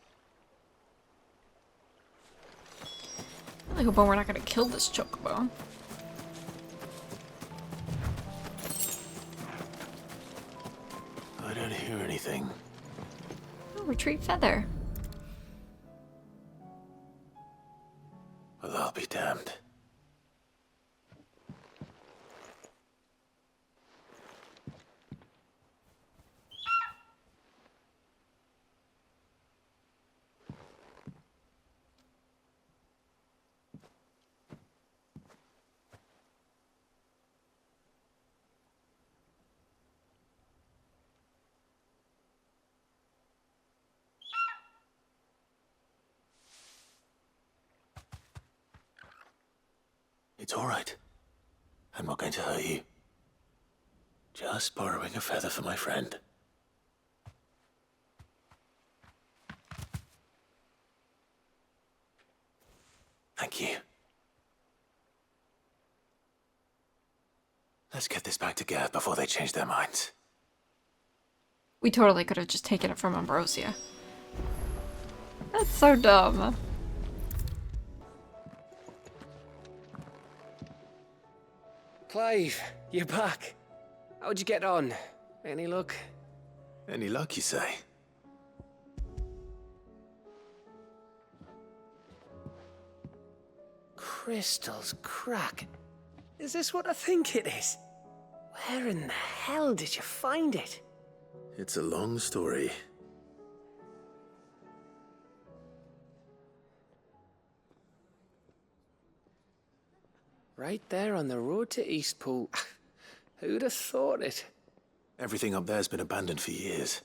I really hope we're not gonna kill this chocobo. I don't hear anything. Oh, retreat feather. Well, I'll be damned. It's all right. I'm not going to hurt you. Just borrowing a feather for my friend. Thank you. Let's get this back to Gav before they change their minds. We totally could have just taken it from Ambrosia. That's so dumb. Clive, you're back. How'd you get on? Any luck? Any luck, you say? Crystal's crack. Is this what I think it is? Where in the hell did you find it? It's a long story. Right there on the road to Eastpool. Who'd have thought it? Everything up there's been abandoned for years.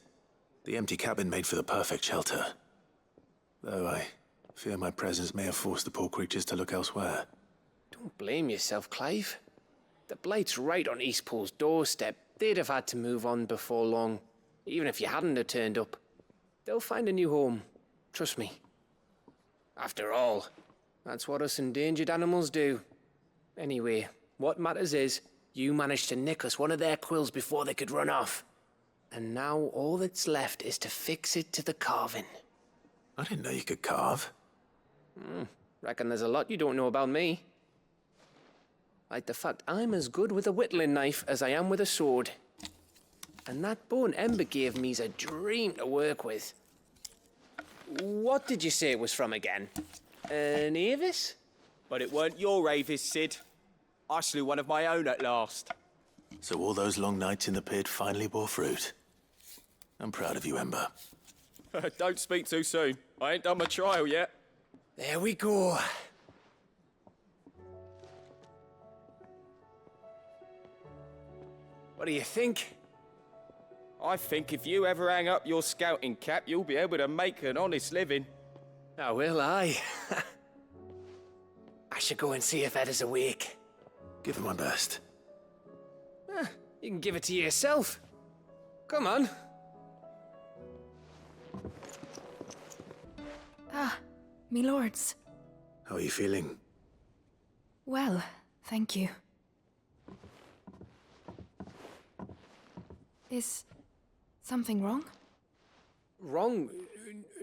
The empty cabin made for the perfect shelter. Though I fear my presence may have forced the poor creatures to look elsewhere. Don't blame yourself, Clive. The Blight's right on Eastpool's doorstep. They'd have had to move on before long, even if you hadn't have turned up. They'll find a new home. Trust me. After all, that's what us endangered animals do. Anyway, what matters is, you managed to nick us one of their quills before they could run off. And now all that's left is to fix it to the carving. I didn't know you could carve. Reckon there's a lot you don't know about me. Like the fact I'm as good with a whittling knife as I am with a sword. And that bone Ember gave me's a dream to work with. What did you say it was from again? An Avis? But it weren't your Avis, Sid. I slew one of my own at last. So all those long nights in the pit finally bore fruit. I'm proud of you, Ember. Don't speak too soon. I ain't done my trial yet. There we go. What do you think? I think if you ever hang up your scouting cap, you'll be able to make an honest living. Oh, will I? I should go and see if Ed is awake. Give it my best. You can give it to yourself. Come on. Ah, me lords. How are you feeling? Well, thank you. Is something wrong? Wrong?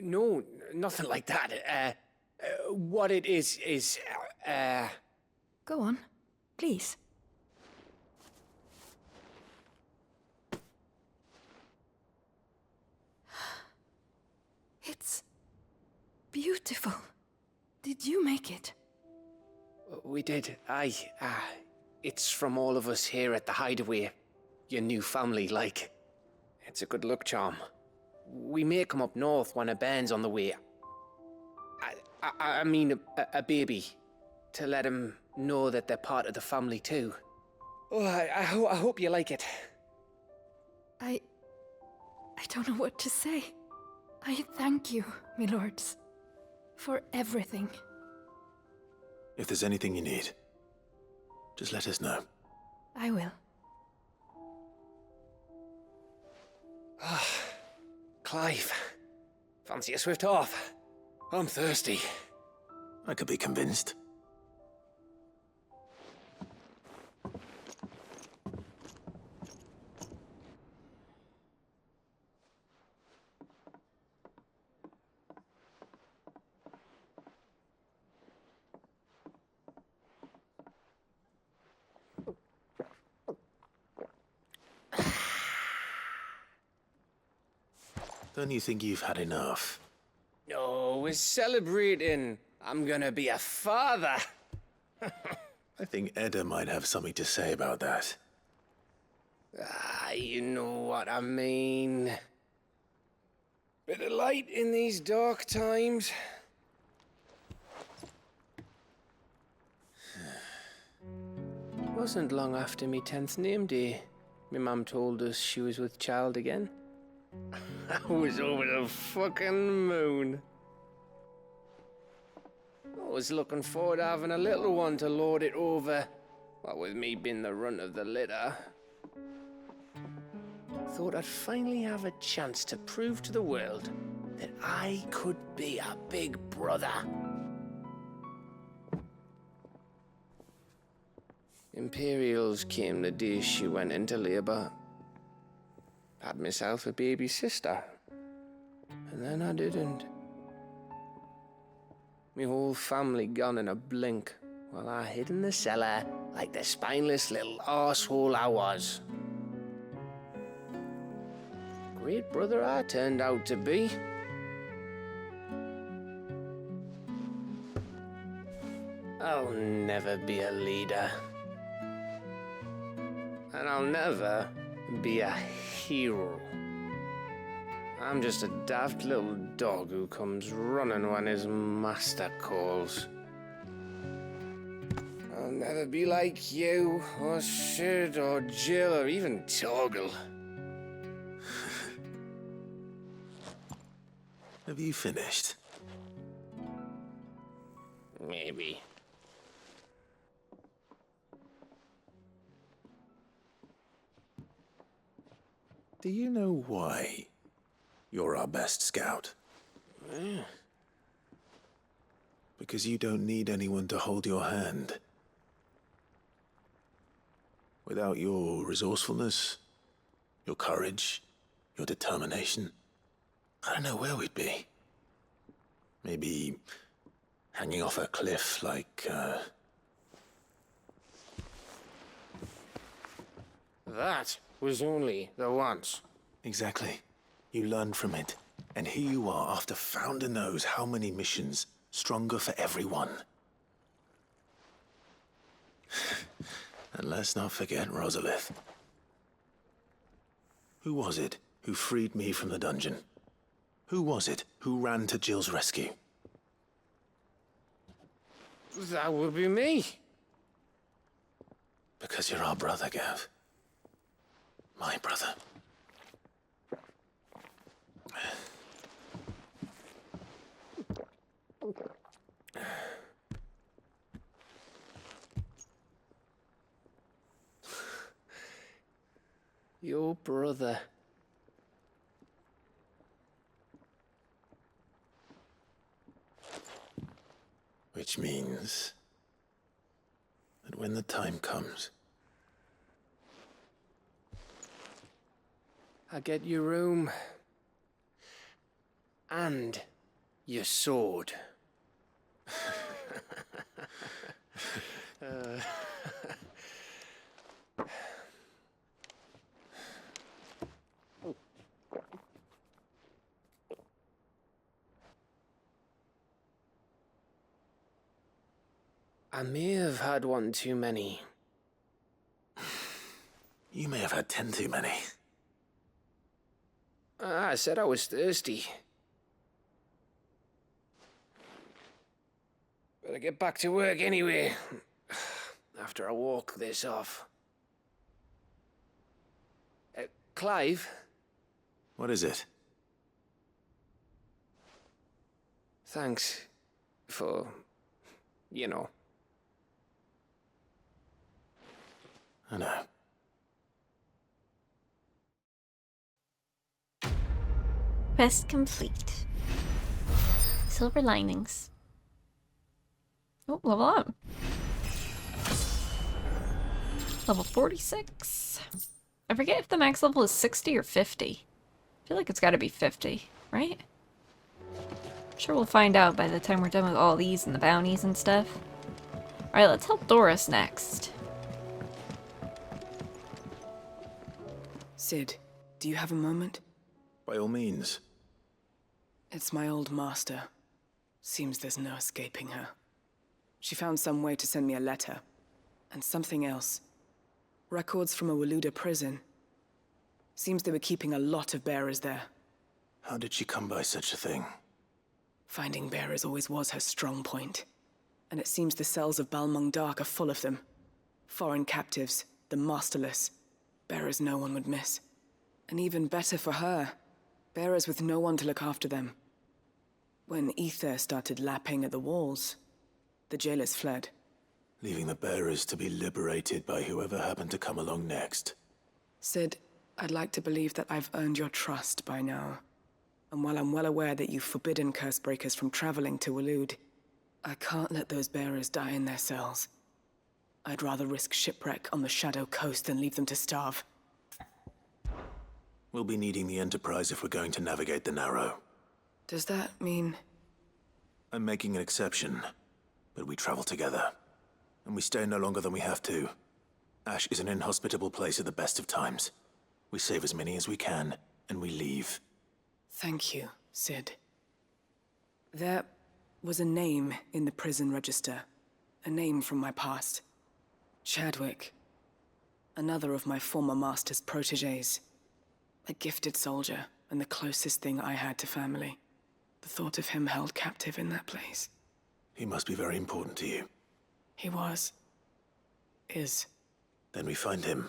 No, nothing like that. What it is, Go on, please. It's beautiful. Did you make it? We did. It's from all of us here at the Hideaway. Your new family, like. It's a good luck charm. We may come up north when a band's on the way. I mean a baby. To let him know that they're part of the family too. Oh, I hope you like it. I don't know what to say. I thank you, my lords, for everything. If there's anything you need, just let us know. I will. Clive, fancy a swift off? I'm thirsty. I could be convinced. Don't you think you've had enough? Oh, we're celebrating. I'm gonna be a father. I think Edda might have something to say about that. You know what I mean. Bit of light in these dark times. Wasn't long after me 10th name day, my mum told us she was with child again. I was over the fucking moon. I was looking forward to having a little one to lord it over, what with me being the runt of the litter. Thought I'd finally have a chance to prove to the world that I could be a big brother. Imperials came the day she went into labour. Had myself a baby sister. And then I didn't. Me whole family gone in a blink, while I hid in the cellar like the spineless little arsehole I was. Great brother I turned out to be. I'll never be a leader. And I'll never be a hero. I'm just a daft little dog who comes running when his master calls. I'll never be like you, or Sid, or Jill, or even Torgal. Have you finished? Maybe. Do you know why you're our best scout? Yeah. Because you don't need anyone to hold your hand. Without your resourcefulness, your courage, your determination, I don't know where we'd be. Maybe hanging off a cliff like, That was only the once. Exactly. You learned from it. And here you are after Founder knows how many missions, stronger for everyone. And let's not forget Rosalith. Who was it who freed me from the dungeon? Who was it who ran to Jill's rescue? That would be me. Because you're our brother, Gav. My brother. Your brother. Which means that when the time comes, I get your room. And your sword. I may have had one too many. You may have had 10 too many. I said I was thirsty. Better get back to work anyway, after I walk this off. Clive? What is it? Thanks for, you know, I know. Quest complete. Silver linings. Oh, level up. Level 46. I forget if the max level is 60 or 50. I feel like it's gotta be 50, right? I'm sure we'll find out by the time we're done with all these and the bounties and stuff. Alright, let's help Doris next. Sid, do you have a moment? By all means. It's my old master. Seems there's no escaping her. She found some way to send me a letter. And something else. Records from a Waluda prison. Seems they were keeping a lot of bearers there. How did she come by such a thing? Finding bearers always was her strong point. And it seems the cells of Balmung Dark are full of them. Foreign captives, the Masterless. Bearers no one would miss. And even better for her, bearers with no one to look after them. When ether started lapping at the walls, the jailers fled. Leaving the bearers to be liberated by whoever happened to come along next. Sid, I'd like to believe that I've earned your trust by now. And while I'm well aware that you've forbidden Cursebreakers from traveling to Waloed, I can't let those bearers die in their cells. I'd rather risk shipwreck on the Shadow Coast than leave them to starve. We'll be needing the Enterprise if we're going to navigate the Narrow. Does that mean... I'm making an exception, but we travel together. And we stay no longer than we have to. Ash is an inhospitable place at the best of times. We save as many as we can, and we leave. Thank you, Sid. There was a name in the prison register. A name from my past. Chadwick. Another of my former master's protégés. A gifted soldier, and the closest thing I had to family. The thought of him held captive in that place. He must be very important to you. He was. Is. Then we find him.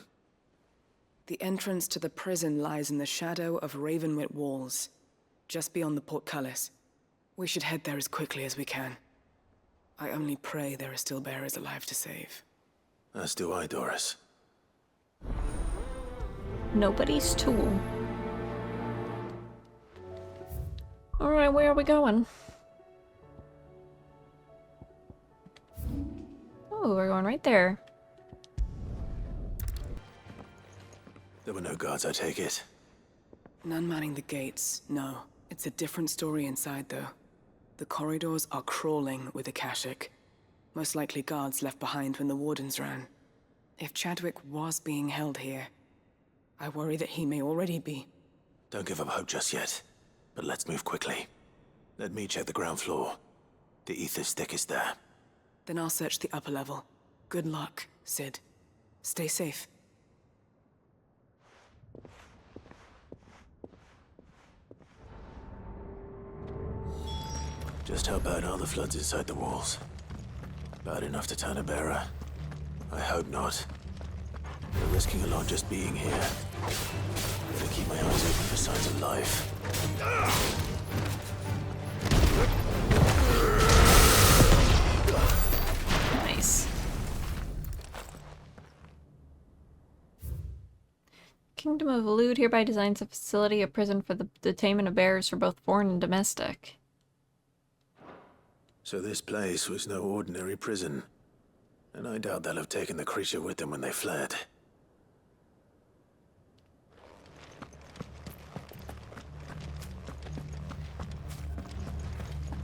The entrance to the prison lies in the shadow of Ravenwit Walls, just beyond the portcullis. We should head there as quickly as we can. I only pray there are still bearers alive to save. As do I, Doris. Nobody's tool. Alright, where are we going? Oh, we're going right there. There were no guards, I take it. None manning the gates, no. It's a different story inside, though. The corridors are crawling with Akashic. Most likely guards left behind when the Wardens ran. If Chadwick was being held here, I worry that he may already be. Don't give up hope just yet, but let's move quickly. Let me check the ground floor. The ether's thickest there. Then I'll search the upper level. Good luck, Sid. Stay safe. Just how bad are the floods inside the walls? Bad enough to turn a bearer? I hope not. We're risking a lot just being here. Better keep my eyes open for signs of life. Nice. Kingdom of Waloed hereby designs a facility, a prison for the detainment of bearers for both foreign and domestic. So this place was no ordinary prison. And I doubt they'll have taken the creature with them when they fled.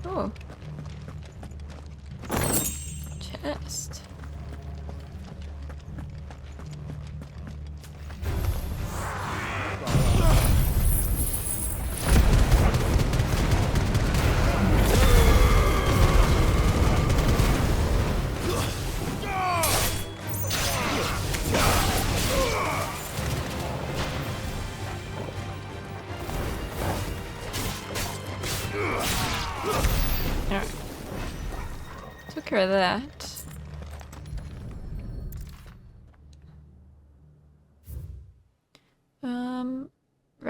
Oh. Chest. Alright. Took care of that.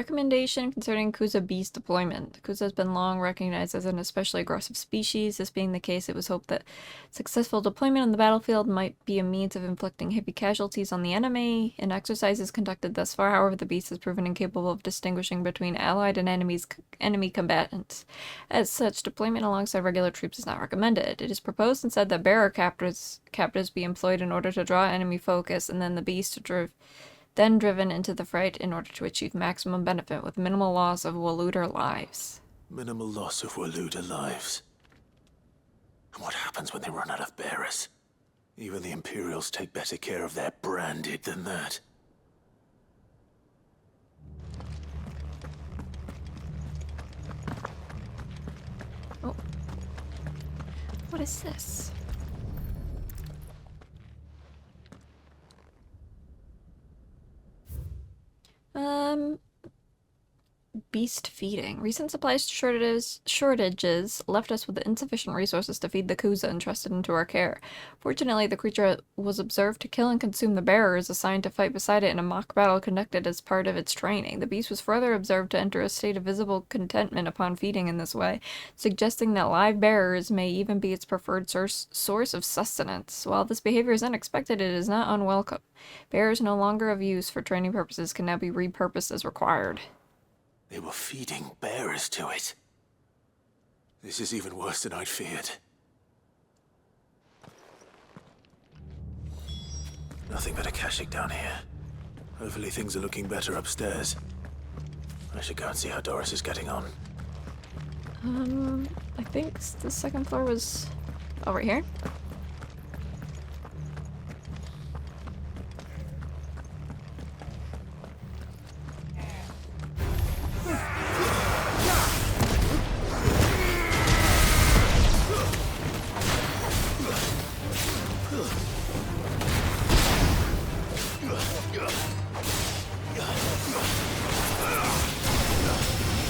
recommendation concerning Kuza beast deployment. Kuza has been long recognized as an especially aggressive species. This being the case, it was hoped that successful deployment on the battlefield might be a means of inflicting heavy casualties on the enemy. In exercises conducted thus far, however, the beast has proven incapable of distinguishing between allied and enemy combatants. As such, deployment alongside regular troops is not recommended. It is proposed instead that bearer captives be employed in order to draw enemy focus, and then the beast then driven into the fight in order to achieve maximum benefit with minimal loss of Waluder lives. Minimal loss of Waluder lives. And what happens when they run out of bearers? Even the Imperials take better care of their branded than that. Oh. What is this? Beast feeding. Recent supply shortages left us with insufficient resources to feed the Kuza entrusted into our care. Fortunately, the creature was observed to kill and consume the bearers assigned to fight beside it in a mock battle conducted as part of its training. The beast was further observed to enter a state of visible contentment upon feeding in this way, suggesting that live bearers may even be its preferred source of sustenance. While this behavior is unexpected, it is not unwelcome. Bearers no longer of use for training purposes can now be repurposed as required. They were feeding bearers to it. This is even worse than I'd feared. Nothing but a caching down here. Hopefully things are looking better upstairs. I should go and see how Doris is getting on. I think the second floor was over here.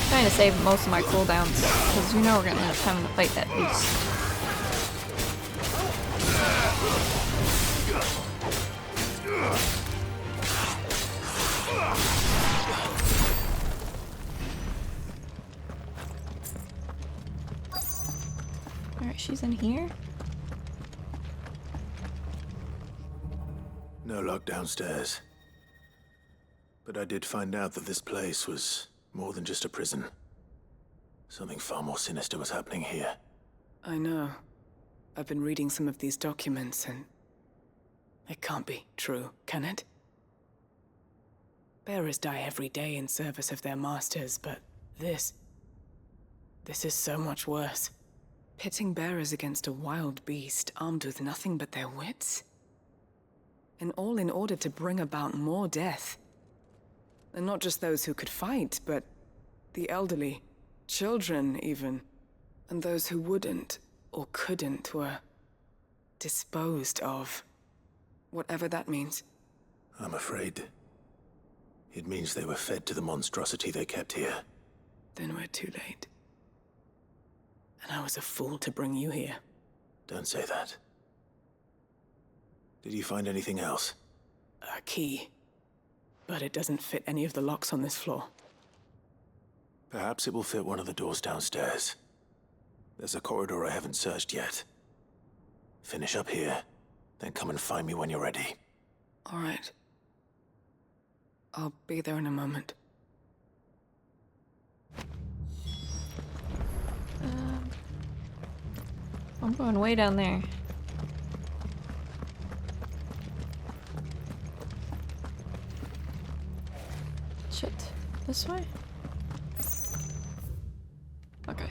Trying to save most of my cooldowns, because you know we're gonna end up having to fight that beast. Alright, she's in here. No luck downstairs. But I did find out that this place was more than just a prison. Something far more sinister was happening here. I know. I've been reading some of these documents and... it can't be true, can it? Bearers die every day in service of their masters, but this is so much worse. Pitting bearers against a wild beast armed with nothing but their wits? And all in order to bring about more death. And not just those who could fight, but the elderly, children even. And those who wouldn't or couldn't were disposed of. Whatever that means. I'm afraid it means they were fed to the monstrosity they kept here. Then we're too late. And I was a fool to bring you here. Don't say that. Did you find anything else? A key. But it doesn't fit any of the locks on this floor. Perhaps it will fit one of the doors downstairs. There's a corridor I haven't searched yet. Finish up here, then come and find me when you're ready. All right. I'll be there in a moment. I'm going way down there. Shit. This way? Okay.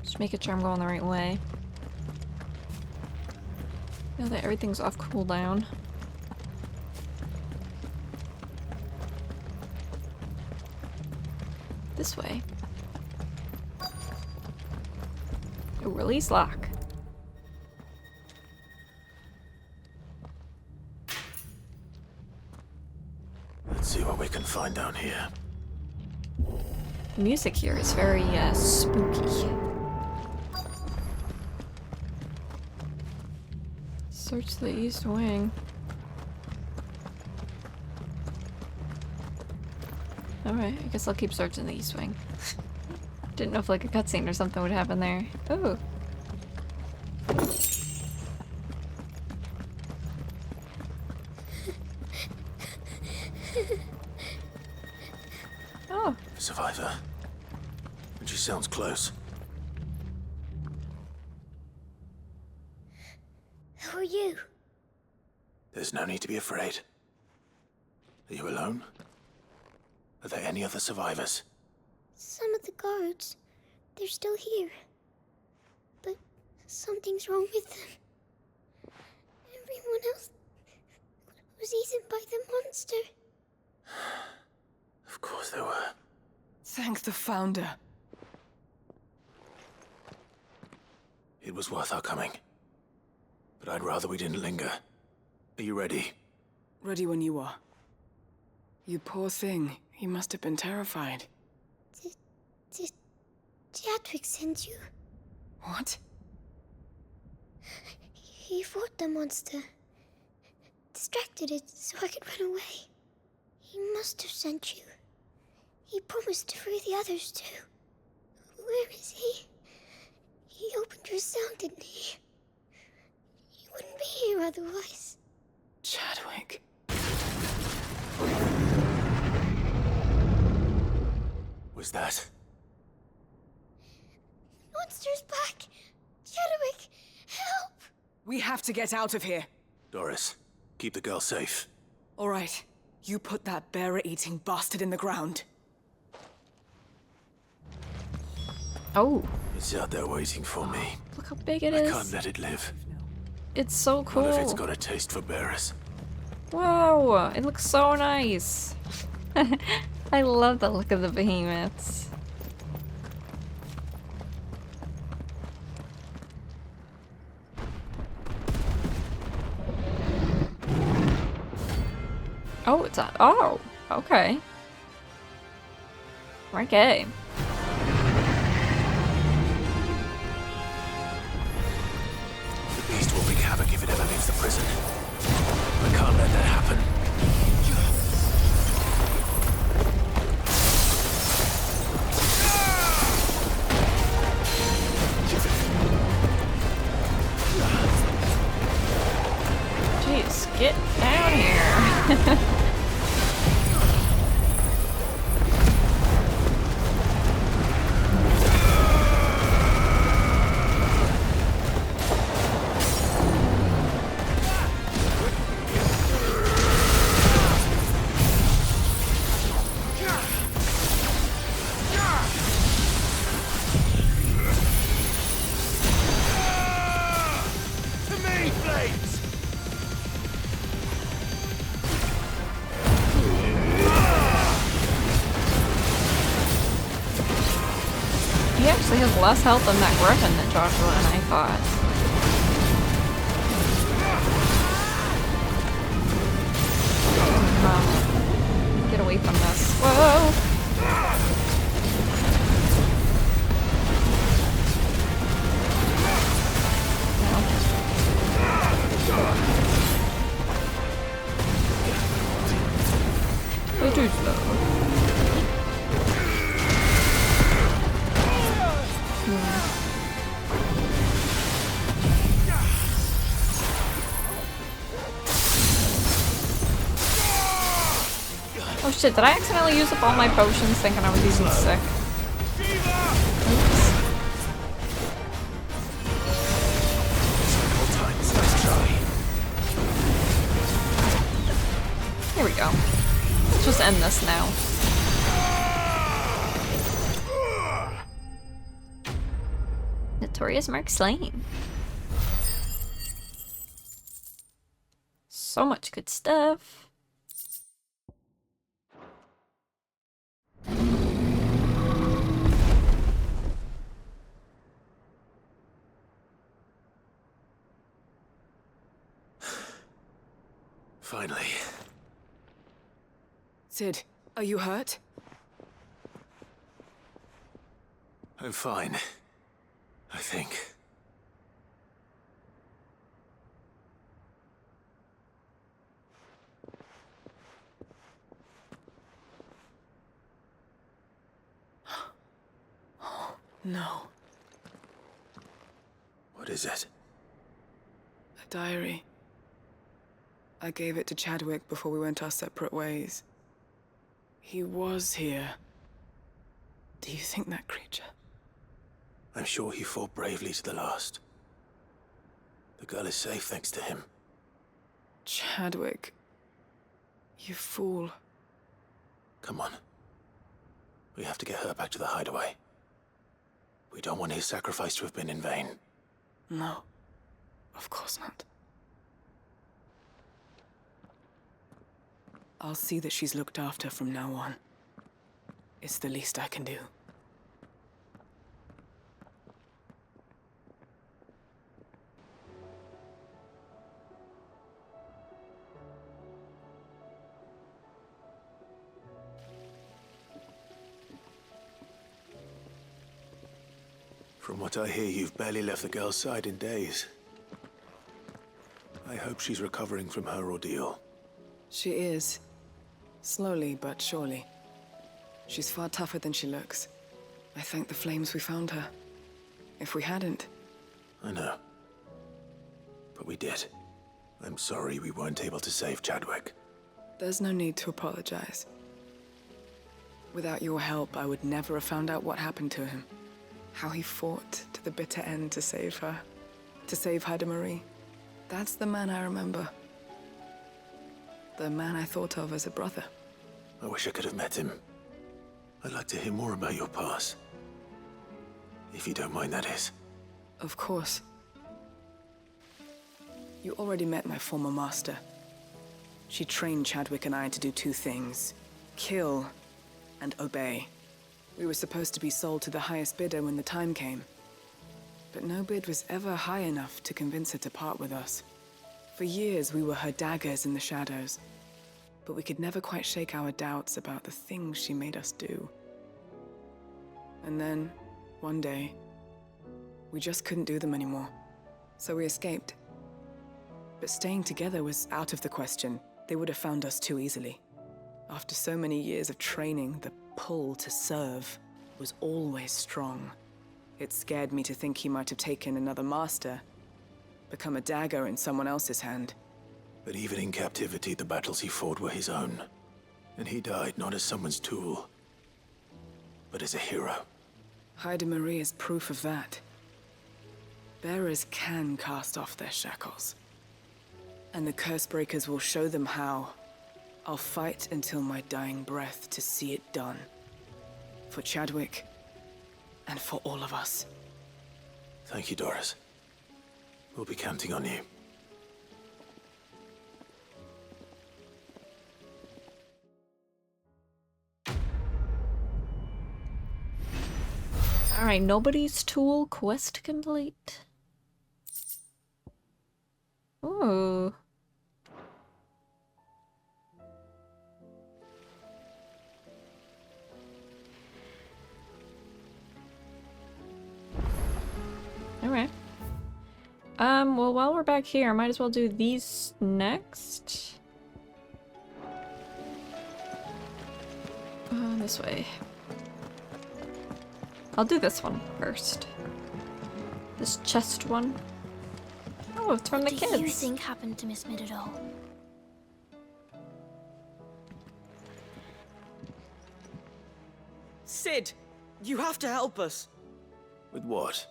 Just making sure I'm going the right way. Now that everything's off cooldown. This way. Ooh, release lock. Let's see what we can find down here. The music here is very, spooky. Search the east wing. Alright, I guess I'll keep searching the East Wing. Didn't know if like a cutscene or something would happen there. Oh. Oh. Survivor. And she sounds close. Who are you? There's no need to be afraid. Are you alone? Are there any other survivors? Some of the guards. They're still here. But something's wrong with them. Everyone else was eaten by the monster. Of course they were. Thank the Founder. It was worth our coming. But I'd rather we didn't linger. Are you ready? Ready when you are. You poor thing. You must have been terrified. Did Chadwick send you? What? He fought the monster. Distracted it so I could run away. He must have sent you. He promised to free the others too. Where is he? He opened your cell, didn't he? He wouldn't be here otherwise. Chadwick. Was that? Monster's back! Chadwick, help! We have to get out of here. Doris, keep the girl safe. All right. You put that bearer-eating bastard in the ground. Oh. It's out there waiting for me. Look how big it I is. can't let it live. It's so cool. Not if it's got a taste for bearers. Wow, it looks so nice. I love the look of the behemoths. Oh, it's a— oh, okay. Okay. The beast will wreak havoc if it ever leaves the prison. I can't let that happen. Jeez, get down here. He actually has less health than that griffin that Joshua and I fought. Get away from this. Whoa! Way too slow. Oh shit, did I accidentally use up all my potions thinking I was using sick? Oops. Here we go. Let's just end this now. Notorious Mark slain. So much good stuff. Finally. Sid, are you hurt? I'm fine. I think. No. What is it? A diary. I gave it to Chadwick before we went our separate ways. He was here. Do you think that creature? I'm sure he fought bravely to the last. The girl is safe thanks to him. Chadwick. You fool. Come on. We have to get her back to the hideaway. We don't want his sacrifice to have been in vain. No. Of course not. I'll see that she's looked after from now on. It's the least I can do. From what I hear, you've barely left the girl's side in days. I hope she's recovering from her ordeal. She is. Slowly but surely. She's far tougher than she looks. I thank the flames we found her. If we hadn't... I know. But we did. I'm sorry we weren't able to save Chadwick. There's no need to apologize. Without your help, I would never have found out what happened to him. How he fought to the bitter end to save her. To save Haida Marie. That's the man I remember. The man I thought of as a brother. I wish I could have met him. I'd like to hear more about your past. If you don't mind, that is. Of course. You already met my former master. She trained Chadwick and I to do two things. Kill and obey. We were supposed to be sold to the highest bidder when the time came. But no bid was ever high enough to convince her to part with us. For years, we were her daggers in the shadows. But we could never quite shake our doubts about the things she made us do. And then, one day, we just couldn't do them anymore. So we escaped. But staying together was out of the question. They would have found us too easily. After so many years of training, the pull to serve was always strong. It scared me to think he might have taken another master, become a dagger in someone else's hand. But even in captivity, the battles he fought were his own. And he died not as someone's tool, but as a hero. Haida Marie is proof of that. Bearers can cast off their shackles. And the Cursebreakers will show them how. I'll fight until my dying breath to see it done. For Chadwick, and for all of us. Thank you, Doris. We'll be counting on you. Alright, nobody's tool quest complete. Ooh. Alright. Well, while we're back here, I might as well do these next. This way. I'll do this one first. This chest one. Oh, it's from the kids. What do you think happened to Miss Midadol? Sid, you have to help us. With what?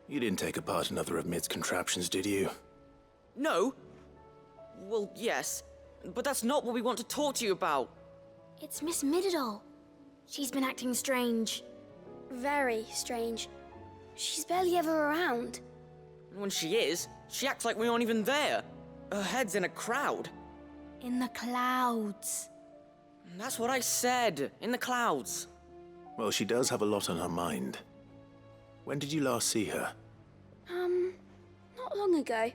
You didn't take apart another of Mid's contraptions, did you? No. Well, yes. But that's not what we want to talk to you about. It's Miss Midadol. She's been acting strange. Very strange. She's barely ever around. When she is, she acts like we aren't even there. Her head's in a crowd. In the clouds. That's what I said. In the clouds. Well, she does have a lot on her mind. When did you last see her? Not long ago.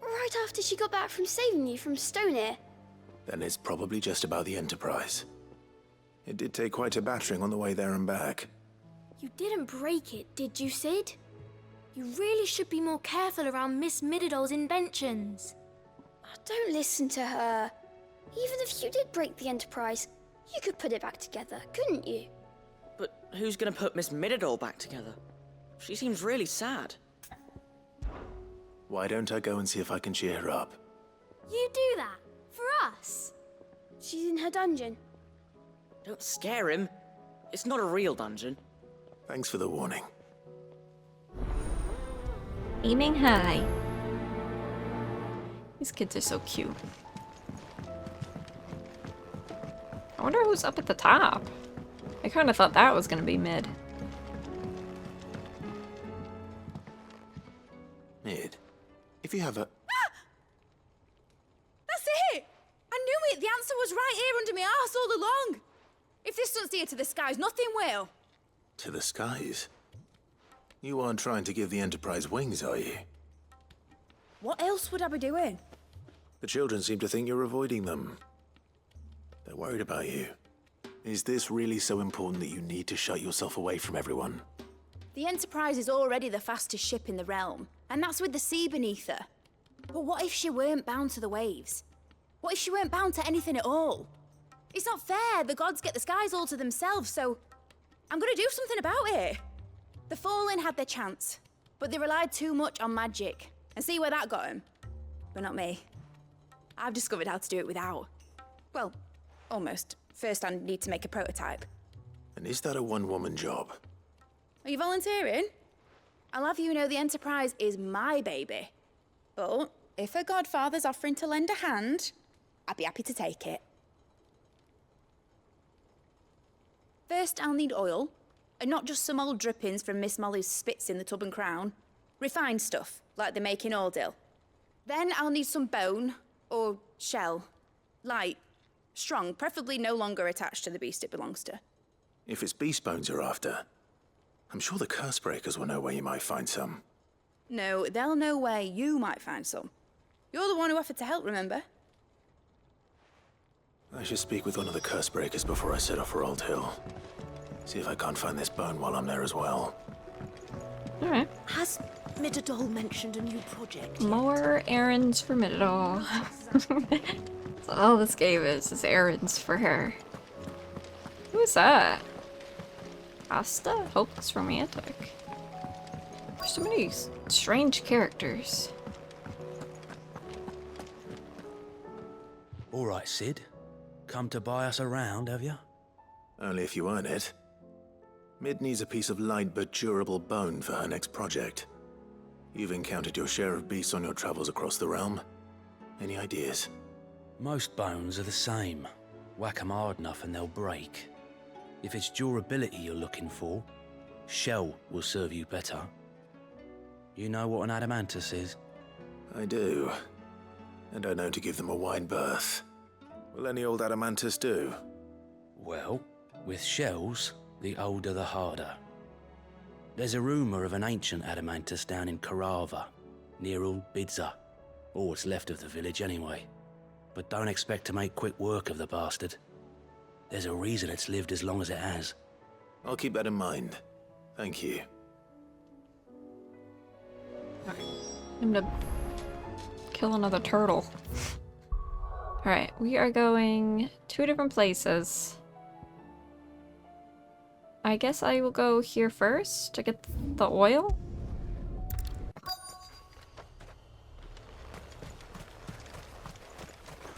Right after she got back from saving you from Stoneir. Then it's probably just about the Enterprise. It did take quite a battering on the way there and back. You didn't break it, did you, Sid? You really should be more careful around Miss Midadol's inventions. Don't listen to her. Even if you did break the Enterprise, you could put it back together, couldn't you? But who's gonna put Miss Midadol back together? She seems really sad. Why don't I go and see if I can cheer her up? You do that? For us? She's in her dungeon. Don't scare him. It's not a real dungeon. Thanks for the warning. Aiming high. These kids are so cute. I wonder who's up at the top. I kind of thought that was going to be Mid. Mid, if you have a... That's it! I knew it! The answer was right here under my arse all along! If this doesn't steer to the skies, nothing will! To the skies? You aren't trying to give the Enterprise wings, are you? What else would I be doing? The children seem to think you're avoiding them. They're worried about you. Is this really so important that you need to shut yourself away from everyone? The Enterprise is already the fastest ship in the realm, and that's with the sea beneath her. But what if she weren't bound to the waves? What if she weren't bound to anything at all? It's not fair. The gods get the skies all to themselves, so I'm gonna do something about it. The Fallen had their chance, but they relied too much on magic. And see where that got them? But not me. I've discovered how to do it without. Well, almost. First, I need to make a prototype. And is that a one-woman job? Are you volunteering? I'll have you know the Enterprise is my baby. But if a godfather's offering to lend a hand, I'd be happy to take it. First, I'll need oil, and not just some old drippings from Miss Molly's spits in the Tub and Crown. Refined stuff, like they make in Ordil. Then I'll need some bone, or shell. Light, strong, preferably no longer attached to the beast it belongs to. If it's beast bones you're after, I'm sure the curse breakers will know where you might find some. No, they'll know where you might find some. You're the one who offered to help, remember? I should speak with one of the curse breakers before I set off for Old Hill. See if I can't find this bone while I'm there as well. Alright. Has Midadol mentioned a new project? More errands for Midadol. That's all this game is errands for her. Who is that? Asta? Hopeless Romantic. There's so many strange characters. All right, Sid. Come to buy us around, have you? Only if you earn it. Mid needs a piece of light but durable bone for her next project. You've encountered your share of beasts on your travels across the realm. Any ideas? Most bones are the same. Whack 'em hard enough and they'll break. If it's durability you're looking for, shell will serve you better. You know what an adamantus is? I do. And I know to give them a wide berth. Will any old adamantus do? Well, with shells, the older the harder. There's a rumour of an ancient adamantus down in Karava, near Old Bidza. Or what's left of the village anyway. But don't expect to make quick work of the bastard. There's a reason it's lived as long as it has. I'll keep that in mind. Thank you. I'm gonna kill another turtle. Alright, we are going 2 different places. I guess I will go here first to get the oil.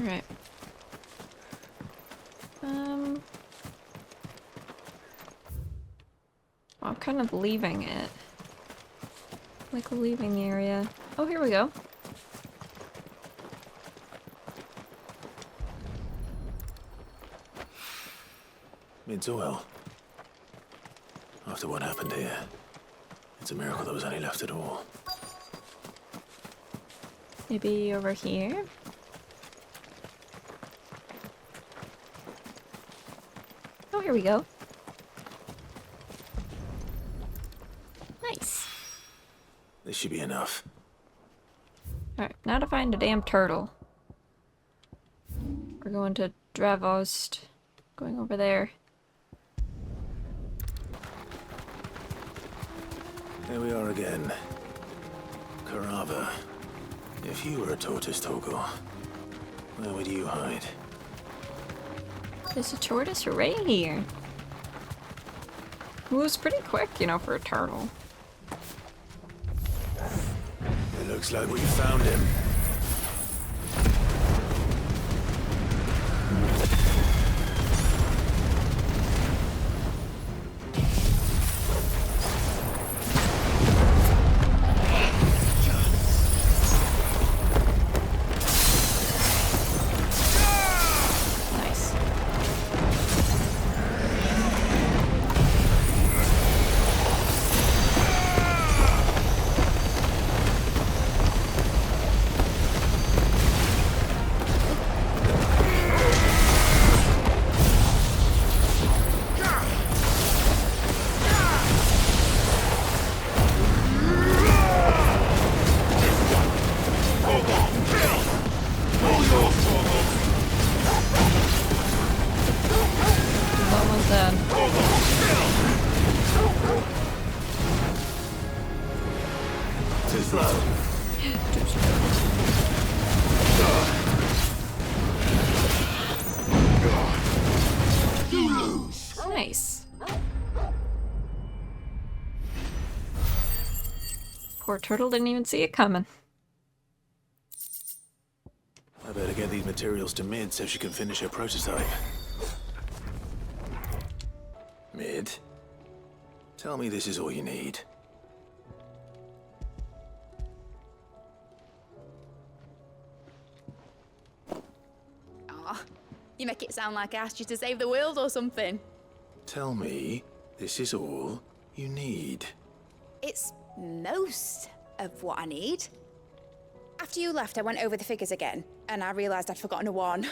Alright. I'm kind of leaving it. Like leaving the area. Oh, here we go. Mid's oil. After what happened here, it's a miracle there was any left at all. Maybe over here? Oh, here we go. Nice. This should be enough. Alright, now to find a damn turtle. We're going to Dravost. Going over there. Here we are again. Karava. If you were a tortoise, Toggle, where would you hide? There's a tortoise right here. Moves pretty quick, you know, for a turtle. It looks like we found him. Nice. Poor turtle didn't even see it coming. I better get these materials to Mid so she can finish her prototype. Mid, tell me this is all you need. Aw, you make it sound like I asked you to save the world or something. Tell me this is all you need. It's most of what I need. After you left, I went over the figures again, and I realized I'd forgotten a 1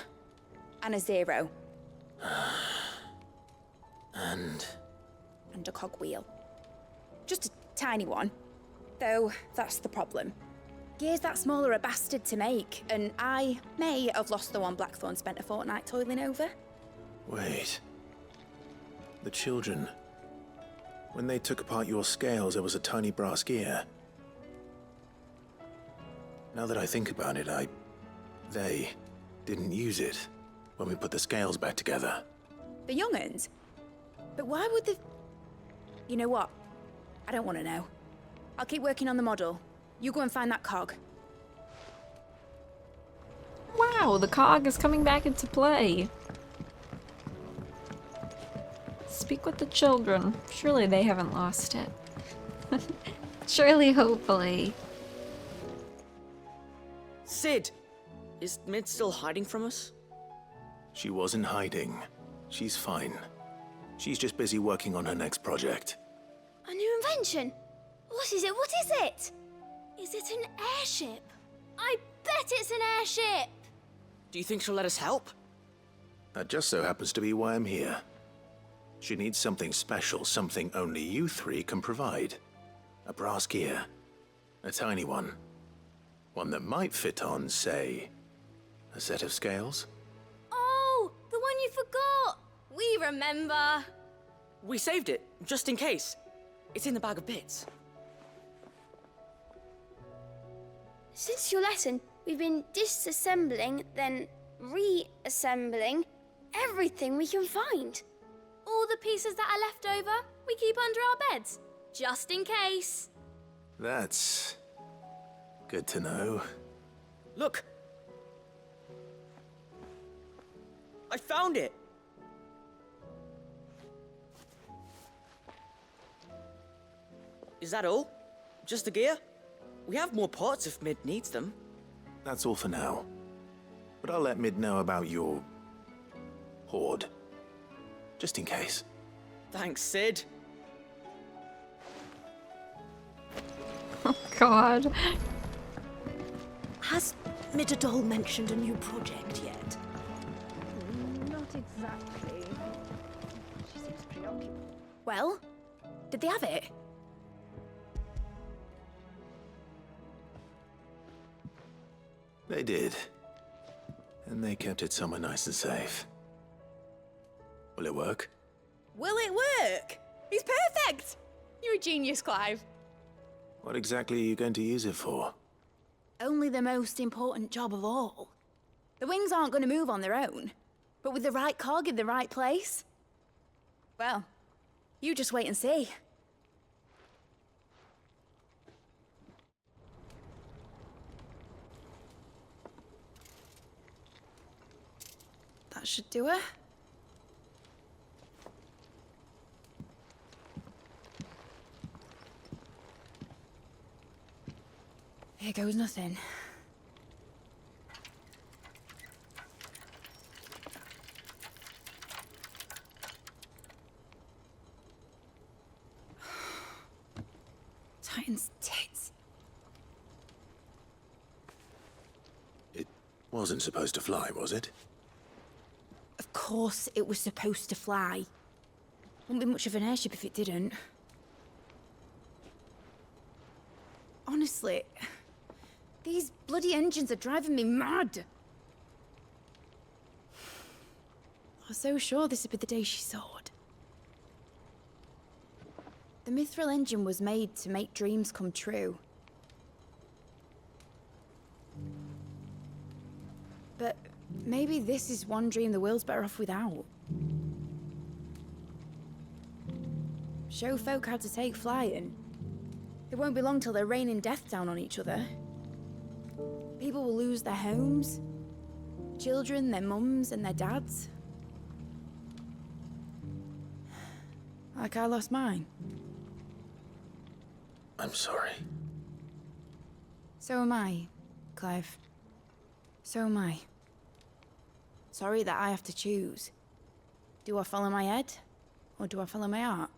and a 0. And a cogwheel. Just a tiny one. Though, that's the problem. Gears that small are a bastard to make, and I may have lost the one Blackthorn spent a fortnight toiling over. wait. The children. When they took apart your scales, there was a tiny brass gear. Now that I think about it, they didn't use it when we put the scales back together. The young'uns? But why would the... You know what? I don't want to know. I'll keep working on the model. You go and find that cog. Wow, the cog is coming back into play. Speak with the children. Surely they haven't lost it. Surely, hopefully. Sid! Is Mid still hiding from us? She wasn't hiding. She's fine. She's just busy working on her next project. A new invention? What is it? What is it? Is it an airship? I bet it's an airship! Do you think she'll let us help? That just so happens to be why I'm here. She needs something special, something only you three can provide. A brass gear. A tiny one. One that might fit on, say, a set of scales? Oh, the one you forgot! We remember! We saved it, just in case. It's in the bag of bits. Since your lesson, we've been disassembling, then reassembling everything we can find. All the pieces that are left over, we keep under our beds, just in case. That's good to know. Look! I found it! Is that all? Just the gear? We have more parts if Mid needs them. That's all for now. But I'll let Mid know about your hoard. Just in case. Thanks, Sid. Oh, God. Has Midadol mentioned a new project yet? Not exactly. She seems preoccupied. Well, did they have it? They did. And they kept it somewhere nice and safe. Will it work? Will it work? He's perfect! You're a genius, Clive. What exactly are you going to use it for? Only the most important job of all. The wings aren't going to move on their own, but with the right cog in the right place, well, You just wait and see. That should do it. Here goes nothing. Titan's tits. It wasn't supposed to fly, was it? Of course it was supposed to fly. Wouldn't be much of an airship if it didn't. Honestly, these bloody engines are driving me mad. I was so sure this would be the day she soared. The Mithril engine was made to make dreams come true. But maybe this is one dream the world's better off without. Show folk how to take flying. It won't be long till they're raining death down on each other. People will lose their homes. Children, their mums and their dads. Like I lost mine. I'm sorry. So am I, Clive. So am I. Sorry that I have to choose. Do I follow my head, or do I follow my heart?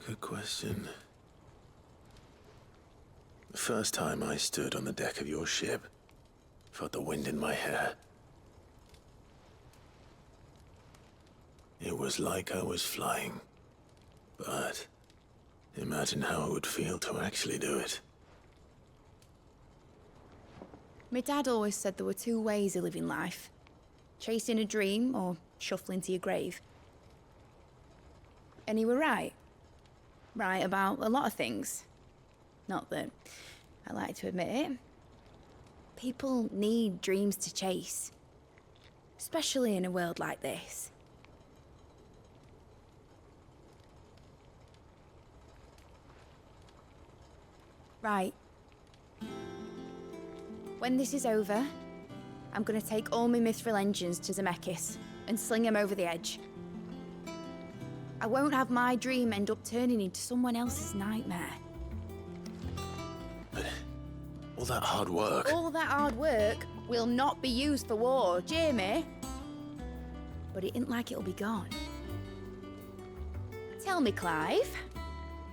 Good question. The first time I stood on the deck of your ship, felt the wind in my hair. It was like I was flying. But imagine how it would feel to actually do it. My dad always said there were two ways of living life. Chasing a dream or shuffling to your grave. And he were right. Right about a lot of things. Not that I like to admit it. People need dreams to chase. Especially in a world like this. Right. When this is over, I'm gonna take all my Mithril engines to Zemeckis and sling them over the edge. I won't have my dream end up turning into someone else's nightmare. But all that hard work... All that hard work will not be used for war, Jamie. But it ain't like it'll be gone. Tell me, Clive,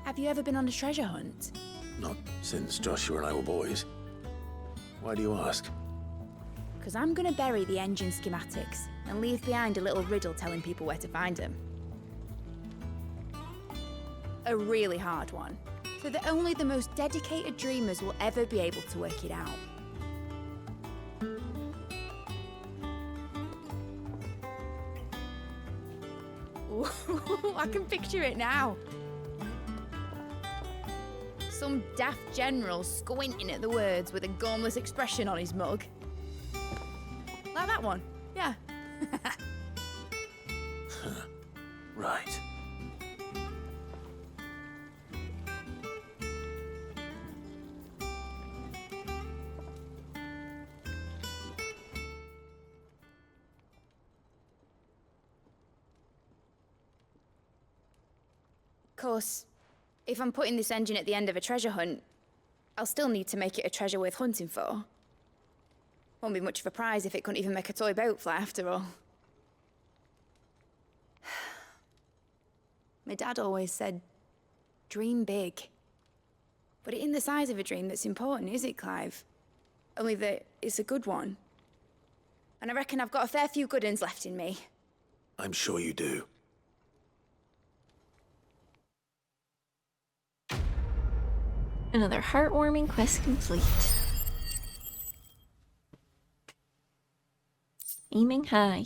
have you ever been on a treasure hunt? Not since Joshua and I were boys. Why do you ask? Because I'm gonna bury the engine schematics and leave behind a little riddle telling people where to find them. A really hard one, so that only the most dedicated dreamers will ever be able to work it out. Ooh, I can picture it now. Some daft general squinting at the words with a gormless expression on his mug. Like that one, yeah. Right. Of course, if I'm putting this engine at the end of a treasure hunt, I'll still need to make it a treasure worth hunting for. Won't be much of a prize if it couldn't even make a toy boat fly after all. My dad always said, dream big. But it ain't the size of a dream that's important, is it, Clive? Only that it's a good one. And I reckon I've got a fair few good uns left in me. I'm sure you do. Another heartwarming quest complete. Aiming high.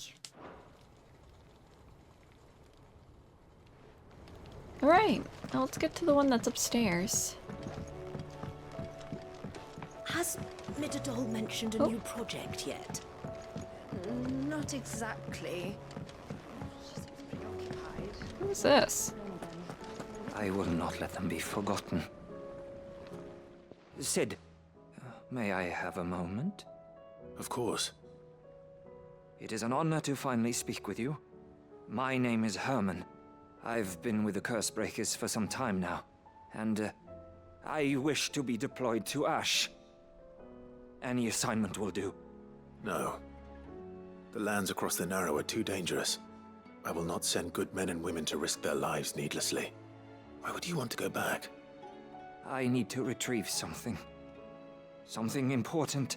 Alright, now let's get to the one that's upstairs. Has Midadol mentioned a new project yet? Not exactly. She seems preoccupied. Who's this? I will not let them be forgotten. Sid, may I have a moment? Of course. It is an honor to finally speak with you. My name is Herman. I've been with the Cursebreakers for some time now, and I wish to be deployed to Ash. Any assignment will do. No. The lands across the Narrow are too dangerous. I will not send good men and women to risk their lives needlessly. Why would you want to go back? I need to retrieve something. Something important.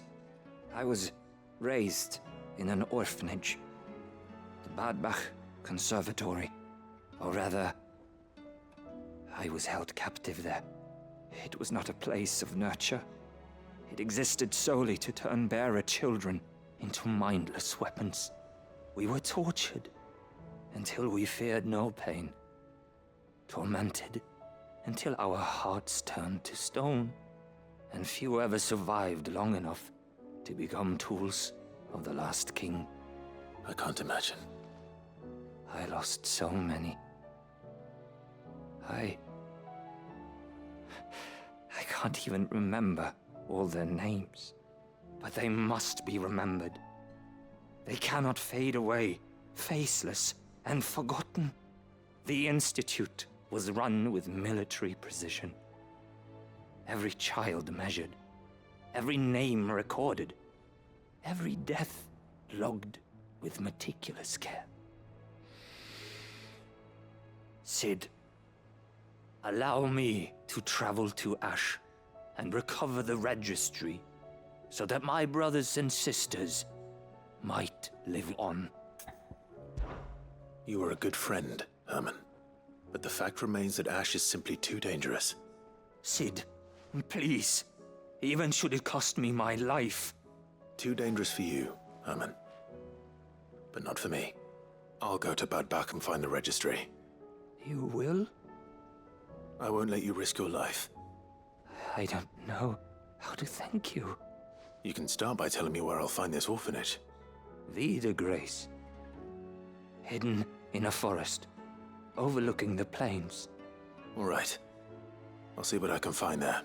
I was raised in an orphanage. The Badbach Conservatory. Or rather, I was held captive there. It was not a place of nurture. It existed solely to turn bearer children into mindless weapons. We were tortured until we feared no pain. Tormented until our hearts turned to stone. And few ever survived long enough to become tools of the last king. I can't imagine. I lost so many. I can't even remember all their names, but they must be remembered. They cannot fade away, faceless and forgotten. The Institute was run with military precision. Every child measured, every name recorded, every death logged with meticulous care. Sid, allow me to travel to Ash and recover the registry so that my brothers and sisters might live on. You are a good friend, Herman. But the fact remains that Ash is simply too dangerous. Sid, please. Even should it cost me my life. Too dangerous for you, Herman. But not for me. I'll go to Badbach and find the registry. You will? I won't let you risk your life. I don't know how to thank you. You can start by telling me where I'll find this orphanage. Vida Grace. Hidden in a forest, overlooking the plains. All right. I'll see what I can find there.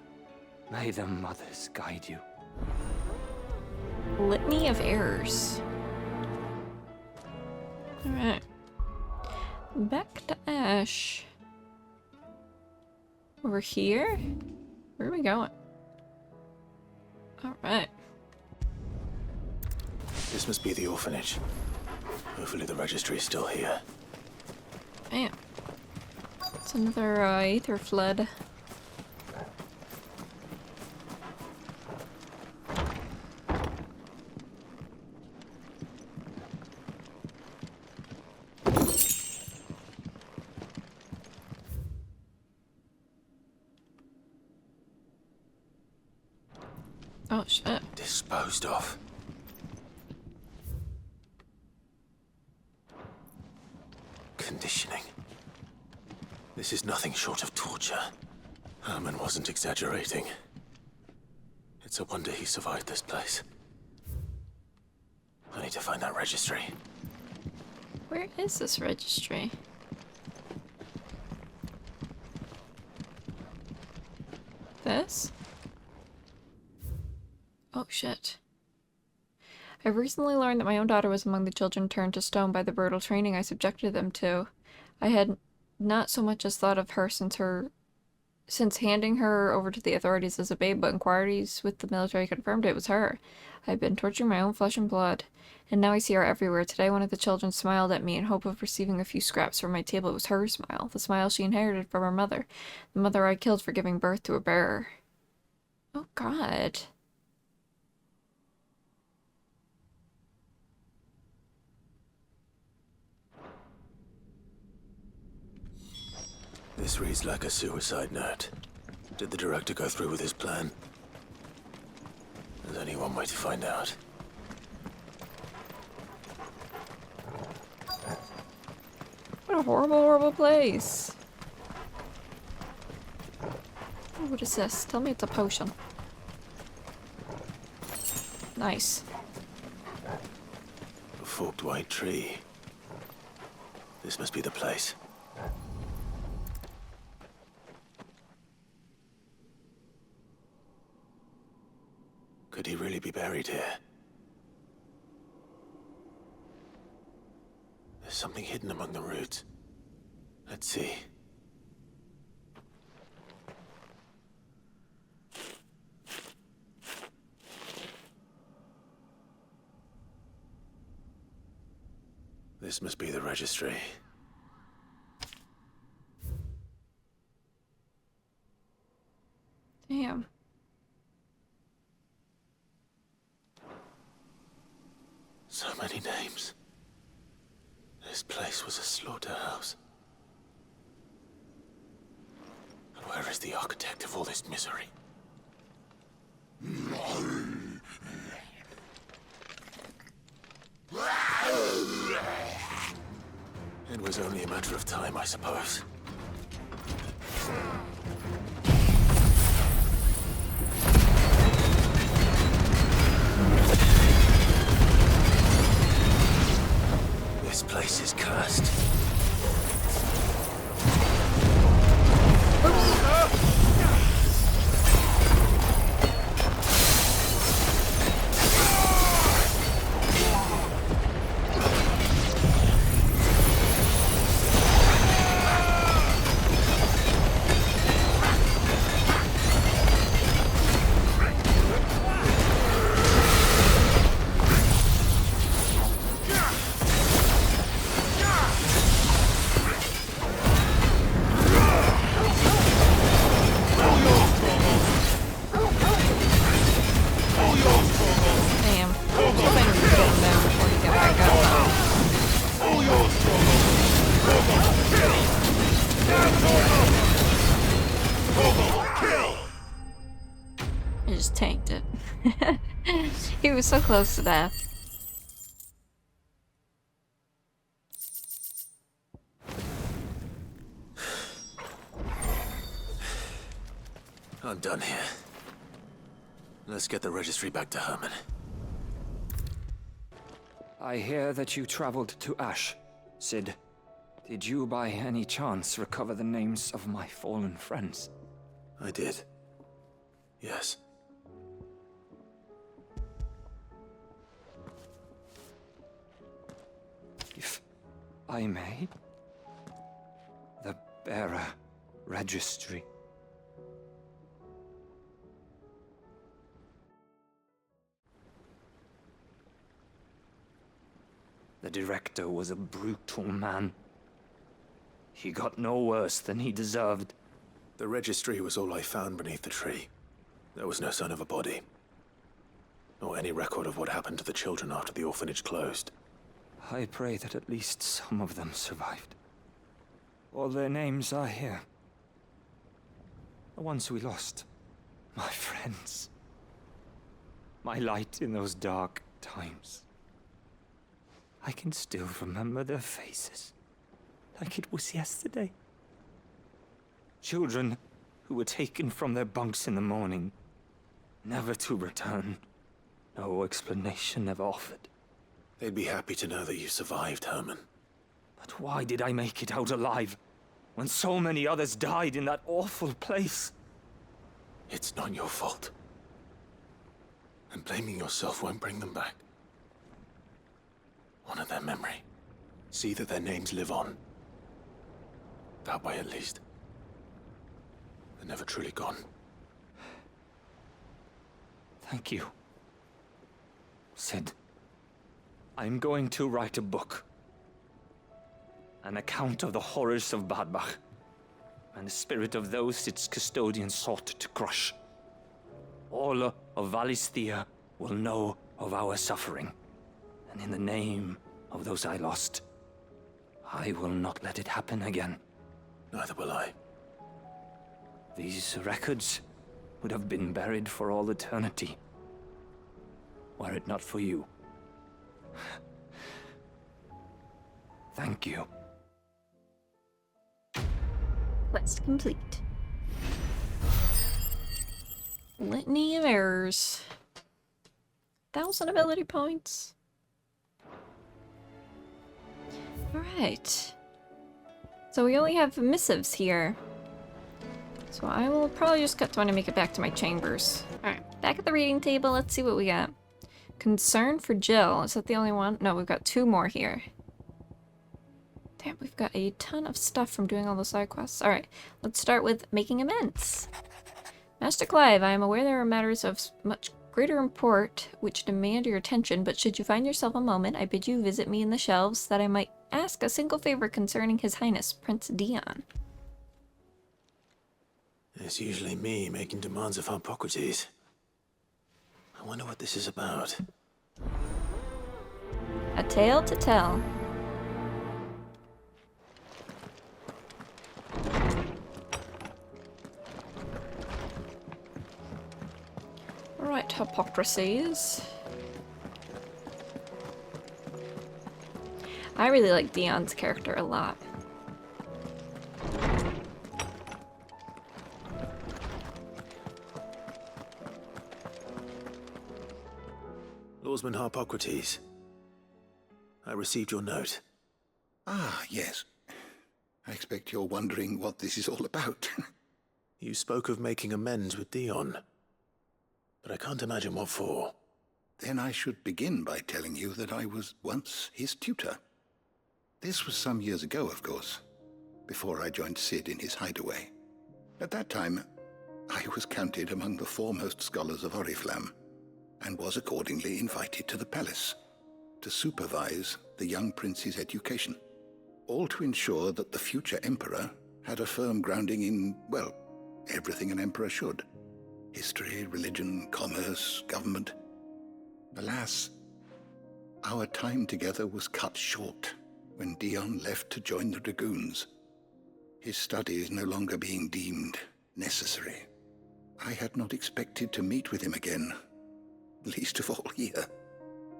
May the mothers guide you. Litany of Errors. Alright. Back to Ash. Over here? Where are we going? Alright. This must be the orphanage. Hopefully the registry is still here. Bam. It's another ether flood. Oh shit. Disposed of. Conditioning. This is nothing short of torture. Herman wasn't exaggerating. It's a wonder he survived this place. I need to find that registry. Where is this registry? This? Oh shit. I've recently learned that my own daughter was among the children turned to stone by the brutal training I subjected them to. I had not so much as thought of her since handing her over to the authorities as a babe, but inquiries with the military confirmed it was her. I've been torturing my own flesh and blood, and now I see her everywhere. Today one of the children smiled at me in hope of receiving a few scraps from my table. It was her smile, the smile she inherited from her mother, the mother I killed for giving birth to a bearer. Oh god. This reads like a suicide note. Did the director go through with his plan? There's only one way to find out. What a horrible, horrible place. Oh, what is this? Tell me it's a potion. Nice. forked white tree. This must be the place. Could he really be buried here? There's something hidden among the roots. Let's see. This must be the registry. Damn. So many names. This place was a slaughterhouse. And where is the architect of all this misery? It was only a matter of time, I suppose. This place is cursed. I just tanked it. He was so close to death. I'm done here. Let's get the registry back to Herman. I hear that you traveled to Ash, Sid. Did you by any chance recover the names of my fallen friends? I did. Yes. If I may, the bearer registry. The director was a brutal man. He got no worse than he deserved. The registry was all I found beneath the tree. There was no sign of a body. Or any record of what happened to the children after the orphanage closed. I pray that at least some of them survived. All their names are here. The ones we lost. My friends. My light in those dark times. I can still remember their faces, like it was yesterday. Children who were taken from their bunks in the morning, never to return. No explanation ever offered. They'd be happy to know that you survived, Herman. But why did I make it out alive, when so many others died in that awful place? It's not your fault. And blaming yourself won't bring them back. Honor their memory. See that their names live on. That way, at least. They're never truly gone. Thank you. Sid, I'm going to write a book. An account of the horrors of Badbach, and the spirit of those its custodians sought to crush. All of Valisthea will know of our suffering. And in the name of those I lost, I will not let it happen again. Neither will I. These records would have been buried for all eternity, were it not for you. Thank you. Quest complete. Litany of Errors. 1,000 ability points. Alright. So we only have missives here. So I will probably just cut to when I make it back to my chambers. Alright, back at the reading table, let's see what we got. Concern for Jill. Is that the only one? No, we've got 2 more here. Damn, we've got a ton of stuff from doing all the side quests. Alright, let's start with making amends. Master Clive, I am aware there are matters of much greater import which demand your attention, but should you find yourself a moment, I bid you visit me in the shelves that I might ask a single favor concerning His Highness Prince Dion. It's usually me making demands of Hippocrates. I wonder what this is about. A tale to tell. Alright, Hippocrates. I really like Dion's character a lot. Lawsman Hippocrates, I received your note. Ah, yes. I expect you're wondering what this is all about. You spoke of making amends with Dion, but I can't imagine what for. Then I should begin by telling you that I was once his tutor. This was some years ago, of course, before I joined Cid in his hideaway. At that time, I was counted among the foremost scholars of Oriflamme, and was accordingly invited to the palace to supervise the young prince's education, all to ensure that the future emperor had a firm grounding in, well, everything an emperor should. History, religion, commerce, government. Alas, our time together was cut short when Dion left to join the Dragoons, his studies no longer being deemed necessary. I had not expected to meet with him again, least of all here.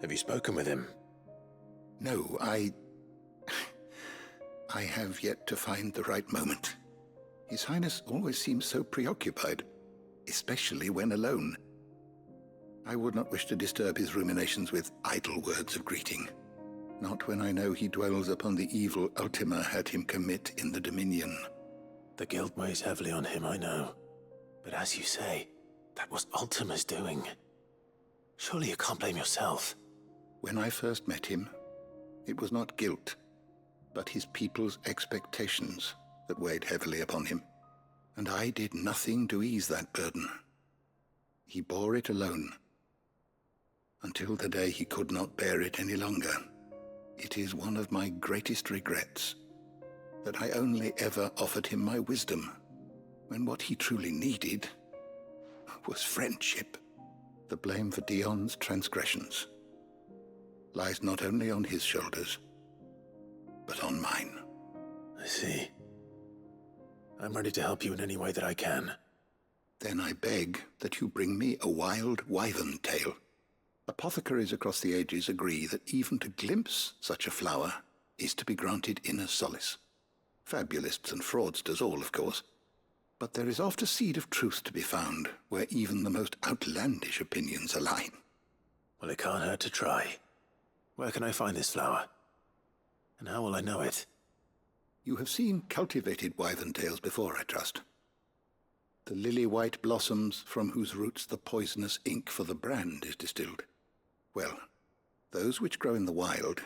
Have you spoken with him? No, I have yet to find the right moment. His Highness always seems so preoccupied, especially when alone. I would not wish to disturb his ruminations with idle words of greeting, not when I know he dwells upon the evil Ultima had him commit in the Dominion. The guilt weighs heavily on him, I know. But as you say, that was Ultima's doing. Surely you can't blame yourself. When I first met him, it was not guilt, but his people's expectations that weighed heavily upon him, and I did nothing to ease that burden. He bore it alone, until the day he could not bear it any longer. It is one of my greatest regrets that I only ever offered him my wisdom, when what he truly needed was friendship. The blame for Dion's transgressions lies not only on his shoulders, but on mine. I see. I'm ready to help you in any way that I can. Then I beg that you bring me a wild wyvern tail. Apothecaries across the ages agree that even to glimpse such a flower is to be granted inner solace. Fabulists and fraudsters all, of course. But there is oft a seed of truth to be found, where even the most outlandish opinions align. Well, it can't hurt to try. Where can I find this flower? And how will I know it? You have seen cultivated wyvern tails before, I trust. The lily-white blossoms from whose roots the poisonous ink for the brand is distilled. Well, those which grow in the wild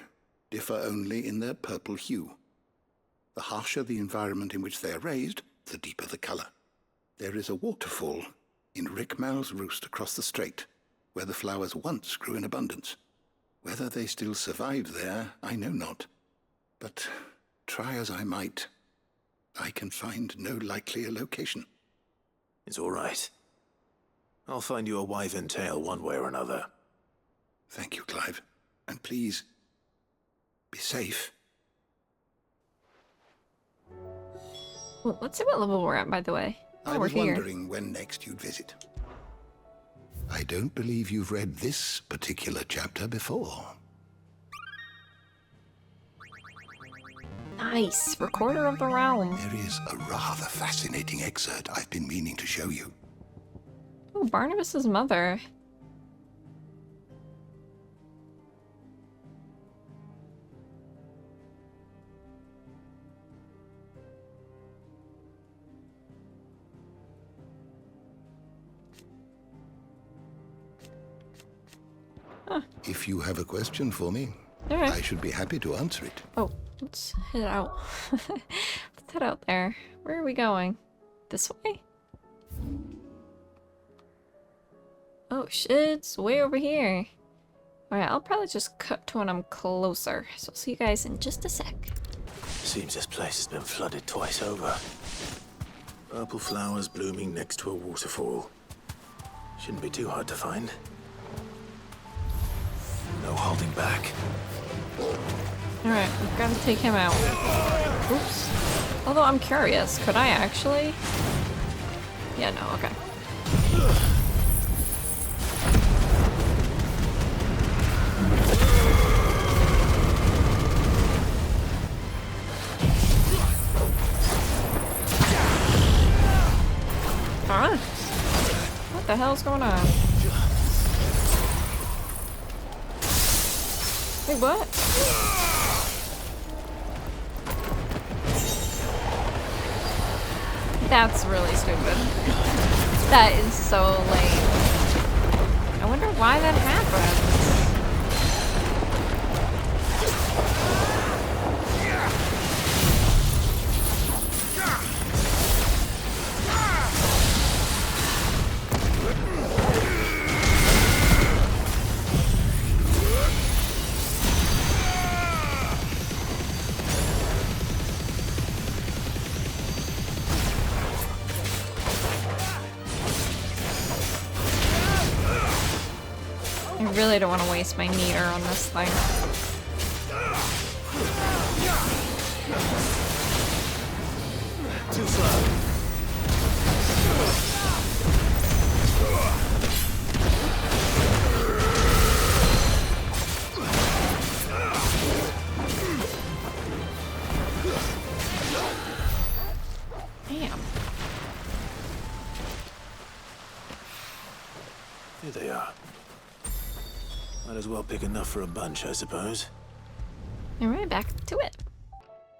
differ only in their purple hue. The harsher the environment in which they are raised, the deeper the color. There is a waterfall in Rickmal's roost across the strait, where the flowers once grew in abundance. Whether they still survive there, I know not. But try as I might, I can find no likelier location. It's all right. I'll find you a wyvern tail one way or another. Thank you, Clive. And please, be safe. Well, let's see what level we're at, by the way. I was wondering when next you'd visit. I don't believe you've read this particular chapter before. Nice. Recorder of the Realm. There is a rather fascinating excerpt I've been meaning to show you. Oh, Barnabas's mother. If you have a question for me, Alright. I should be happy to answer it. Oh, let's head out. Let's head out there. Where are we going? This way? Oh shit, it's way over here. Alright, I'll probably just cut to when I'm closer. So I'll see you guys in just a sec. Seems this place has been flooded twice over. Purple flowers blooming next to a waterfall. Shouldn't be too hard to find. No holding back. Alright, we've got to take him out. Oops. Although I'm curious, could I actually? Yeah, no, okay. Huh? What the hell's going on? Wait, what? That's really stupid. That is so lame. I wonder why that happened. I really don't want to waste my meter on this thing. Too slow. Damn. Here they are. Might as well pick enough for a bunch, I suppose. Alright, back to it.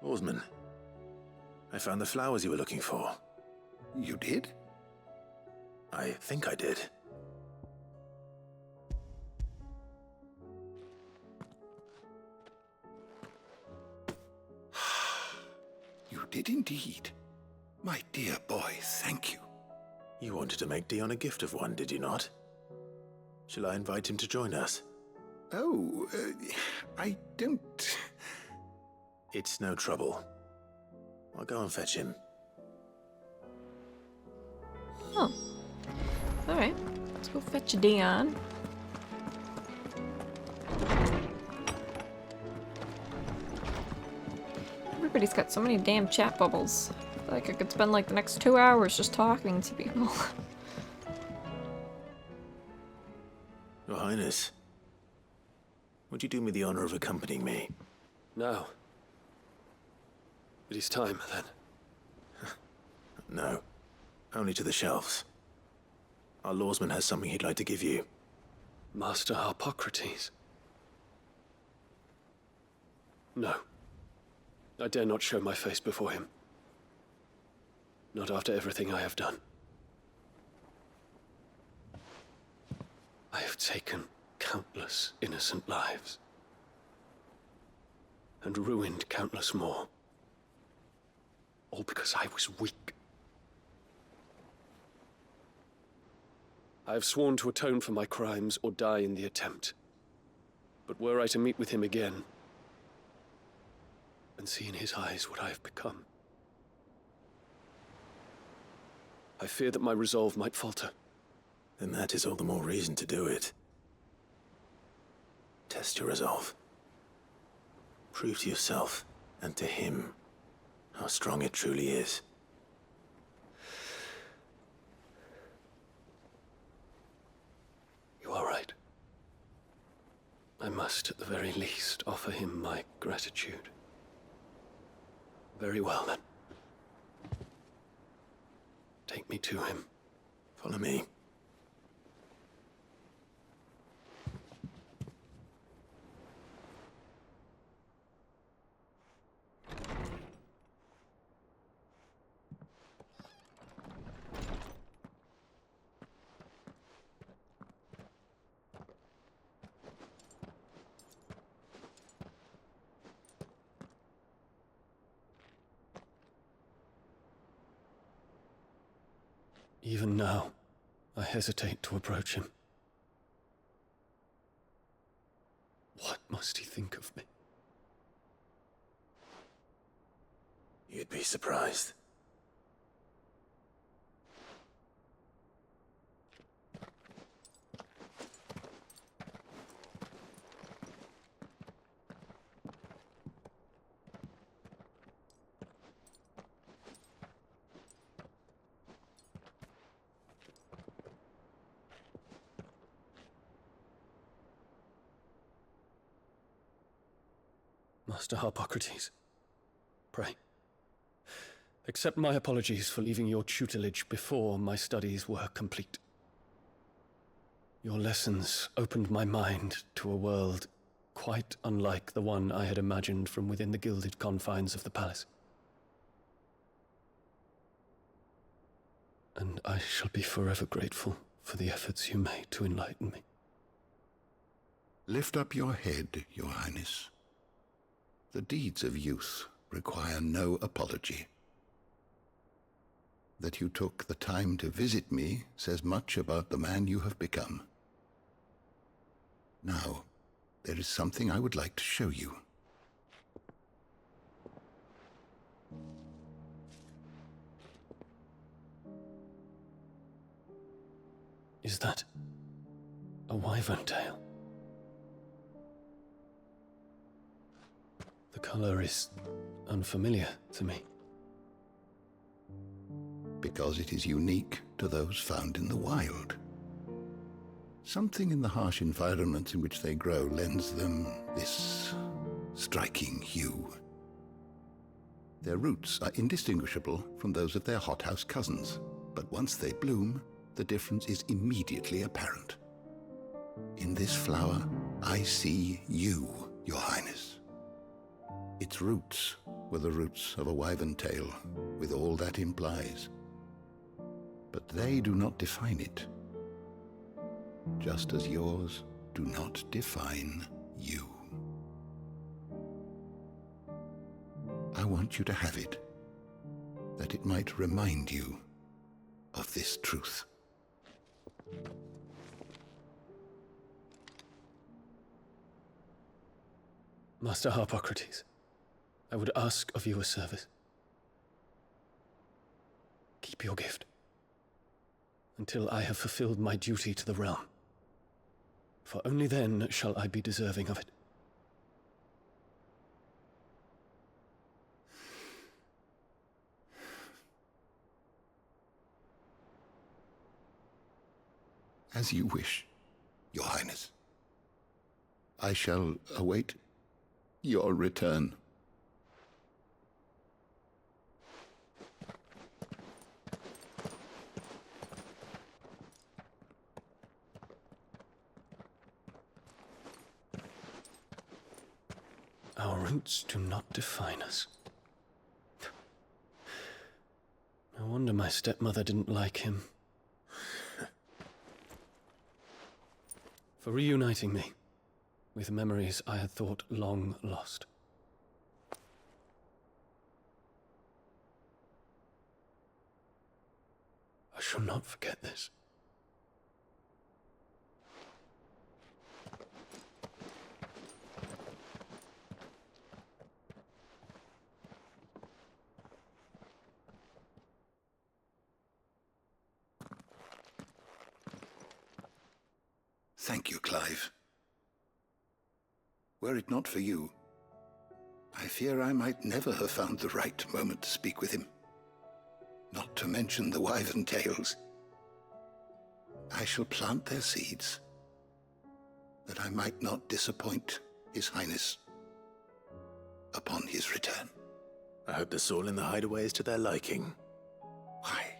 Oarsman, I found the flowers you were looking for. You did? I think I did. You did indeed. My dear boy, thank you. You wanted to make Dion a gift of one, did you not? Shall I invite him to join us? Oh, I don't... It's no trouble. I'll go and fetch him. Oh. Alright. Let's go fetch Dion. Everybody's got so many damn chat bubbles. I feel like I could spend like the next 2 hours just talking to people. Your Highness, would you do me the honor of accompanying me? No. It is time, then. No. Only to the shelves. Our lawsman has something he'd like to give you. Master Harpocrates. No. I dare not show my face before him. Not after everything I have done. I have taken countless innocent lives. And ruined countless more. All because I was weak. I have sworn to atone for my crimes or die in the attempt. But were I to meet with him again, and see in his eyes what I have become, I fear that my resolve might falter. Then that is all the more reason to do it. Test your resolve. Prove to yourself and to him how strong it truly is. You are right. I must, at the very least, offer him my gratitude. Very well, then. Take me to him. Follow me. Even now, I hesitate to approach him. What must he think of me? You'd be surprised. Master Harpocrates, pray, accept my apologies for leaving your tutelage before my studies were complete. Your lessons opened my mind to a world quite unlike the one I had imagined from within the gilded confines of the palace. And I shall be forever grateful for the efforts you made to enlighten me. Lift up your head, Your Highness. The deeds of youth require no apology. That you took the time to visit me says much about the man you have become. Now, there is something I would like to show you. Is that a wyvern tail? The color is unfamiliar to me. Because it is unique to those found in the wild. Something in the harsh environments in which they grow lends them this striking hue. Their roots are indistinguishable from those of their hothouse cousins, but once they bloom, the difference is immediately apparent. In this flower, I see you, Your Highness. Its roots were the roots of a wyvern tail, with all that implies. But they do not define it, just as yours do not define you. I want you to have it, that it might remind you of this truth. Master Harpocrates, I would ask of you a service. Keep your gift until I have fulfilled my duty to the realm, for only then shall I be deserving of it. As you wish, Your Highness. I shall await your return. Our roots do not define us. No wonder my stepmother didn't like him. For reuniting me with memories I had thought long lost. I shall not forget this. Thank you, Clive. Were it not for you, I fear I might never have found the right moment to speak with him. Not to mention the wyvern tales. I shall plant their seeds, that I might not disappoint His Highness upon his return. I hope the soil in the hideaway is to their liking. Why,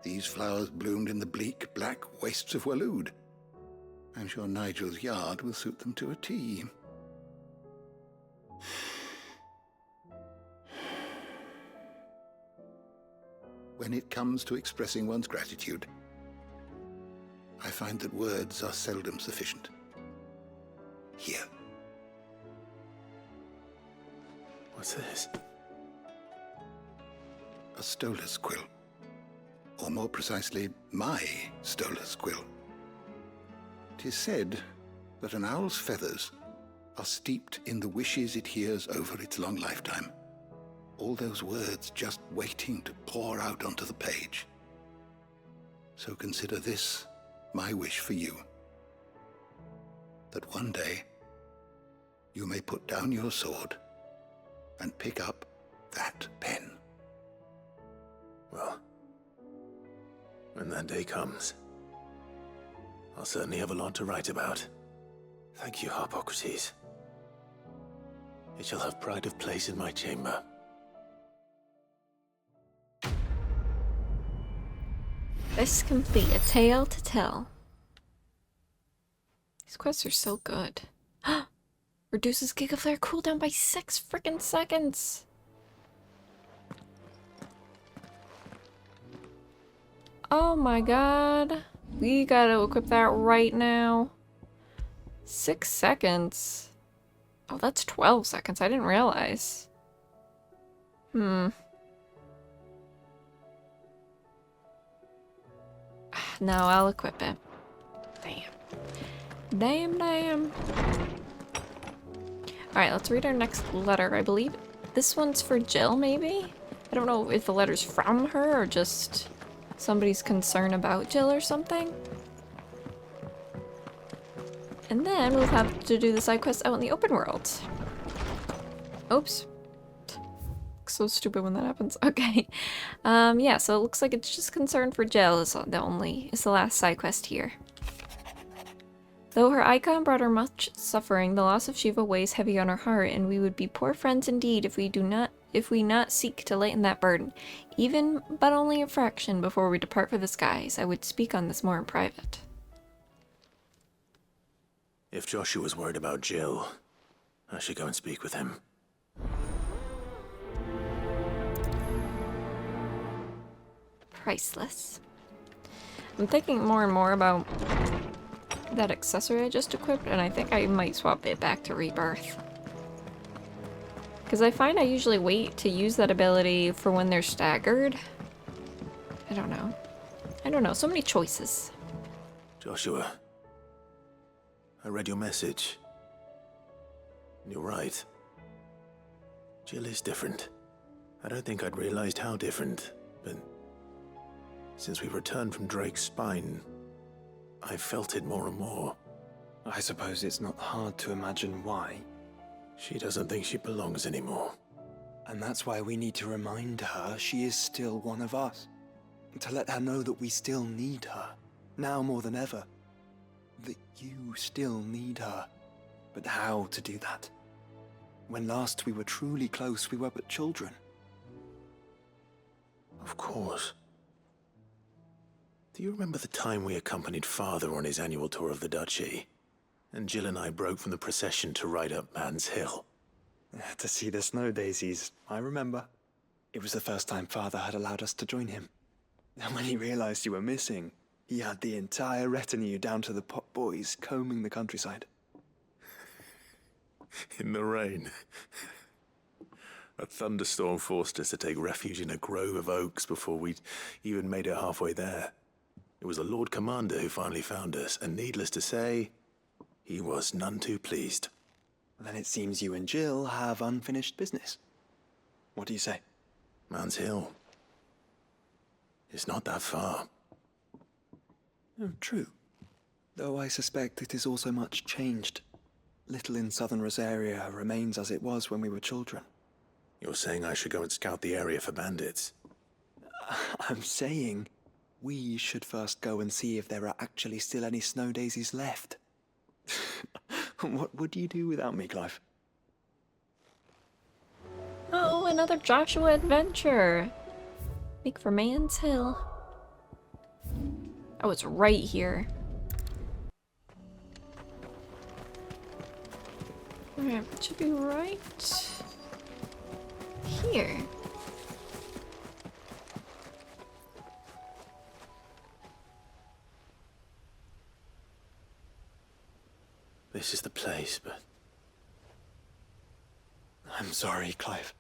these flowers bloomed in the bleak, black wastes of Waloed. I'm sure Nigel's yard will suit them to a T. When it comes to expressing one's gratitude, I find that words are seldom sufficient. Here. What's this? A stolas quill, or more precisely, my Stolas quill. 'Tis said that an owl's feathers are steeped in the wishes it hears over its long lifetime. All those words just waiting to pour out onto the page. So consider this my wish for you. That one day you may put down your sword and pick up that pen. Well, when that day comes, I'll certainly have a lot to write about. Thank you, Harpocrates. It shall have pride of place in my chamber. This complete, a tale to tell. These quests are so good. Reduces Giga Flare cooldown by 6 freaking seconds. Oh my god. We gotta equip that right now. 6 seconds. Oh, that's 12 seconds. I didn't realize. No, I'll equip it. Damn. Alright, let's read our next letter. I believe this one's for Jill, maybe? I don't know if the letter's from her or just somebody's concern about Jill or something. And then we'll have to do the side quests out in the open world. Oops. Looks so stupid when that happens. Okay. Yeah, so it looks like it's just concern for Jill is the last side quest here. Though her icon brought her much suffering, the loss of Shiva weighs heavy on her heart, and we would be poor friends indeed if we not seek to lighten that burden, even but only a fraction before we depart for the skies. I would speak on this more in private. If Joshua's worried about Jill, I should go and speak with him. Priceless. I'm thinking more and more about that accessory I just equipped, and I think I might swap it back to Rebirth. Because I find I usually wait to use that ability for when they're staggered. I don't know. So many choices. Joshua, I read your message. You're right. Jill is different. I don't think I'd realized how different, but since we returned from Drake's spine, I've felt it more and more. I suppose it's not hard to imagine why. She doesn't think she belongs anymore. And that's why we need to remind her she is still one of us. To let her know that we still need her, now more than ever. That you still need her. But how to do that? When last we were truly close, we were but children. Of course. Do you remember the time we accompanied Father on his annual tour of the Duchy? And Jill and I broke from the procession to ride up Man's Hill. To see the snow daisies, I remember. It was the first time Father had allowed us to join him. And when he realized you were missing, he had the entire retinue down to the pot boys combing the countryside. In the rain. A thunderstorm forced us to take refuge in a grove of oaks before we'd even made it halfway there. It was the Lord Commander who finally found us, and needless to say, he was none too pleased. Then it seems you and Jill have unfinished business. What do you say? Man's Hill. It's not that far. Oh, true. Though I suspect it is also much changed. Little in southern Rosaria remains as it was when we were children. You're saying I should go and scout the area for bandits? I'm saying we should first go and see if there are actually still any snow daisies left. What would you do without me, Clive? Oh, another Joshua adventure! Make for Man's Hill. Oh, it's right here. Alright, it should be right here. This is the place, but... I'm sorry, Clive.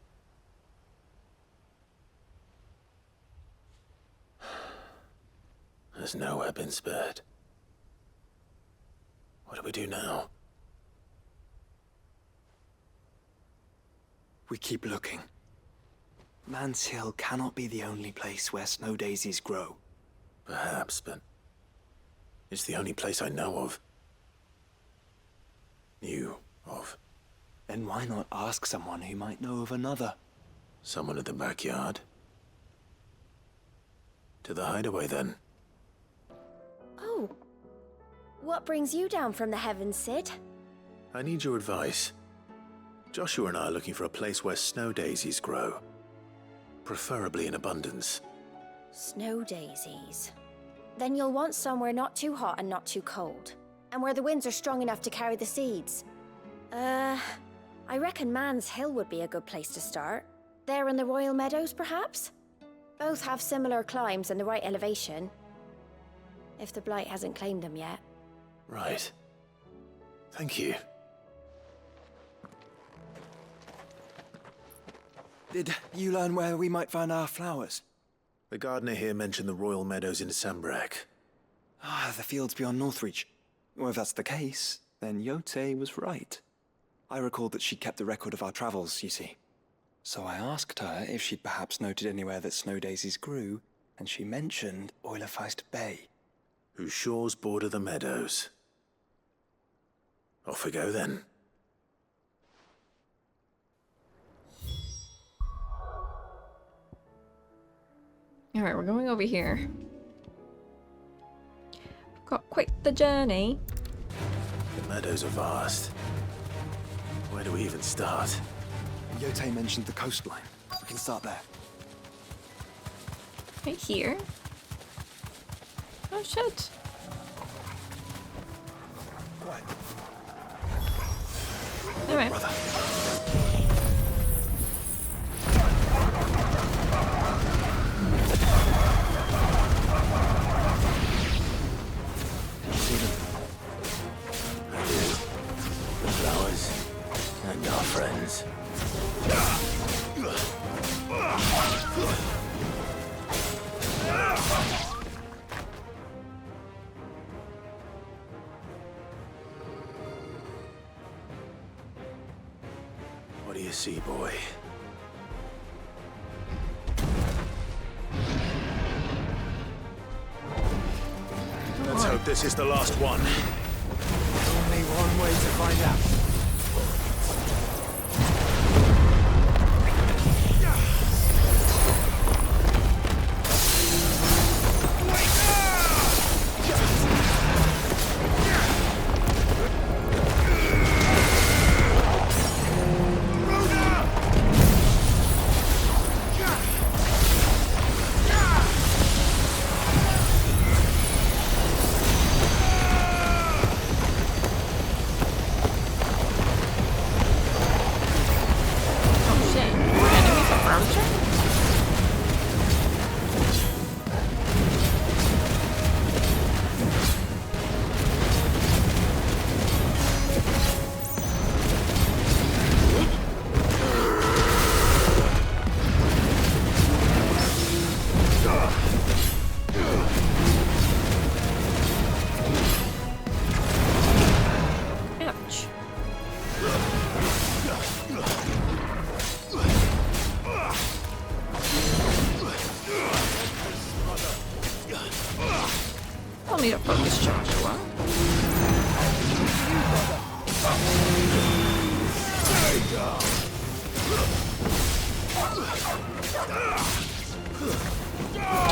has nowhere been spared. What do we do now? We keep looking. Man's Hill cannot be the only place where snow daisies grow. Perhaps, but it's the only place I know of. Knew of. Then why not ask someone who might know of another? Someone at the backyard? To the hideaway, then. Oh. What brings you down from the heavens, Sid? I need your advice. Joshua and I are looking for a place where snow daisies grow. Preferably in abundance. Snow daisies. Then you'll want somewhere not too hot and not too cold. And where the winds are strong enough to carry the seeds. I reckon Man's Hill would be a good place to start. There in the Royal Meadows, perhaps? Both have similar climbs and the right elevation. If the Blight hasn't claimed them yet. Right. Thank you. Did you learn where we might find our flowers? The gardener here mentioned the Royal Meadows in Sambrak. Ah, the fields beyond Northreach. Well, if that's the case, then Yote was right. I recalled that she kept the record of our travels, you see. So I asked her if she'd perhaps noted anywhere that snow daisies grew, and she mentioned Oilafeist Bay. Whose shores border the meadows. Off we go, then. Alright, we're going over here. We've got quite the journey. The meadows are vast. Where do we even start? Yote mentioned the coastline. We can start there. Right here. Oh shit. Quiet. Alright. Brother. See them? I do. The flowers and our friends. What do you see, boy? Let's hope this is the last one. Only one way to find out. Need a focus, Joshua. Oh.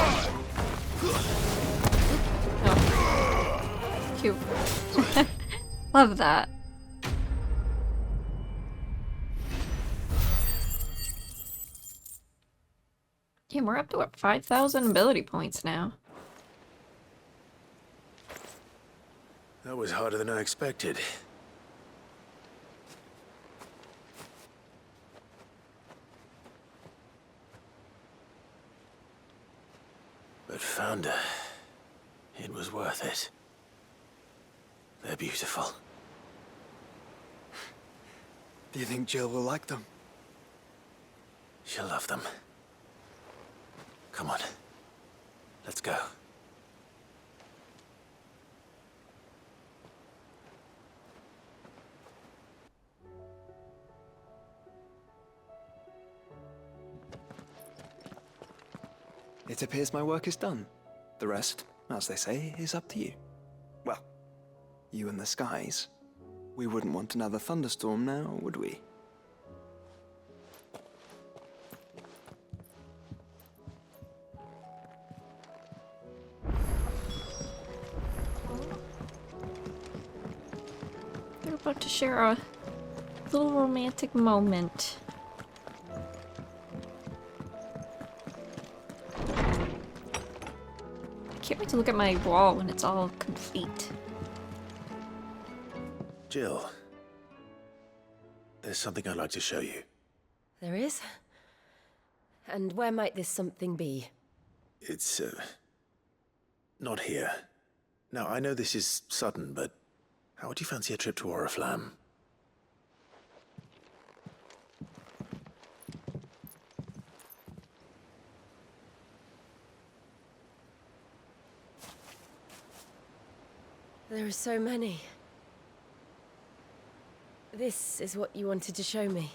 Cute. Love that. Yeah, we're up to what, 5,000 ability points now. That was harder than I expected. But found her. It was worth it. They're beautiful. Do you think Jill will like them? She'll love them. Come on. Let's go. It appears my work is done. The rest, as they say, is up to you. Well, you and the skies. We wouldn't want another thunderstorm now, would we? They're about to share a little romantic moment. I can't wait to look at my wall when it's all complete. Jill, there's something I'd like to show you. There is? And where might this something be? It's, not here. Now, I know this is sudden, but how would you fancy a trip to Oriflamme? There are so many. This is what you wanted to show me.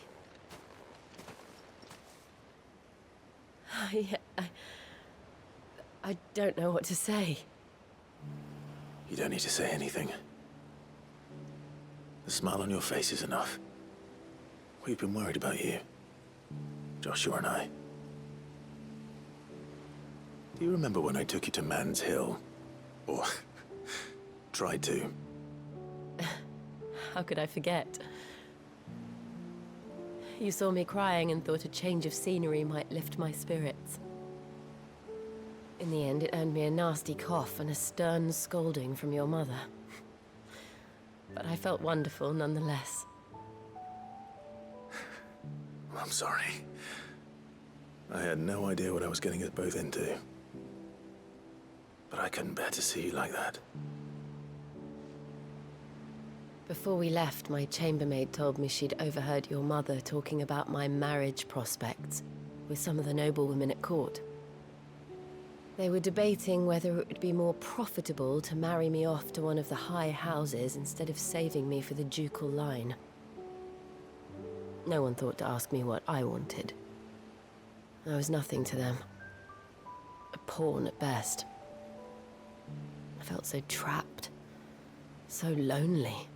I don't know what to say. You don't need to say anything. The smile on your face is enough. We've been worried about you, Joshua and I. Do you remember when I took you to Man's Hill? Or tried to? How could I forget? You saw me crying and thought a change of scenery might lift my spirits. In the end, it earned me a nasty cough and a stern scolding from your mother. But I felt wonderful nonetheless. I'm sorry. I had no idea what I was getting us both into. But I couldn't bear to see you like that. Before we left, my chambermaid told me she'd overheard your mother talking about my marriage prospects with some of the noblewomen at court. They were debating whether it would be more profitable to marry me off to one of the high houses instead of saving me for the ducal line. No one thought to ask me what I wanted. I was nothing to them. A pawn at best. I felt so trapped, so lonely.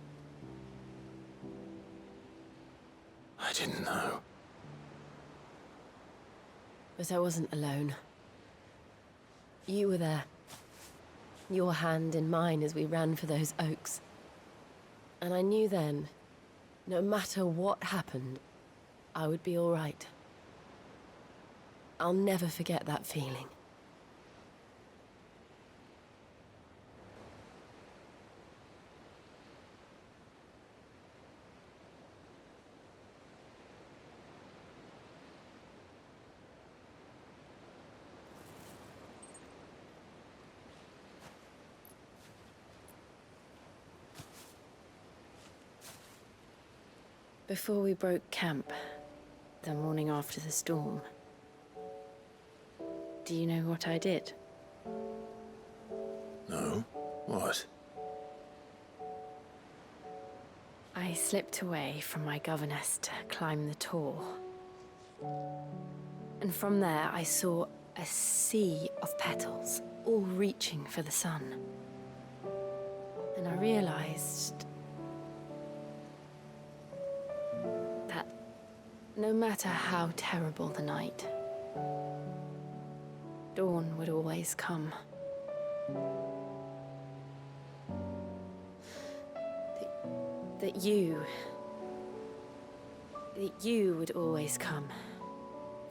I didn't know. But I wasn't alone. You were there. Your hand in mine as we ran for those oaks. And I knew then, no matter what happened, I would be all right. I'll never forget that feeling. Before we broke camp, the morning after the storm, do you know what I did? No? What? I slipped away from my governess to climb the tor. And from there I saw a sea of petals, all reaching for the sun. And I realized that no matter how terrible the night, dawn would always come. That you would always come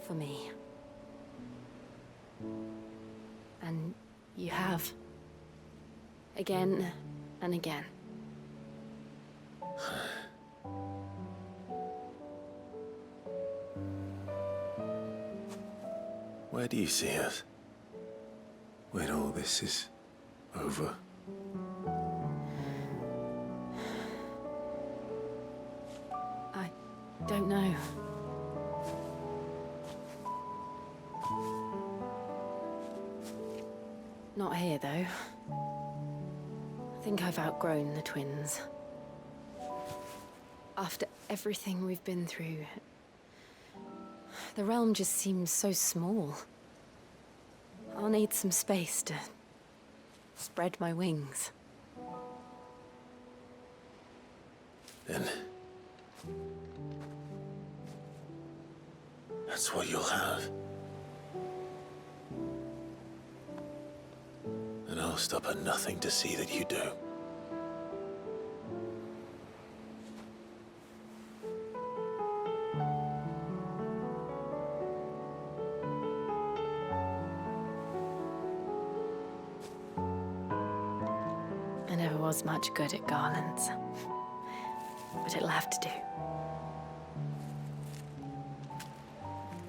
for me. And you have. Again and again. Where do you see us? When all this is over? I don't know. Not here, though. I think I've outgrown the twins. After everything we've been through, the realm just seems so small. I'll need some space to spread my wings. Then that's what you'll have. And I'll stop at nothing to see that you do. I never was much good at garlands, but it'll have to do.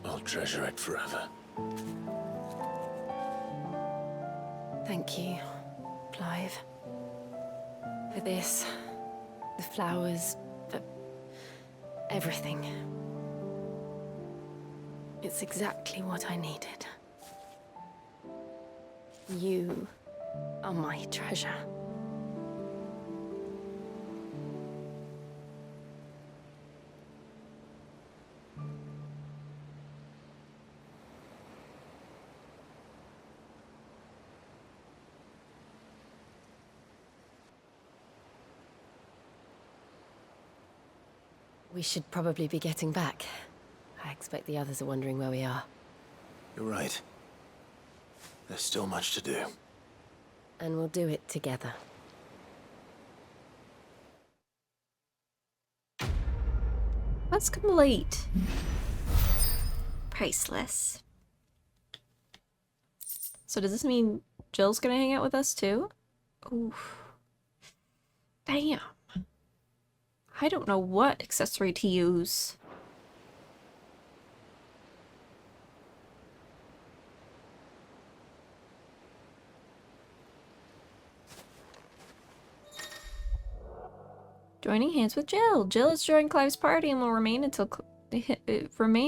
I'll treasure it forever. Thank you, Clive. For this, the flowers, for everything. It's exactly what I needed. You are my treasure. We should probably be getting back. I expect the others are wondering where we are. You're right. There's still much to do. And we'll do it together. Let's complete. Priceless. So does this mean Jill's gonna hang out with us too? Oof. Damn. I don't know what accessory to use. Joining hands with Jill. Jill has joined Clive's party and will remain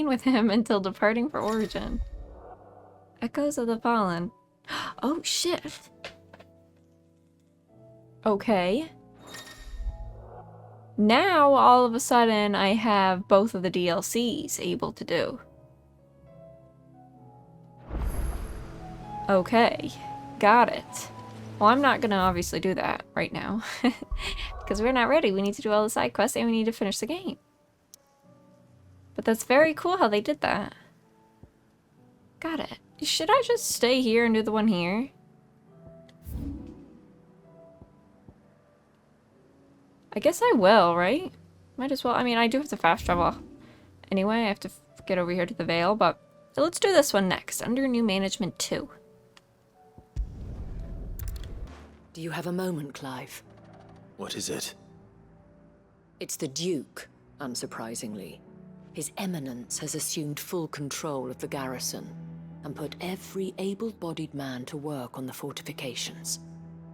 with him until departing for Origin. Echoes of the Fallen. Oh shit. Okay. Now, all of a sudden, I have both of the DLCs able to do. Okay, got it. Well, I'm not gonna obviously do that right now. Because we're not ready. We need to do all the side quests and we need to finish the game. But that's very cool how they did that. Got it. Should I just stay here and do the one here? I guess I will, right? Might as well. I mean, I do have to fast travel. Anyway, I have to get over here to the Vale, but let's do this one next, under New Mangement II. Do you have a moment, Clive? What is it? It's the Duke, unsurprisingly. His Eminence has assumed full control of the garrison and put every able-bodied man to work on the fortifications.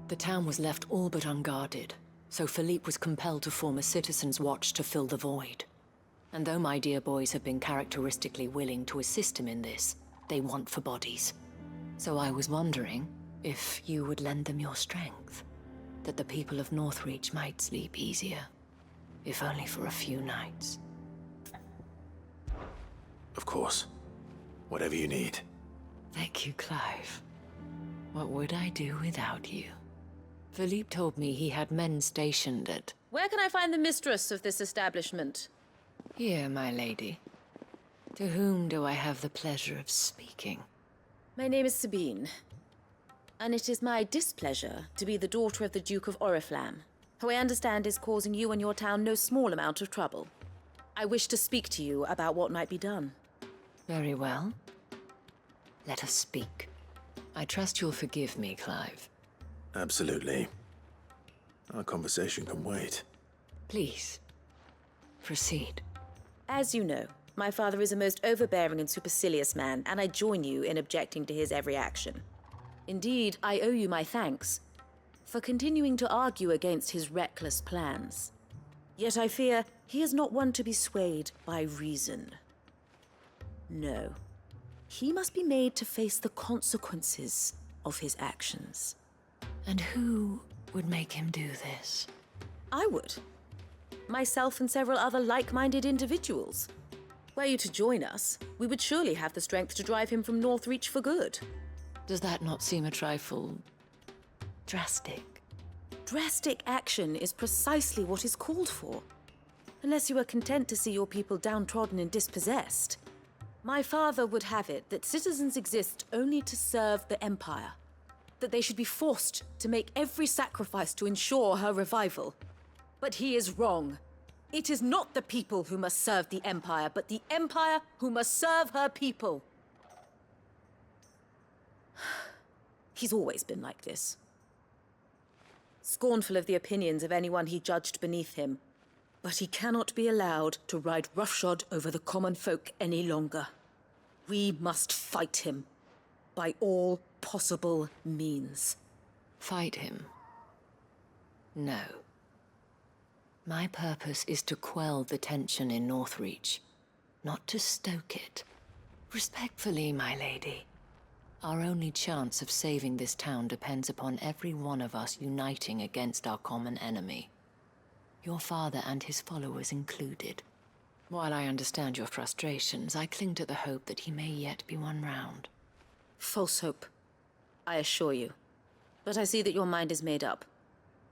The town was left all but unguarded, so Philippe was compelled to form a citizens' watch to fill the void. And though my dear boys have been characteristically willing to assist him in this, they want for bodies. So I was wondering if you would lend them your strength, that the people of Northreach might sleep easier, if only for a few nights. Of course. Whatever you need. Thank you, Clive. What would I do without you? Philippe told me he had men stationed at... Where can I find the mistress of this establishment? Here, my lady. To whom do I have the pleasure of speaking? My name is Sabine, and it is my displeasure to be the daughter of the Duke of Oriflamme, who I understand is causing you and your town no small amount of trouble. I wish to speak to you about what might be done. Very well. Let us speak. I trust you'll forgive me, Clive. Absolutely. Our conversation can wait. Please, proceed. As you know, my father is a most overbearing and supercilious man, and I join you in objecting to his every action. Indeed, I owe you my thanks for continuing to argue against his reckless plans. Yet I fear he is not one to be swayed by reason. No. He must be made to face the consequences of his actions. And who would make him do this? I would. Myself and several other like-minded individuals. Were you to join us, we would surely have the strength to drive him from Northreach for good. Does that not seem a trifle drastic? Drastic action is precisely what is called for. Unless you are content to see your people downtrodden and dispossessed. My father would have it that citizens exist only to serve the Empire. That they should be forced to make every sacrifice to ensure her revival. But he is wrong. It is not the people who must serve the Empire, but the Empire who must serve her people. He's always been like this. Scornful of the opinions of anyone he judged beneath him. But he cannot be allowed to ride roughshod over the common folk any longer. We must fight him. By all possible means. Fight him? No. My purpose is to quell the tension in Northreach, not to stoke it. Respectfully, my lady. Our only chance of saving this town depends upon every one of us uniting against our common enemy. Your father and his followers included. While I understand your frustrations, I cling to the hope that he may yet be won round. False hope, I assure you. But I see that your mind is made up.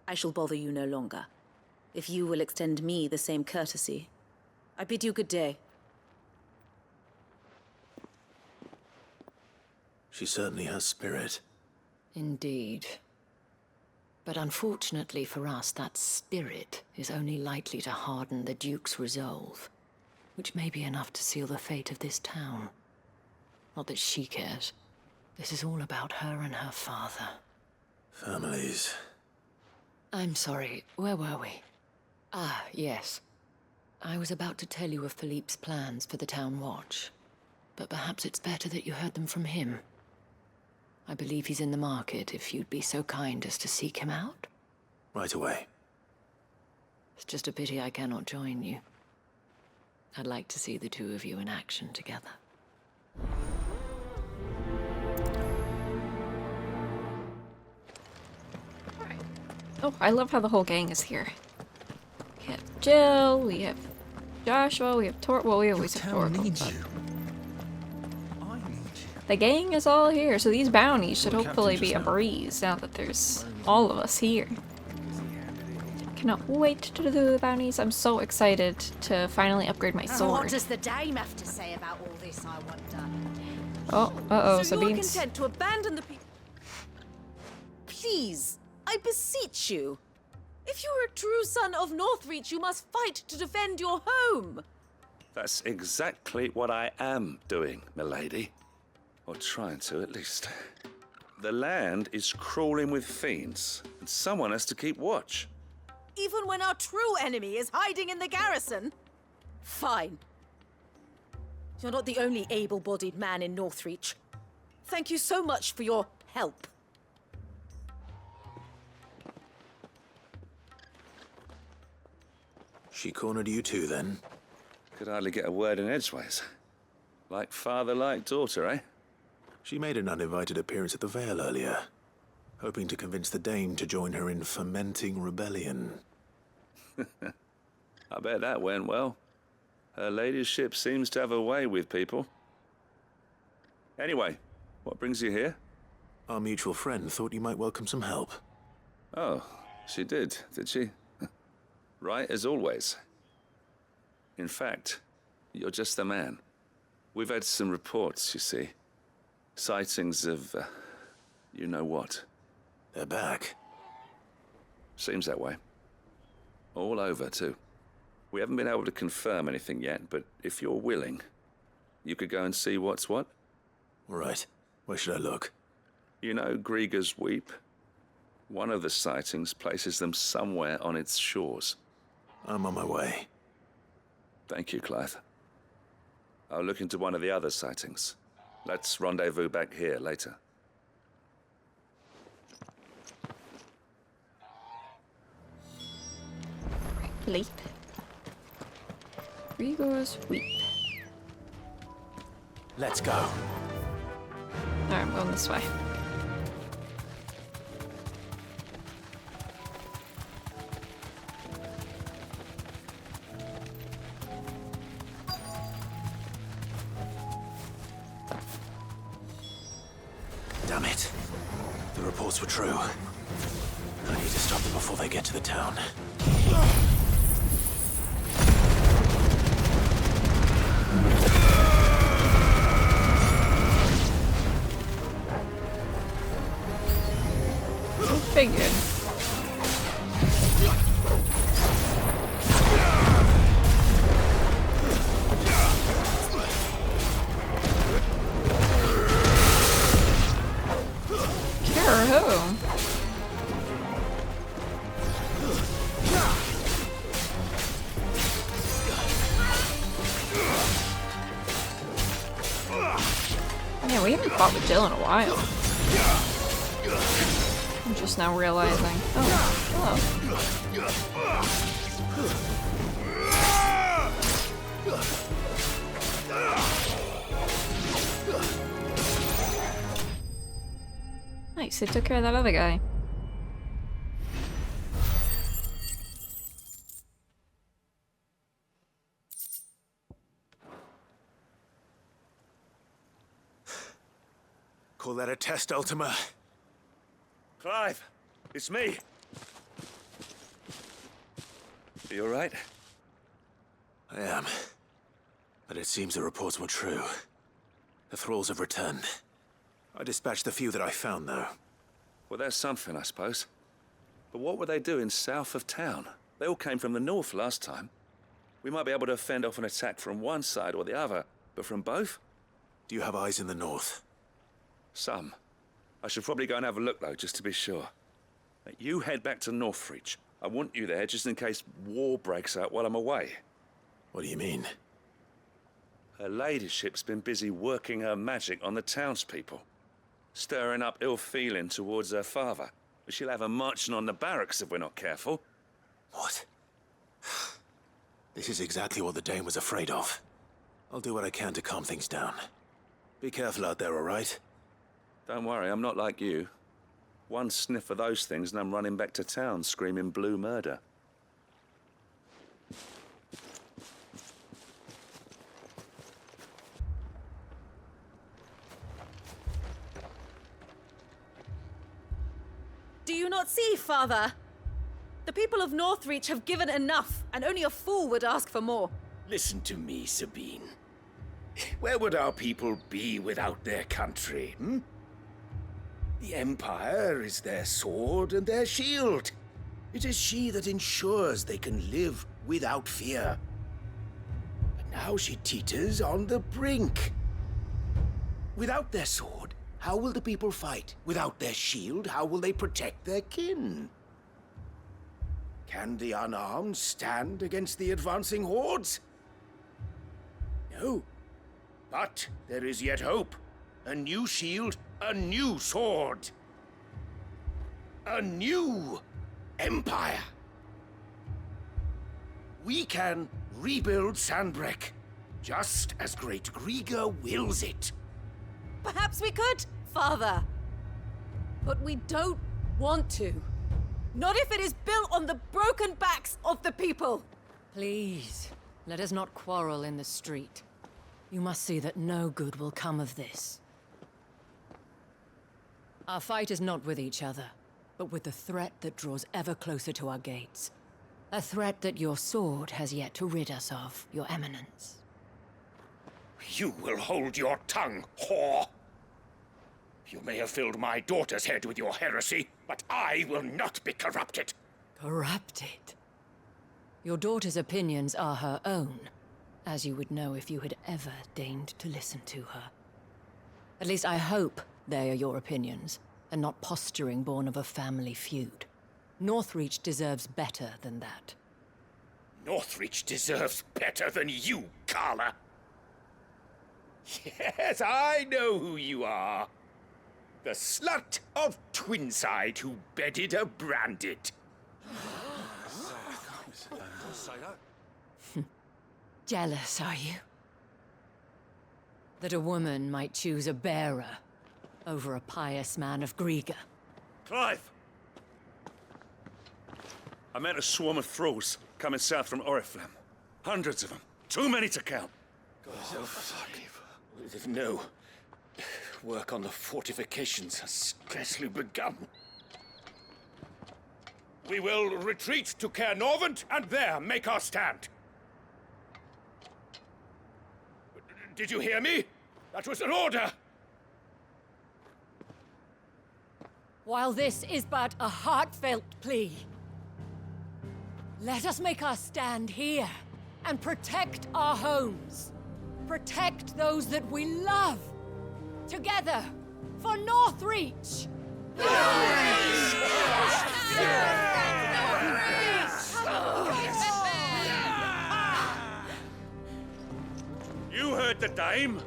I shall bother you no longer. If you will extend me the same courtesy, I bid you good day. She certainly has spirit. Indeed. But unfortunately for us, that spirit is only likely to harden the Duke's resolve, which may be enough to seal the fate of this town. Not that she cares. This is all about her and her father. Families. I'm sorry, where were we? Ah, yes. I was about to tell you of Philippe's plans for the town watch, but perhaps it's better that you heard them from him. I believe he's in the market, if you'd be so kind as to seek him out. Right away. It's just a pity I cannot join you. I'd like to see the two of you in action together. Oh, I love how the whole gang is here. We have Jill, we have Joshua, we have well, we always have Torkel. The gang is all here, so these bounties should hopefully be a breeze now that there's all of us here. Cannot wait to do the bounties. I'm so excited to finally upgrade my sword. What does the dame have to say about all this, I wonder? Oh, uh-oh, So you're Sabine's... content to abandon the people? Please, I beseech you. If you are a true son of Northreach, you must fight to defend your home. That's exactly what I am doing, milady. Or trying to, at least. The land is crawling with fiends, and someone has to keep watch. Even when our true enemy is hiding in the garrison? Fine. You're not the only able-bodied man in Northreach. Thank you so much for your help. She cornered you too, then? Could hardly get a word in edgeways. Like father, like daughter, eh? She made an uninvited appearance at the Vale earlier, hoping to convince the Dame to join her in fomenting rebellion. I bet that went well. Her ladyship seems to have a way with people. Anyway, what brings you here? Our mutual friend thought you might welcome some help. Oh, she did she? Right as always. In fact, you're just the man. We've had some reports, you see. Sightings of, you know what. They're back. Seems that way. All over, too. We haven't been able to confirm anything yet, but if you're willing, you could go and see what's what. Right. Where should I look? You know Grieger's Weep? One of the sightings places them somewhere on its shores. I'm on my way. Thank you, Clive. I'll look into one of the other sightings. Let's rendezvous back here later. Leap. Grieger's Weep. Let's go. Alright, I'm going this way. Damn it. reports were true. I need to stop them before they get to the town. Figured. Cure who? Yeah, we haven't fought with Jill in a while. I'm just now realizing. Oh, hello. Nice, they took care of that other guy. Call that a test, Ultima? Clive, it's me. You all right? I am. But it seems the reports were true. The thralls have returned. I dispatched the few that I found, though. Well, that's something, I suppose. But what were they doing south of town? They all came from the north last time. We might be able to fend off an attack from one side or the other, but from both? Do you have eyes in the north? Some. I should probably go and have a look, though, just to be sure. You head back to Northreach. I want you there just in case war breaks out while I'm away. What do you mean? Her ladyship's been busy working her magic on the townspeople, stirring up ill feeling towards her father. She'll have her marching on the barracks if we're not careful. What? This is exactly what the Dane was afraid of. I'll do what I can to calm things down. Be careful out there, all right? Don't worry, I'm not like you. One sniff of those things and I'm running back to town screaming blue murder. Do you not see, Father? The people of Northreach have given enough, and only a fool would ask for more. Listen to me, Sabine. Where would our people be without their country, hmm? The Empire is their sword and their shield. It is she that ensures they can live without fear. But now she teeters on the brink. Without their sword, how will the people fight? Without their shield, how will they protect their kin? Can the unarmed stand against the advancing hordes? No. But there is yet hope. A new shield, a new sword. A new empire. We can rebuild Sandbreck, just as Great Griga wills it. Perhaps we could, Father. But we don't want to. Not if it is built on the broken backs of the people. Please, let us not quarrel in the street. You must see that no good will come of this. Our fight is not with each other, but with the threat that draws ever closer to our gates. A threat that your sword has yet to rid us of, Your Eminence. You will hold your tongue, whore! You may have filled my daughter's head with your heresy, but I will not be corrupted. Corrupted? Your daughter's opinions are her own, as you would know if you had ever deigned to listen to her. At least I hope they are your opinions, and not posturing born of a family feud. Northreach deserves better than that. Northreach deserves better than you, Carla. Yes, I know who you are. The slut of Twinside who bedded a branded. Jealous, are you? That a woman might choose a bearer over a pious man of Griga. Clive! I met a swarm of thralls coming south from Oriflamme. Hundreds of them. Too many to count. No. Work on the fortifications has scarcely begun. We will retreat to Caer Norvent and there make our stand. Did you hear me? That was an order! While this is but a heartfelt plea, let us make our stand here and protect our homes. Protect those that we love. Together, for Northreach! You heard the dame.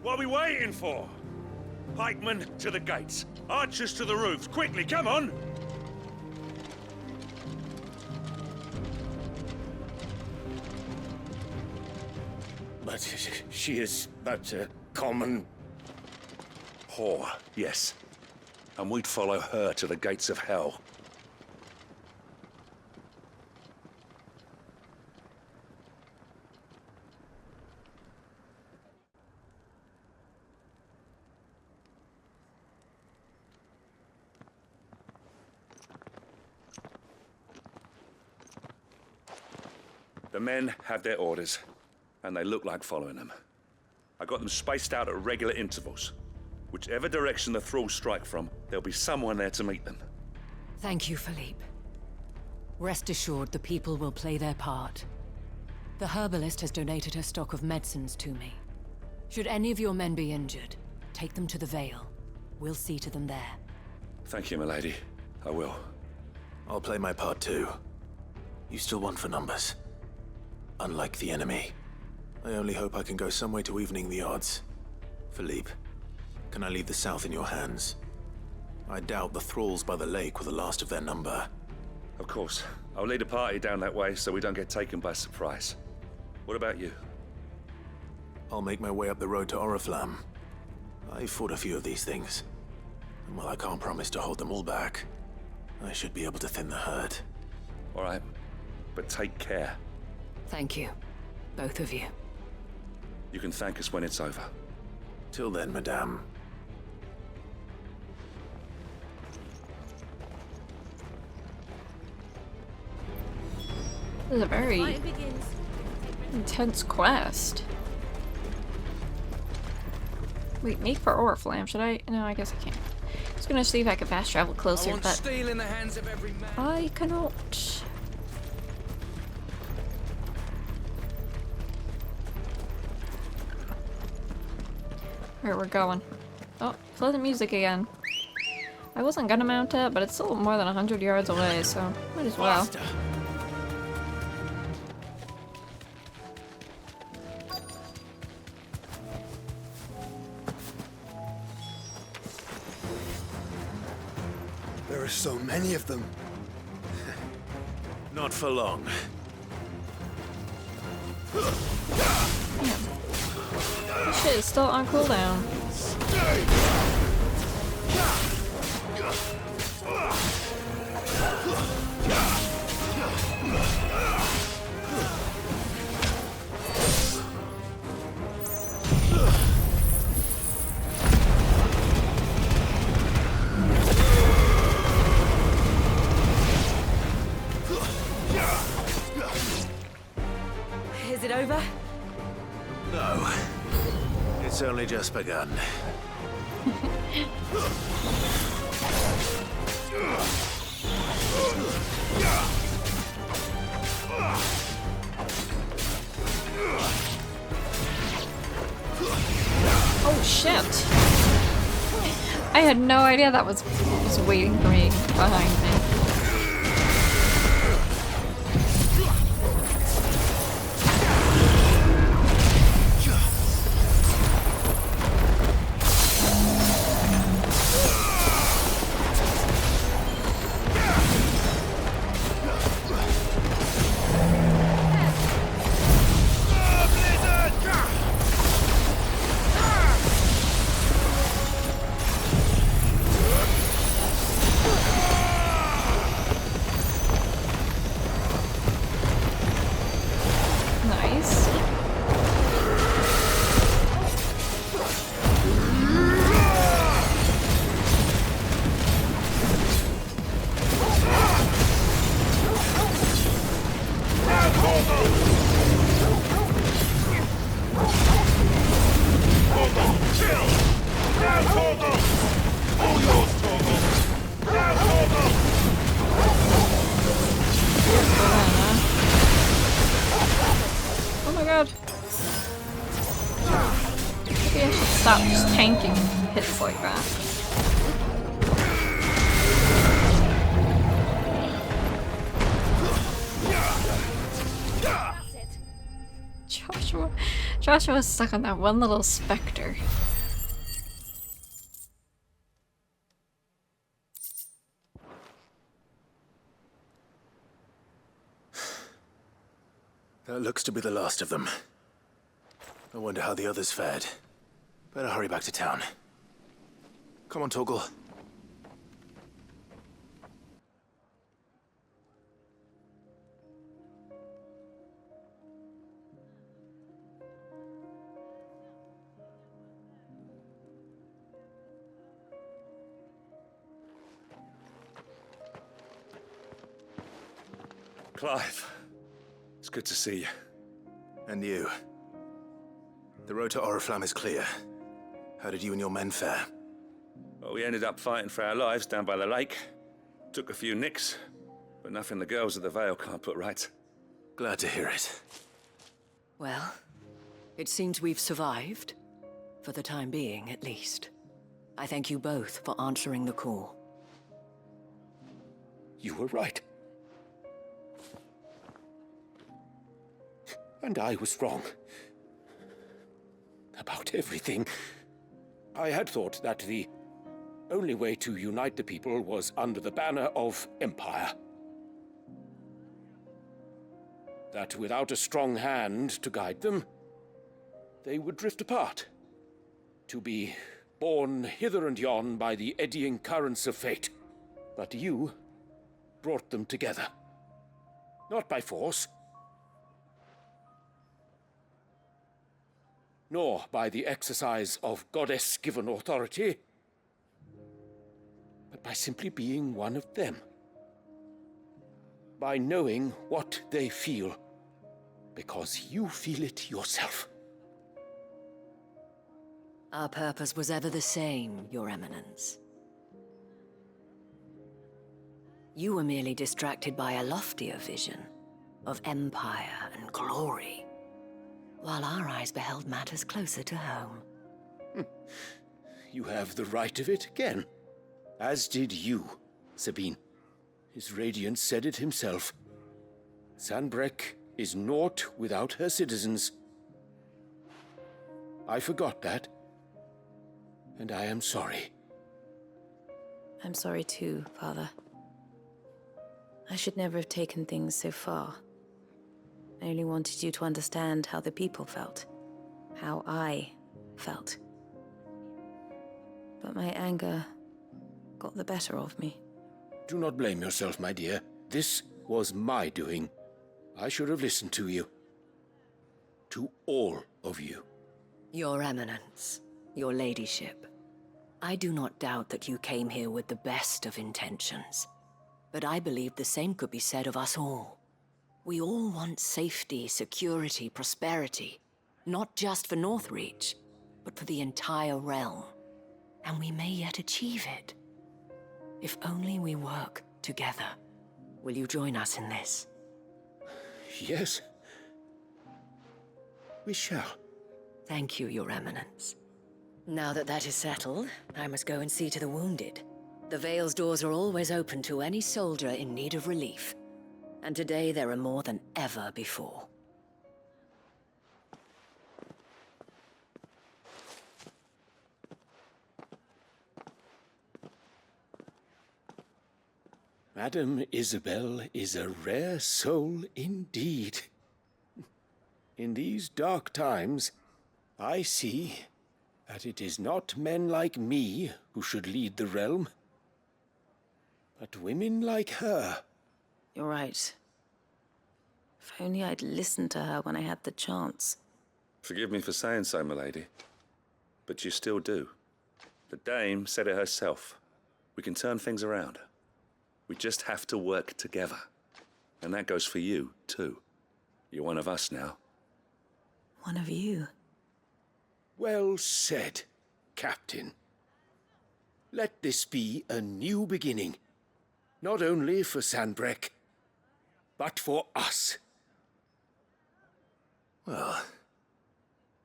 What are we waiting for? Pikemen to the gates. Archers to the roofs. Quickly, come on! But she is but a common... whore, yes. And we'd follow her to the gates of hell. The men have their orders, and they look like following them. I got them spaced out at regular intervals. Whichever direction the thralls strike from, there'll be someone there to meet them. Thank you, Philippe. Rest assured the people will play their part. The herbalist has donated her stock of medicines to me. Should any of your men be injured, take them to the Vale. We'll see to them there. Thank you, milady. I will. I'll play my part too. You still want for numbers. Unlike the enemy. I only hope I can go some way to evening the odds. Philippe, can I leave the south in your hands? I doubt the thralls by the lake were the last of their number. Of course. I'll lead a party down that way so we don't get taken by surprise. What about you? I'll make my way up the road to Oriflamme. I fought a few of these things. And while I can't promise to hold them all back, I should be able to thin the herd. All right. But take care. Thank you. Both of you. You can thank us when it's over. Till then, madame. This is a very intense quest. Wait, make for Oriflamme. Should I? No, I guess I can't. I was gonna see if I could fast travel closer, but steel in the hands of every man. I cannot. Alright, we're going. Oh, pleasant music again. I wasn't gonna mount it, but it's still more than 100 yards away, so might as well. Faster. There are so many of them. Not for long. Shit is still on cooldown. Is it over? No. It's only just begun. Oh shit! I had no idea that was waiting for me behind me. Maybe I should stop just tanking hits like that. Joshua's stuck on that one little specter. That looks to be the last of them. I wonder how the others fared. Better hurry back to town. Come on, Torgal. Clive, it's good to see you. And you. The road to Oriflamme is clear. How did you and your men fare? Well, we ended up fighting for our lives down by the lake. Took a few nicks, but nothing the girls of the Vale can't put right. Glad to hear it. Well, it seems we've survived. For the time being, at least. I thank you both for answering the call. You were right. And I was wrong. About everything. I had thought that the only way to unite the people was under the banner of Empire. That without a strong hand to guide them, they would drift apart. To be borne hither and yon by the eddying currents of fate. But you brought them together. Not by force, nor by the exercise of goddess-given authority, but by simply being one of them. By knowing what they feel, because you feel it yourself. Our purpose was ever the same, Your Eminence. You were merely distracted by a loftier vision of empire and glory, while our eyes beheld matters closer to home. You have the right of it again. As did you, Sabine. His radiance said it himself. Sanbreque is naught without her citizens. I forgot that, and I am sorry. I'm sorry too, Father. I should never have taken things so far. I only wanted you to understand how the people felt. How I felt. But my anger got the better of me. Do not blame yourself, my dear. This was my doing. I should have listened to you. To all of you. Your Eminence, your ladyship. I do not doubt that you came here with the best of intentions. But I believe the same could be said of us all. We all want safety, security, prosperity. Not just for Northreach, but for the entire realm. And we may yet achieve it. If only we work together. Will you join us in this? Yes. We shall. Thank you, Your Eminence. Now that that is settled, I must go and see to the wounded. The Vale's doors are always open to any soldier in need of relief. And today there are more than ever before. Madame Isabel is a rare soul indeed. In these dark times, I see that it is not men like me who should lead the realm, but women like her. You're right. If only I'd listened to her when I had the chance. Forgive me for saying so, milady, but you still do. The dame said it herself. We can turn things around. We just have to work together. And that goes for you, too. You're one of us now. One of you? Well said, Captain. Let this be a new beginning. Not only for Sanbreque, but for us. Well,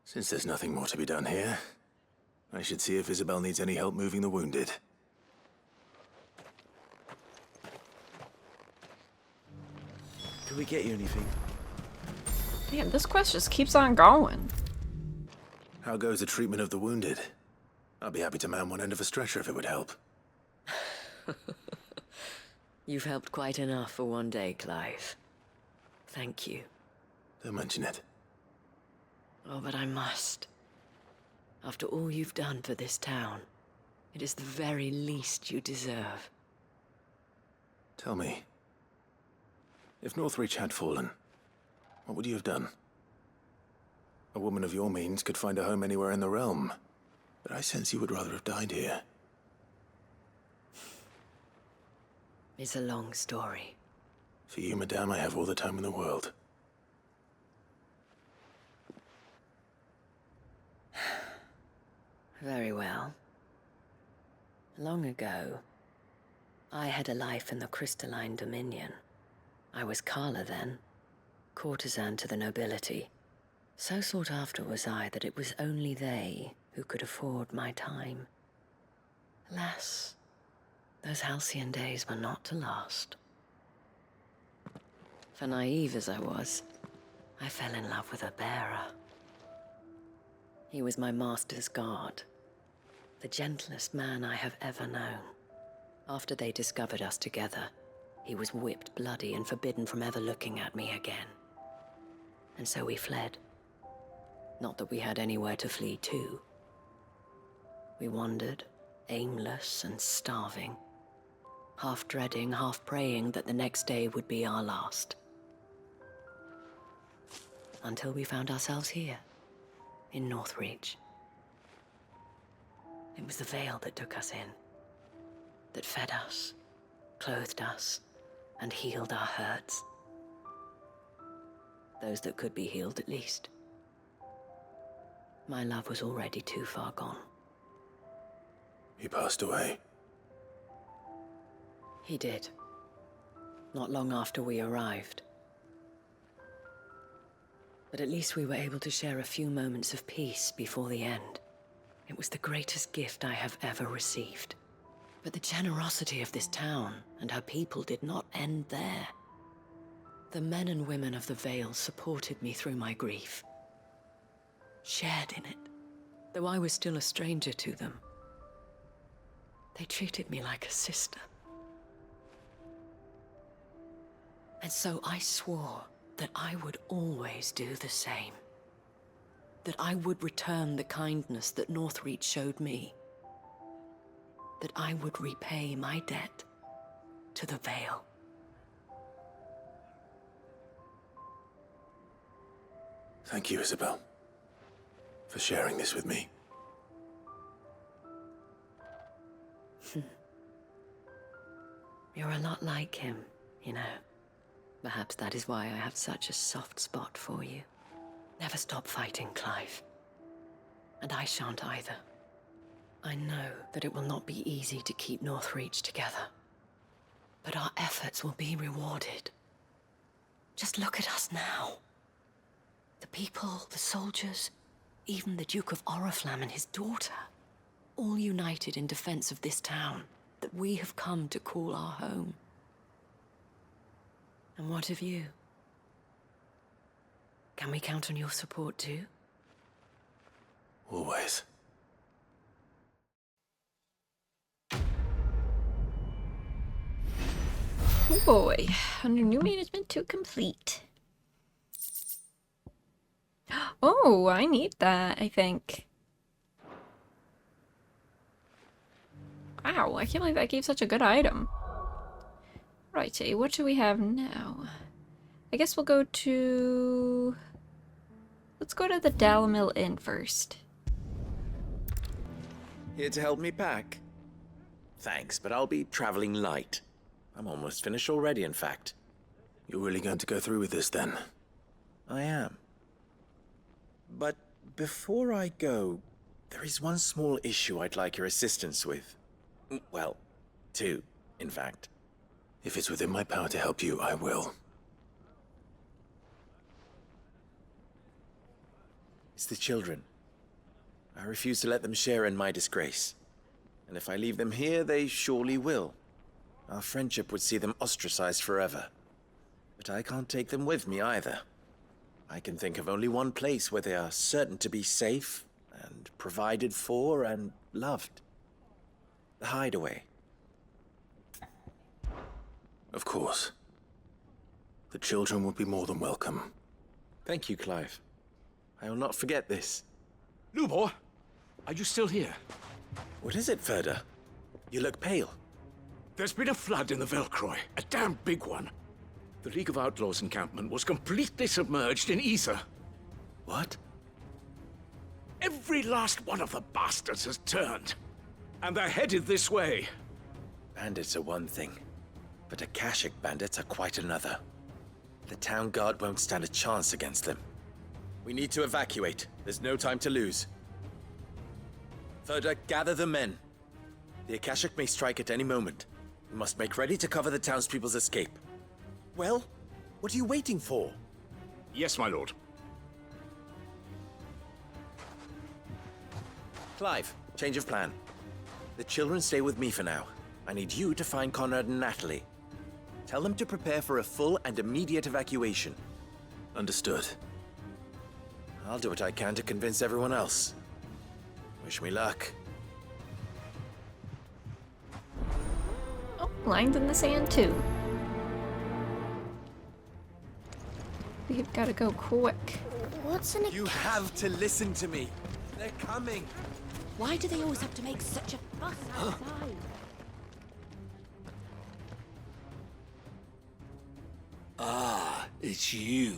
since there's nothing more to be done here, I should see if Isabel needs any help moving the wounded. Did we get you anything? Damn, this quest just keeps on going. How goes the treatment of the wounded? I'll be happy to man one end of a stretcher if it would help. You've helped quite enough for one day, Clive. Thank you. Don't mention it. Oh, but I must. After all you've done for this town, it is the very least you deserve. Tell me, if Northreach had fallen, what would you have done? A woman of your means could find a home anywhere in the realm, but I sense you would rather have died here. It's a long story. For you, madame, I have all the time in the world. Very well. Long ago, I had a life in the Crystalline Dominion. I was Carla then, courtesan to the nobility. So sought after was I that it was only they who could afford my time. Alas, those halcyon days were not to last. For naive as I was, I fell in love with a bearer. He was my master's guard, the gentlest man I have ever known. After they discovered us together, he was whipped bloody and forbidden from ever looking at me again. And so we fled. Not that we had anywhere to flee to. We wandered, aimless and starving, half dreading, half praying that the next day would be our last. Until we found ourselves here, in Northreach. It was the Veil that took us in, that fed us, clothed us, and healed our hurts. Those that could be healed, at least. My love was already too far gone. He passed away. He did. Not long after we arrived. But at least we were able to share a few moments of peace before the end. It was the greatest gift I have ever received. But the generosity of this town and her people did not end there. The men and women of the Vale supported me through my grief. Shared in it, though I was still a stranger to them. They treated me like a sister. And so I swore that I would always do the same. That I would return the kindness that Northreach showed me. That I would repay my debt to the Vale. Thank you, Isabel, for sharing this with me. You're a lot like him, you know. Perhaps that is why I have such a soft spot for you. Never stop fighting, Clive. And I shan't either. I know that it will not be easy to keep Northreach together. But our efforts will be rewarded. Just look at us now. The people, the soldiers, even the Duke of Oriflamme and his daughter, all united in defense of this town that we have come to call our home. And what of you? Can we count on your support too? Always. Oh boy, under new management 2 complete. Oh, I need that, I think. Wow, I can't believe that gave such a good item. Righty, what do we have now? I guess we'll go to... Let's go to the Dalamil Inn first. Here to help me pack? Thanks, but I'll be traveling light. I'm almost finished already, in fact. You're really going to go through with this, then? I am. But before I go, there is one small issue I'd like your assistance with. Well, two, in fact. If it's within my power to help you, I will. It's the children. I refuse to let them share in my disgrace. And if I leave them here, they surely will. Our friendship would see them ostracized forever. But I can't take them with me either. I can think of only one place where they are certain to be safe, and provided for, and loved. The Hideaway. Of course. The children would be more than welcome. Thank you, Clive. I will not forget this. Lubor, are you still here? What is it, Ferda? You look pale. There's been a flood in the Velcroy, a damn big one. The League of Outlaws encampment was completely submerged in ether. What? Every last one of the bastards has turned. And they're headed this way. Bandits are one thing, but Akashic bandits are quite another. The town guard won't stand a chance against them. We need to evacuate. There's no time to lose. Ferda, gather the men. The Akashic may strike at any moment. We must make ready to cover the townspeople's escape. Well, what are you waiting for? Yes, my lord. Clive, change of plan. The children stay with me for now. I need you to find Conrad and Natalie. Tell them to prepare for a full and immediate evacuation. Understood. I'll do what I can to convince everyone else. Wish me luck. Oh, lines in the sand too. We've got to go quick. What's in it? You have to listen to me. They're coming. Why do they always have to make such a fuss outside? Ah, it's you.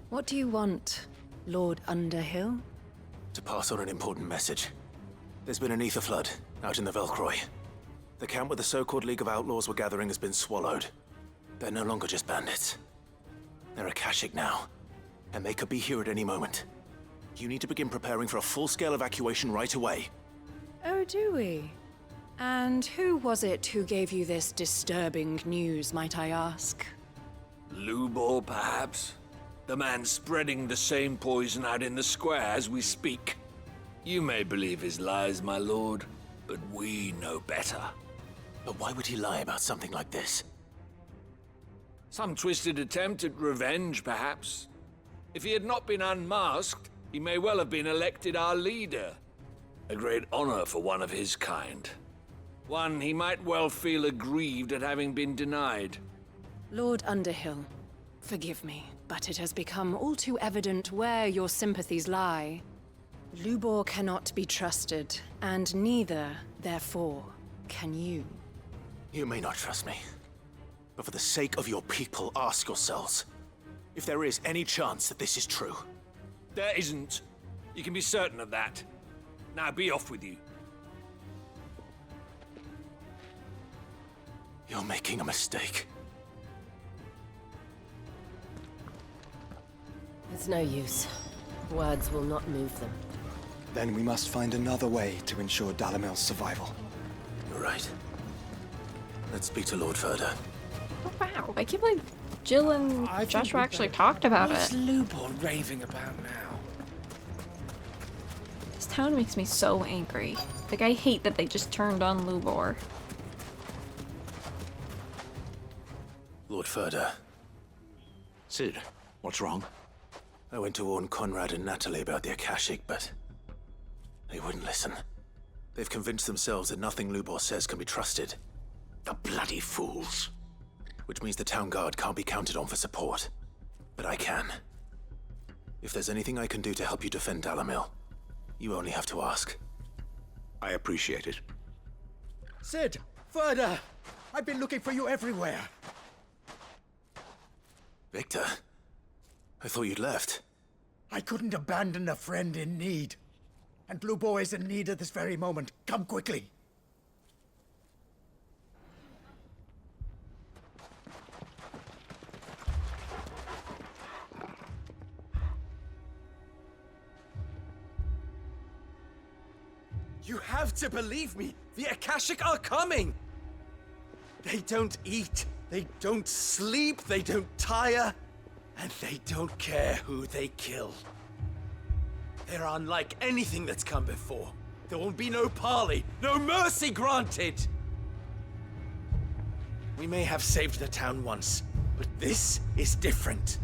What do you want, Lord Underhill? To pass on an important message. There's been an ether flood out in the Velcroy. The camp where the so-called League of Outlaws were gathering has been swallowed. They're no longer just bandits. They're Akashic now, and they could be here at any moment. You need to begin preparing for a full-scale evacuation right away. Oh, do we? And who was it who gave you this disturbing news, might I ask? Lubor, perhaps? The man spreading the same poison out in the square as we speak. You may believe his lies, my lord, but we know better. But why would he lie about something like this? Some twisted attempt at revenge, perhaps. If he had not been unmasked, he may well have been elected our leader. A great honor for one of his kind. One he might well feel aggrieved at having been denied. Lord Underhill, forgive me, but it has become all too evident where your sympathies lie. Lubor cannot be trusted, and neither, therefore, can you. You may not trust me, but for the sake of your people, ask yourselves if there is any chance that this is true. There isn't. You can be certain of that. Now be off with you. You're making a mistake. It's no use. Words will not move them. Then we must find another way to ensure Dalamel's survival. You're right. Let's speak to Lord Ferda. Oh, wow, I can't believe Jill and Joshua actually talked about What's it. Lubor raving about now? This town makes me so angry. Like, I hate that they just turned on Lubor. Lord Ferda. Sid, what's wrong? I went to warn Conrad and Natalie about the Akashic, but they wouldn't listen. They've convinced themselves that nothing Lubor says can be trusted. The bloody fools. Which means the town guard can't be counted on for support. But I can. If there's anything I can do to help you defend Dalamil, you only have to ask. I appreciate it. Sid! Ferda! I've been looking for you everywhere. Victor? I thought you'd left. I couldn't abandon a friend in need. And Lubor is in need at this very moment. Come quickly. You have to believe me! The Akashic are coming! They don't eat, they don't sleep, they don't tire, and they don't care who they kill. They're unlike anything that's come before. There will be no parley, no mercy granted! We may have saved the town once, but this is different.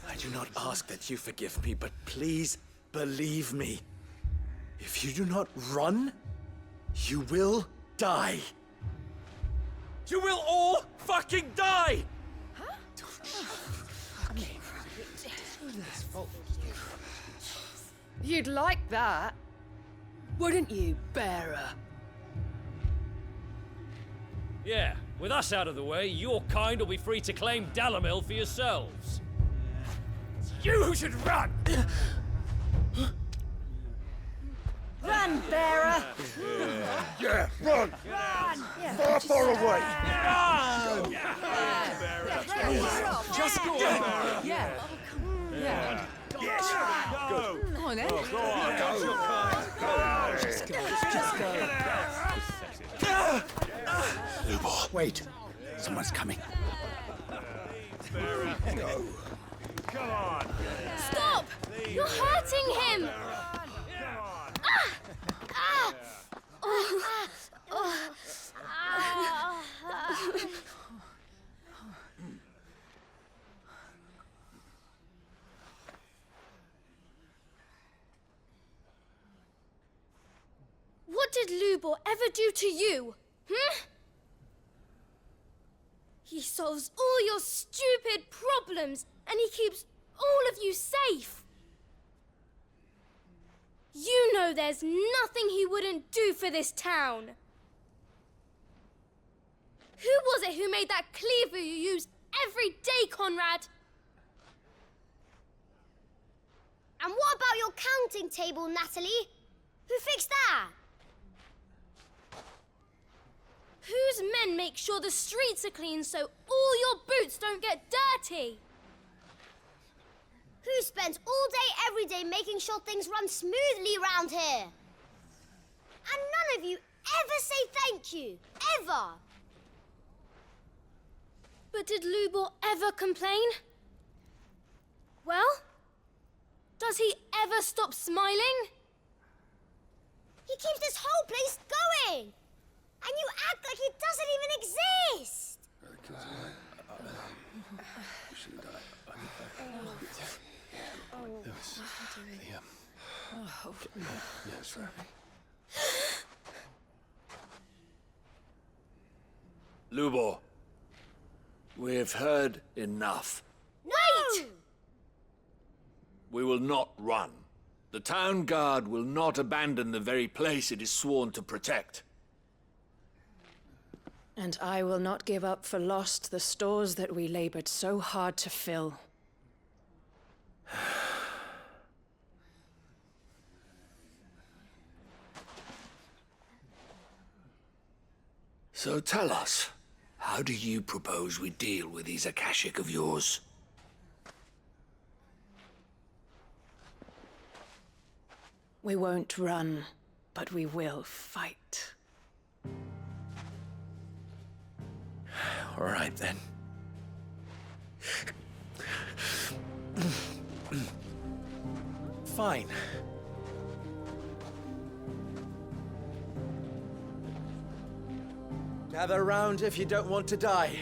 I do not ask that you forgive me, but please believe me. If you do not run, you will die. You will all fucking die! You'd like that, wouldn't you, bearer? Yeah, with us out of the way, your kind will be free to claim Dalamil for yourselves. You who should run! Run, bearer! Yeah, run! Run! Far, far away! Run! Just go! Yeah. Yeah. Yes! Go! Come on, then. Go on! Go! Just go. Just go. Lubor, wait. Someone's coming. Go. Come on! Stop! You're hurting him! What did Lubor ever do to you? He solves all your stupid problems, and he keeps all of you safe. You know there's nothing he wouldn't do for this town. Who was it who made that cleaver you use every day, Conrad? And what about your counting table, Natalie? Who fixed that? Whose men make sure the streets are clean so all your boots don't get dirty? Who spends all day, every day making sure things run smoothly round here? And none of you ever say thank you, ever. But did Lubor ever complain? Well, does he ever stop smiling? He keeps this whole place going. And you act like it doesn't even exist! Lubor, we've heard enough. Wait! We will not run. The town guard will not abandon the very place it is sworn to protect. And I will not give up for lost the stores that we labored so hard to fill. So tell us, how do you propose we deal with these Akashic of yours? We won't run, but we will fight. All right, then. Fine. Gather around if you don't want to die.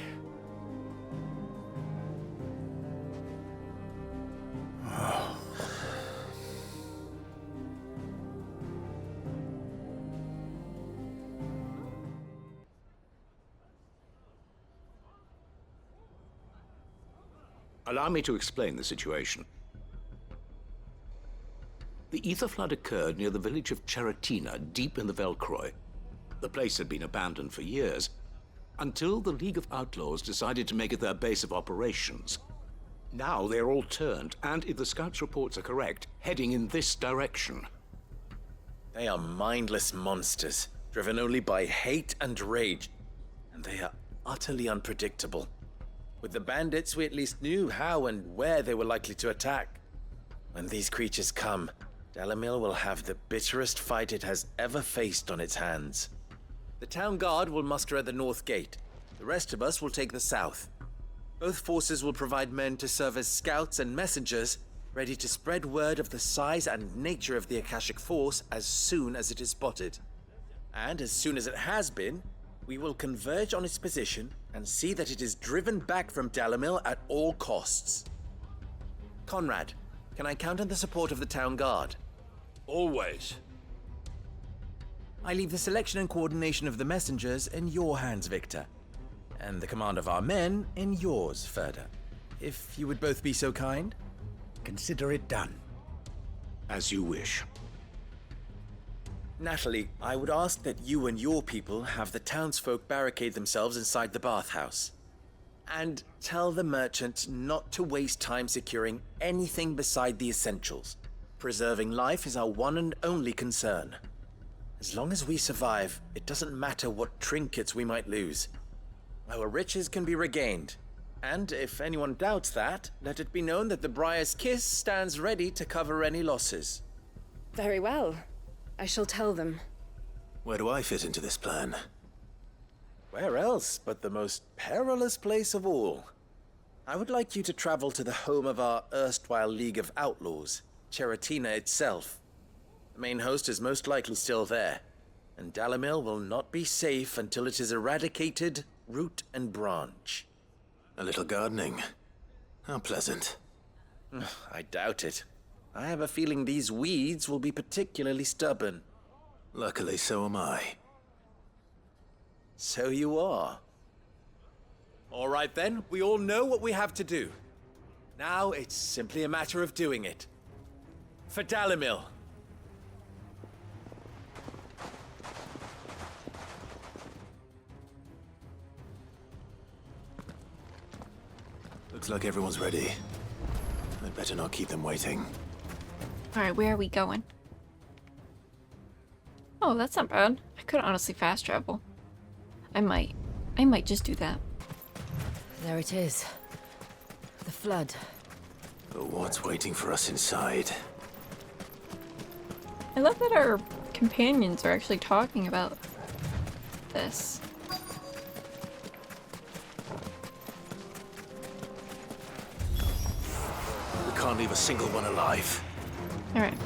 Allow me to explain the situation. The ether flood occurred near the village of Cheratina, deep in the Velcroy. The place had been abandoned for years, until the League of Outlaws decided to make it their base of operations. Now they're all turned, and if the scouts' reports are correct, heading in this direction. They are mindless monsters, driven only by hate and rage, and they are utterly unpredictable. With the bandits, we at least knew how and where they were likely to attack. When these creatures come, Dalamil will have the bitterest fight it has ever faced on its hands. The town guard will muster at the north gate. The rest of us will take the south. Both forces will provide men to serve as scouts and messengers ready to spread word of the size and nature of the Akashic Force as soon as it is spotted. And as soon as it has been, we will converge on its position and see that it is driven back from Dalimil at all costs. Conrad, can I count on the support of the town guard? Always. I leave the selection and coordination of the messengers in your hands, Victor. And the command of our men in yours, Ferda. If you would both be so kind. Consider it done. As you wish. Natalie, I would ask that you and your people have the townsfolk barricade themselves inside the bathhouse. And tell the merchant not to waste time securing anything beside the essentials. Preserving life is our one and only concern. As long as we survive, it doesn't matter what trinkets we might lose. Our riches can be regained. And if anyone doubts that, let it be known that the Briar's Kiss stands ready to cover any losses. Very well. I shall tell them. Where do I fit into this plan? Where else but the most perilous place of all? I would like you to travel to the home of our erstwhile League of Outlaws, Cheratina itself. The main host is most likely still there, and Dalimil will not be safe until it is eradicated root and branch. A little gardening. How pleasant. I doubt it. I have a feeling these weeds will be particularly stubborn. Luckily, so am I. So you are. All right then, we all know what we have to do. Now it's simply a matter of doing it. For Dalimil. Looks like everyone's ready. I'd better not keep them waiting. Alright, where are we going? Oh, that's not bad. I could honestly fast travel. I might just do that. There it is. The flood. But what's waiting for us inside? I love that our companions are actually talking about this. We can't leave a single one alive. Alright.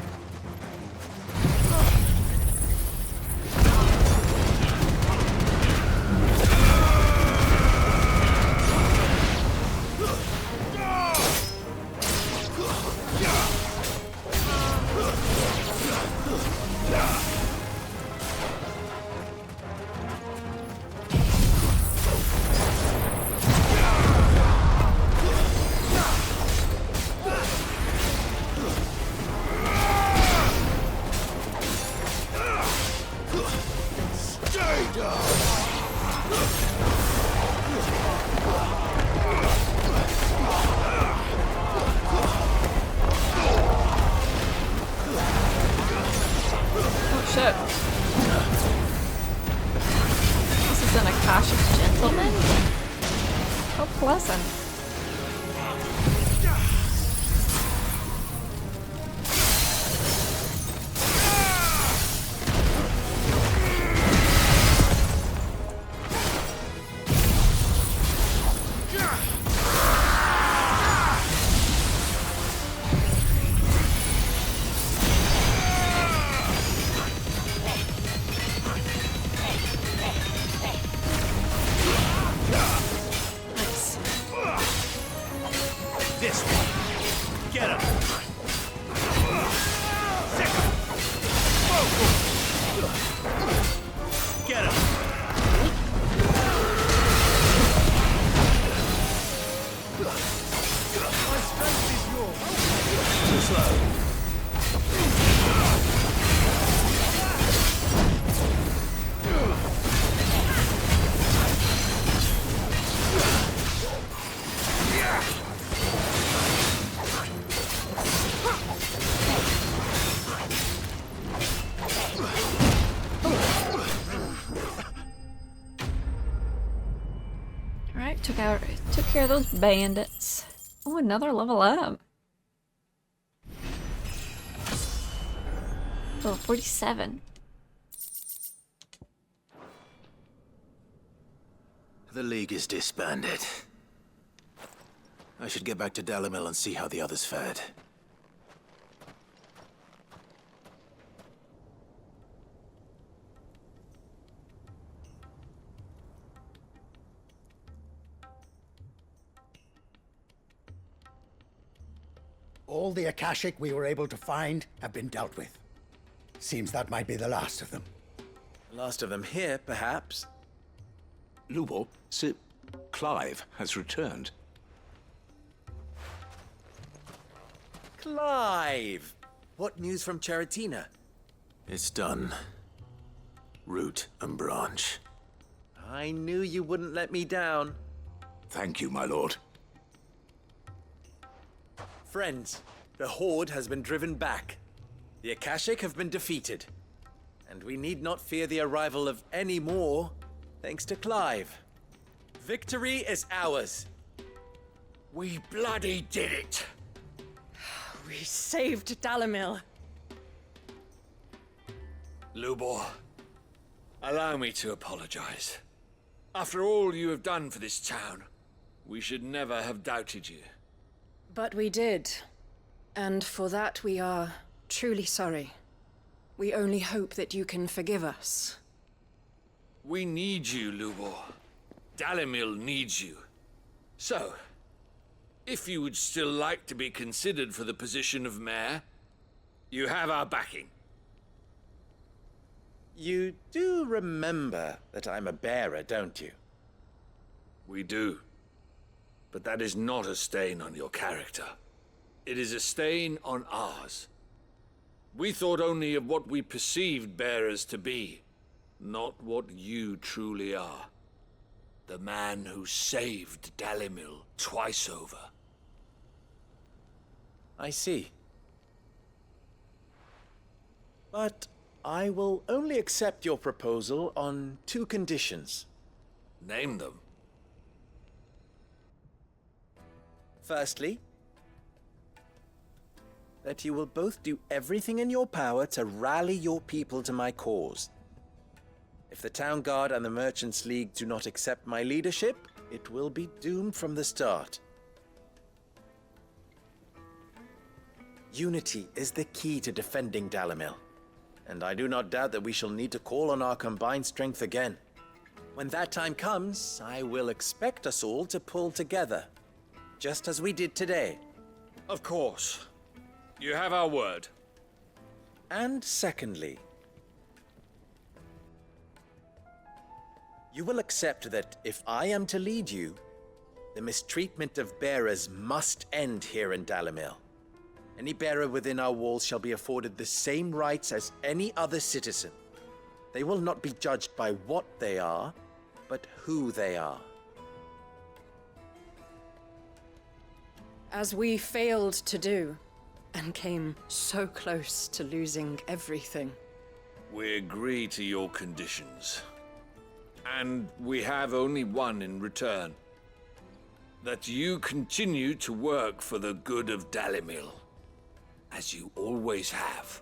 Took care of those bandits. Oh, another level up. Oh, 47. The League is disbanded. I should get back to Dalimil and see how the others fared. All the Akashic we were able to find have been dealt with. Seems that might be the last of them. Last of them here, perhaps. Lubo, Sir Clive has returned. Clive! What news from Charatina? It's done. Root and branch. I knew you wouldn't let me down. Thank you, my lord. Friends, the Horde has been driven back. The Akashic have been defeated. And we need not fear the arrival of any more, thanks to Clive. Victory is ours. We bloody did it! We saved Dalimil. Lubor, allow me to apologize. After all you have done for this town, we should never have doubted you. But we did. And for that we are truly sorry. We only hope that you can forgive us. We need you, Lubor. Dalimil needs you. So, if you would still like to be considered for the position of mayor, you have our backing. You do remember that I'm a bearer, don't you? We do. But that is not a stain on your character. It is a stain on ours. We thought only of what we perceived bearers to be, not what you truly are. The man who saved Dalimil twice over. I see. But I will only accept your proposal on 2 conditions. Name them. Firstly, that you will both do everything in your power to rally your people to my cause. If the Town Guard and the Merchants League do not accept my leadership, it will be doomed from the start. Unity is the key to defending Dalimil, and I do not doubt that we shall need to call on our combined strength again. When that time comes, I will expect us all to pull together, just as we did today. Of course. You have our word. And secondly, you will accept that if I am to lead you, the mistreatment of bearers must end here in Dalimil. Any bearer within our walls shall be afforded the same rights as any other citizen. They will not be judged by what they are, but who they are. As we failed to do, and came so close to losing everything. We agree to your conditions. And we have only one in return. That you continue to work for the good of Dalimil, as you always have.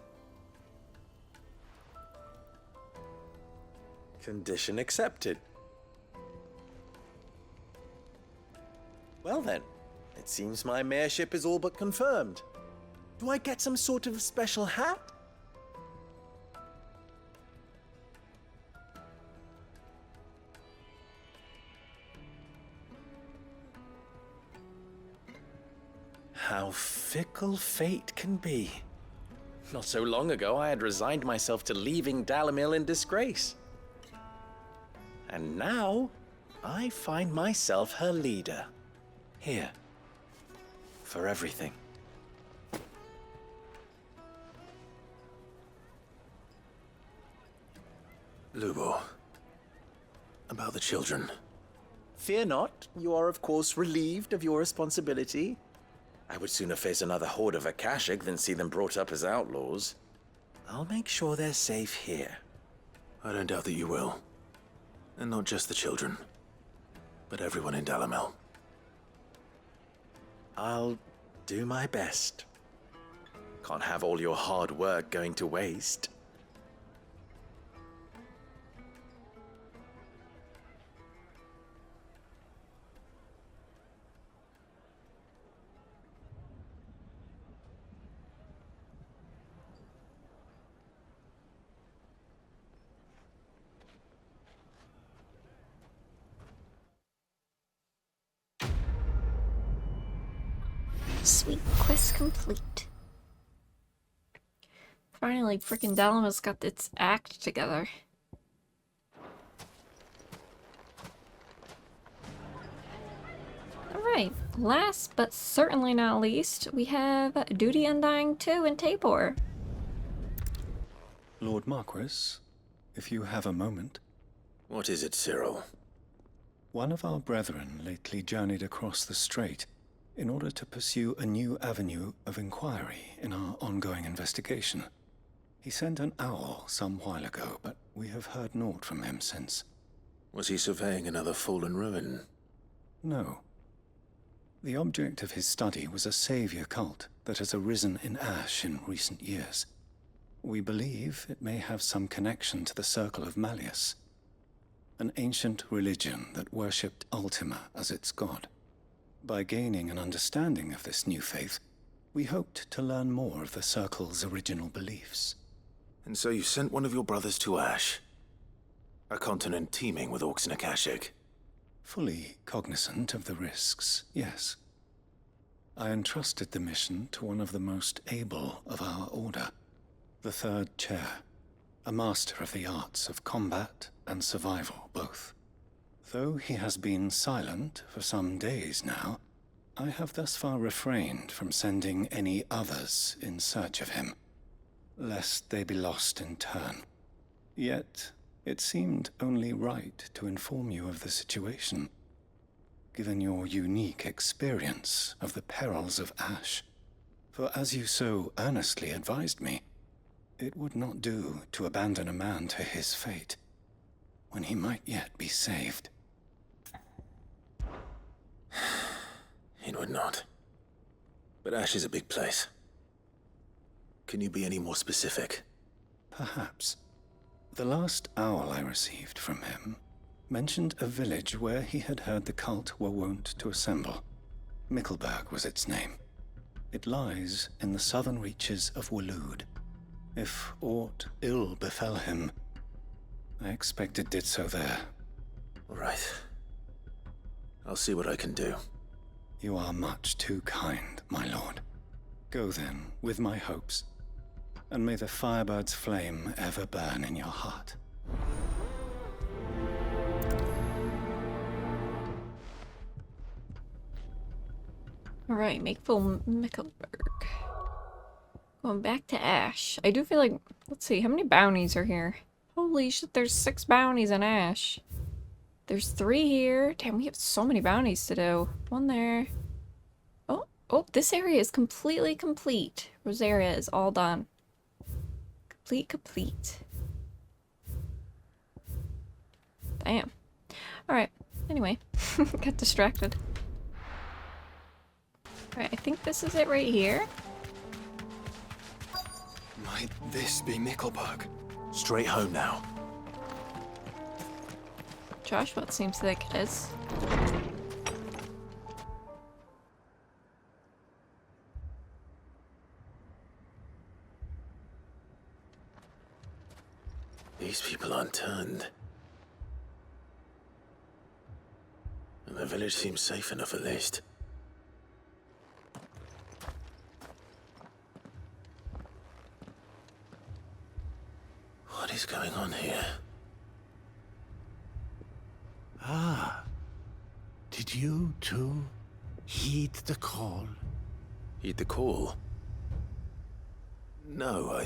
Condition accepted. Well then, it seems my mayorship is all but confirmed. Do I get some sort of special hat? How fickle fate can be. Not so long ago, I had resigned myself to leaving Dalimil in disgrace. And now, I find myself her leader. Here. For everything. Lubo. About the children. Fear not, you are of course relieved of your responsibility. I would sooner face another horde of Akashic than see them brought up as outlaws. I'll make sure they're safe here. I don't doubt that you will. And not just the children, but everyone in Dalimil. I'll do my best. Can't have all your hard work going to waste. Sweet, quest complete. Finally, freaking Dalamel's got its act together. Alright, last but certainly not least, we have Duty Undying II in Tabor. Lord Marquis, if you have a moment. What is it, Cyril? One of our brethren lately journeyed across the strait in order to pursue a new avenue of inquiry in our ongoing investigation. He sent an owl some while ago, but we have heard naught from him since. Was he surveying another fallen ruin? No. The object of his study was a savior cult that has arisen in Ash in recent years. We believe it may have some connection to the Circle of Malleus, an ancient religion that worshipped Ultima as its god. By gaining an understanding of this new faith, we hoped to learn more of the Circle's original beliefs. And so you sent one of your brothers to Ash? A continent teeming with orcs and Akashic? Fully cognizant of the risks, yes. I entrusted the mission to one of the most able of our order, the Third Chair, a master of the arts of combat and survival both. Though he has been silent for some days now, I have thus far refrained from sending any others in search of him, lest they be lost in turn. Yet, it seemed only right to inform you of the situation, given your unique experience of the perils of Ash. For as you so earnestly advised me, it would not do to abandon a man to his fate, when he might yet be saved. It would not. But Ash is a big place. Can you be any more specific? Perhaps. The last owl I received from him mentioned a village where he had heard the cult were wont to assemble. Mickleburg was its name. It lies in the southern reaches of Waloed. If aught ill befell him, I expect it did so there. Right. I'll see what I can do. You are much too kind, my lord. Go then, with my hopes, and may the Firebird's flame ever burn in your heart. Alright, make full Mickleburg. Going back to Ash. I do feel like, let's see, how many bounties are here? Holy shit, there's 6 bounties in Ash. There's 3 here. Damn, we have so many bounties to do. 1 there. Oh, this area is completely complete. Rosaria is all done. Complete. Damn. Alright, anyway. Got distracted. Alright, I think this is it right here. Might this be Mickleburg? Straight home now. Josh, what seems like it is? These people aren't turned. And the village seems safe enough at least. What is going on here? Ah. Did you, too, heed the call? Heed the call? No,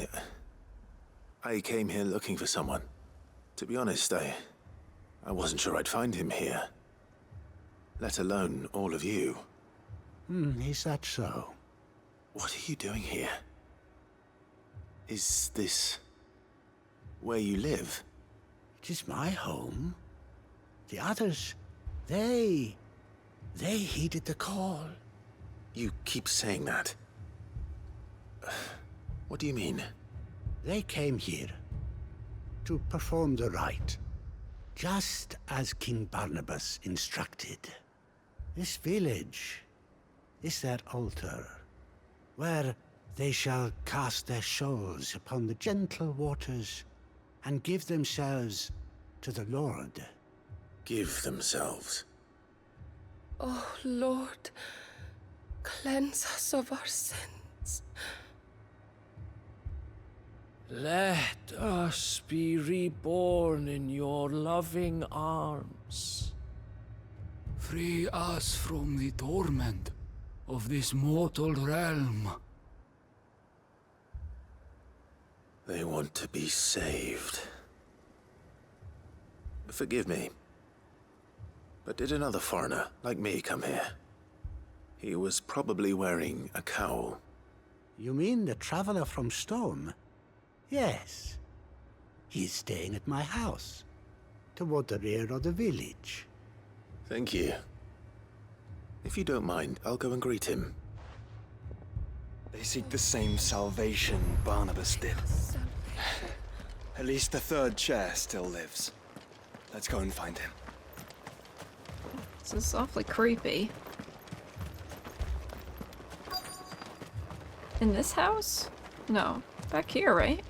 I came here looking for someone. To be honest, I wasn't sure I'd find him here. Let alone all of you. Is that so? What are you doing here? Is this where you live? It is my home. The others, they heeded the call. You keep saying that. What do you mean? They came here to perform the rite, just as King Barnabas instructed. This village is their altar, where they shall cast their shoals upon the gentle waters and give themselves to the Lord. Give themselves? Oh, Lord. Cleanse us of our sins. Let us be reborn in your loving arms. Free us from the torment of this mortal realm. They want to be saved. Forgive me, but did another foreigner like me come here? He was probably wearing a cowl. You mean the traveler from Storm? Yes. He's staying at my house, toward the rear of the village. Thank you. If you don't mind, I'll go and greet him. They seek the same salvation Barnabas did. At least the third chair still lives. Let's go and find him. This is awfully creepy. In this house? No. Back here, right?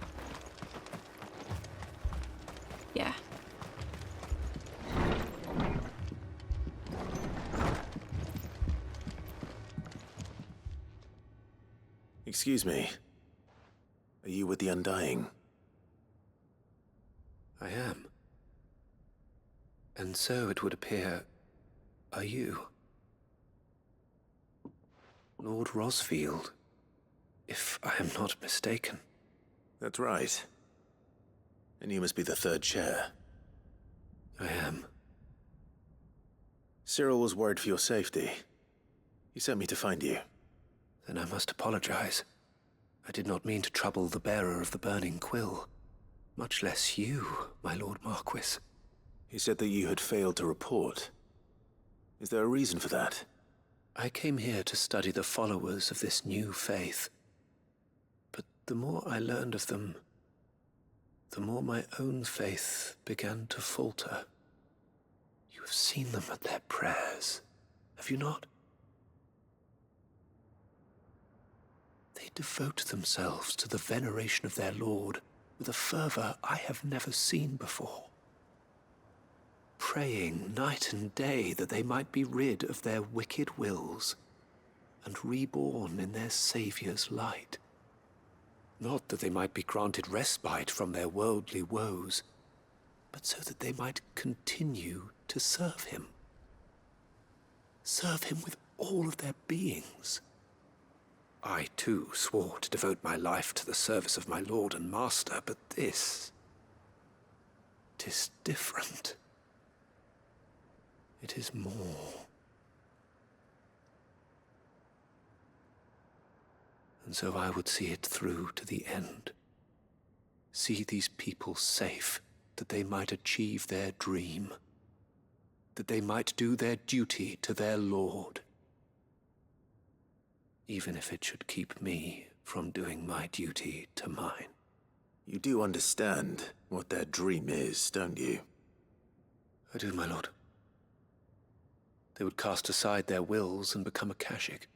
Yeah. Excuse me. Are you with the Undying? I am. And so it would appear, are you? Lord Rosfield, if I am not mistaken. That's right. And you must be the third chair. I am. Cyril was worried for your safety. He sent me to find you. Then I must apologize. I did not mean to trouble the bearer of the burning quill. Much less you, my Lord Marquis. He said that you had failed to report. Is there a reason for that? I came here to study the followers of this new faith. But the more I learned of them, the more my own faith began to falter. You have seen them at their prayers, have you not? They devote themselves to the veneration of their Lord with a fervor I have never seen before. Praying night and day that they might be rid of their wicked wills and reborn in their Saviour's light. Not that they might be granted respite from their worldly woes, but so that they might continue to serve him. Serve him with all of their beings. I, too, swore to devote my life to the service of my Lord and Master, but this... 'tis different. It is more. And so I would see it through to the end. See these people safe, that they might achieve their dream. That they might do their duty to their Lord. Even if it should keep me from doing my duty to mine. You do understand what their dream is, don't you? I do, my lord. They would cast aside their wills and become a Kashik.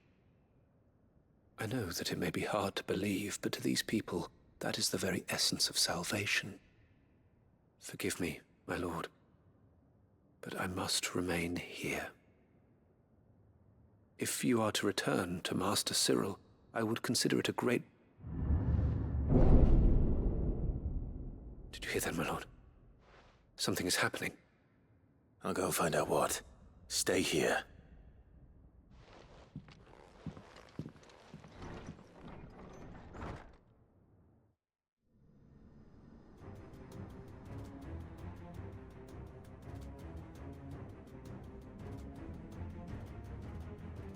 I know that it may be hard to believe, but to these people, that is the very essence of salvation. Forgive me, my lord, but I must remain here. If you are to return to Master Cyril, I would consider it a great... Did you hear that, my lord? Something is happening. I'll go and find out what. Stay here.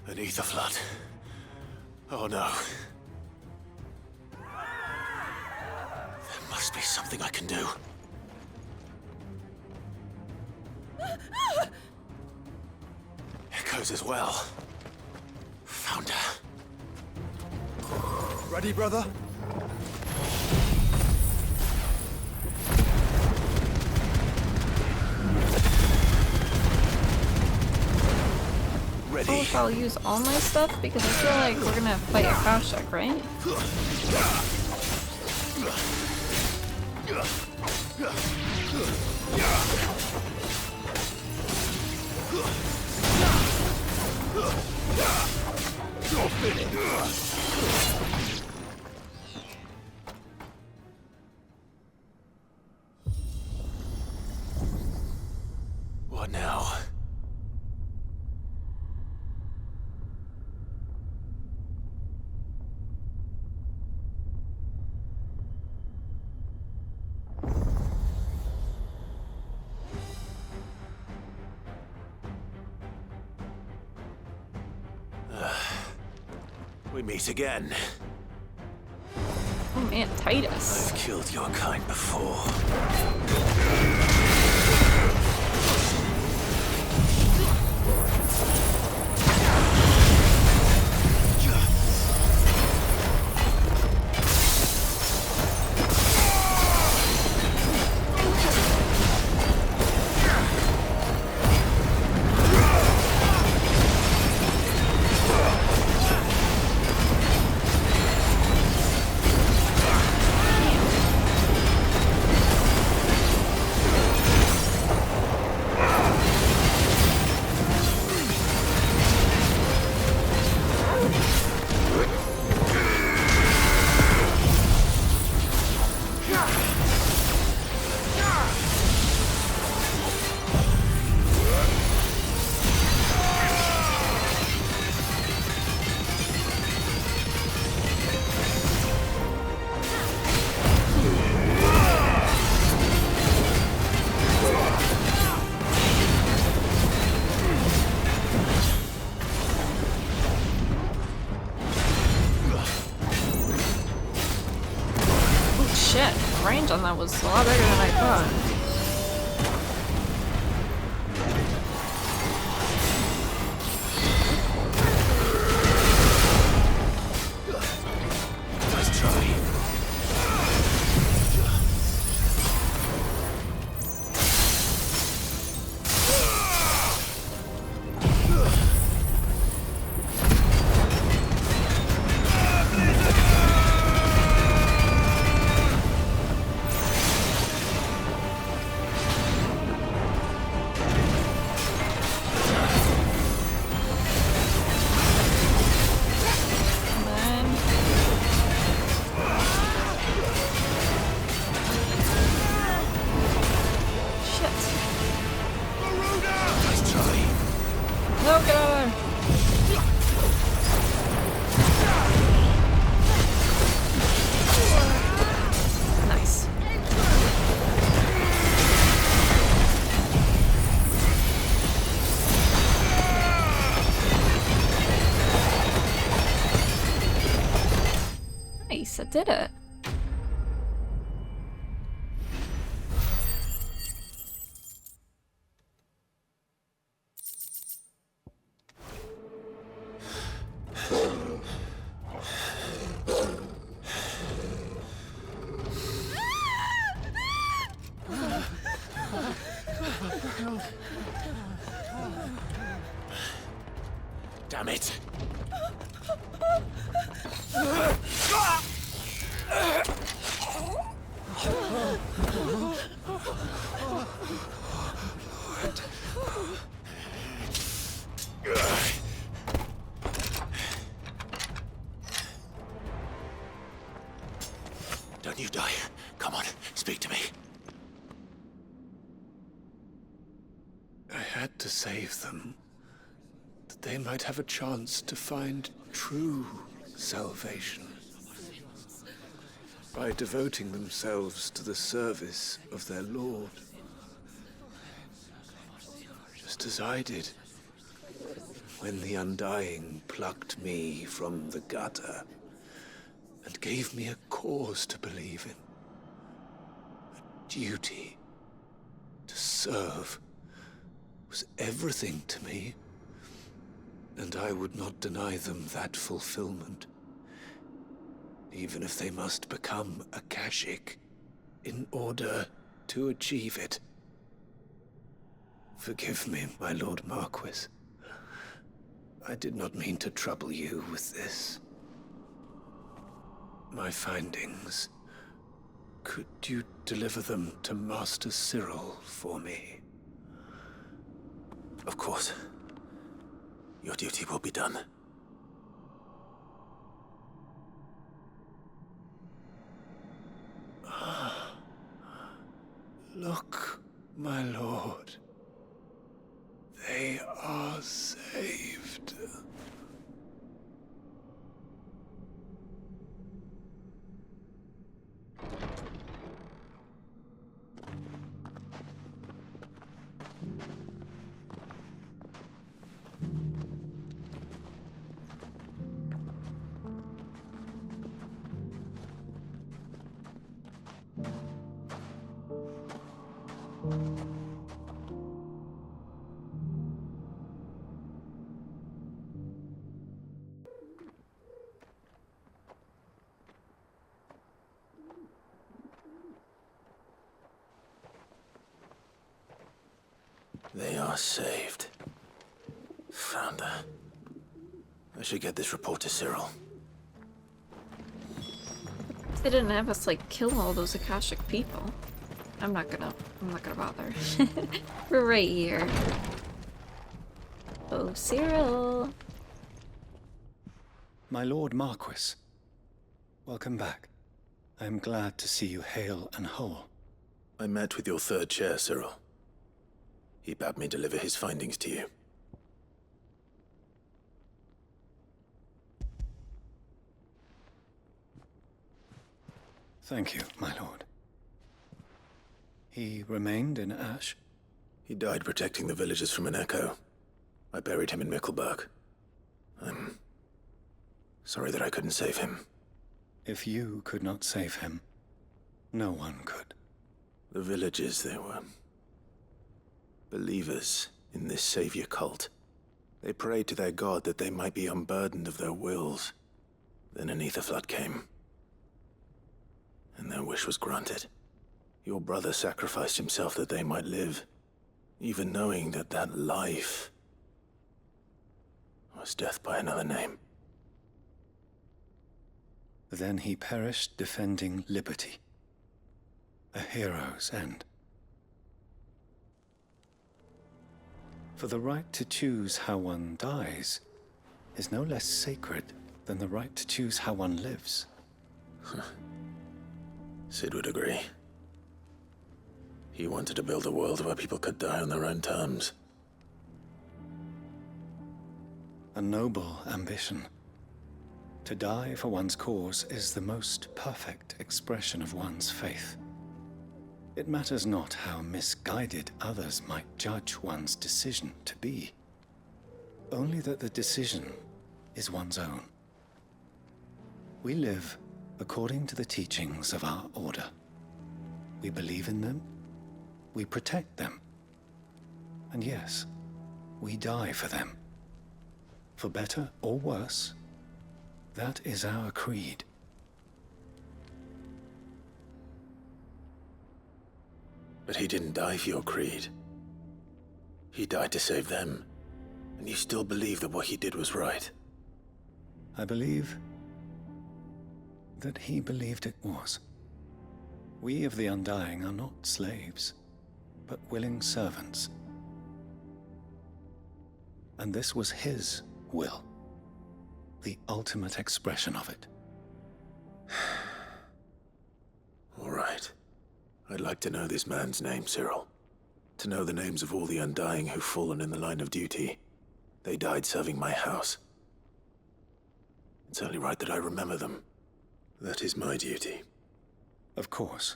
An ether flood. Oh no. There must be something I can do. Echoes as well. Found her. Ready, brother? I don't know if I'll use all my stuff because I feel like we're gonna fight a Kashik, right? We meet again. Oh man, Titus. I've killed your kind before. Range on that was a lot bigger than I thought. Nice try. I did it. Damn it. Don't you die. Come on, speak to me. I had to save them, that they might have a chance to find true salvation. By devoting themselves to the service of their Lord. Just as I did, when the Undying plucked me from the gutter and gave me a cause to believe in. A duty to serve was everything to me, and I would not deny them that fulfillment. Even if they must become a Kashik in order to achieve it. Forgive me, my Lord Marquis. I did not mean to trouble you with this. My findings. Could you deliver them to Master Cyril for me? Of course. Your duty will be done. Look, my lord. They are saved. They are saved. Founder. I should get this report to Cyril. If they didn't have us, like, kill all those Akashic people. I'm not gonna bother. We're right here. Oh, Cyril. My Lord Marquis. Welcome back. I am glad to see you hale and whole. I met with your third chair, Cyril. He bade me deliver his findings to you. Thank you, my lord. He remained in Ash? He died protecting the villagers from an echo. I buried him in Mickelberg. I'm sorry that I couldn't save him. If you could not save him, no one could. The villagers, they were believers in this savior cult. They prayed to their god that they might be unburdened of their wills. Then an ether flood came, and their wish was granted. Your brother sacrificed himself that they might live, even knowing that that life was death by another name. Then he perished defending liberty. A hero's end. For the right to choose how one dies is no less sacred than the right to choose how one lives. Sid would agree. He wanted to build a world where people could die on their own terms. A noble ambition. To die for one's cause is the most perfect expression of one's faith. It matters not how misguided others might judge one's decision to be. Only that the decision is one's own. We live according to the teachings of our order. We believe in them, we protect them, and yes, we die for them. For better or worse, that is our creed. But he didn't die for your creed. He died to save them. And you still believe that what he did was right. I believe that he believed it was. We of the Undying are not slaves, but willing servants. And this was his will. The ultimate expression of it. All right. I'd like to know this man's name, Cyril. To know the names of all the Undying who've fallen in the line of duty. They died serving my house. It's only right that I remember them. That is my duty. Of course.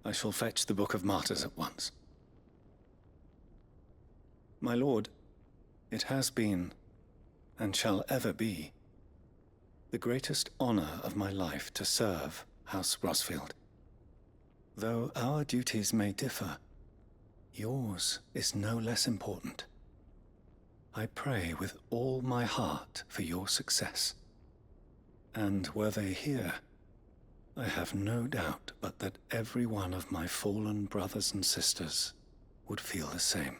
I shall fetch the Book of Martyrs at once. My lord, it has been, and shall ever be, the greatest honor of my life to serve House Rosfield. Though our duties may differ, yours is no less important. I pray with all my heart for your success. And were they here, I have no doubt but that every one of my fallen brothers and sisters would feel the same.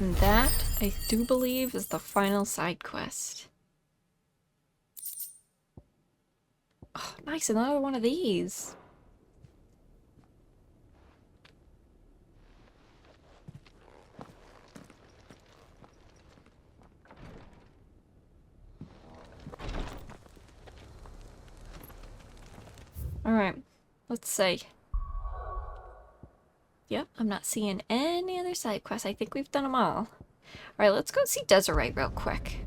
And that, I do believe, is the final side quest. Oh, nice, another one of these. Alright, let's see. Yep, I'm not seeing any other side quests. I think we've done them all. Alright, let's go see Desiree real quick.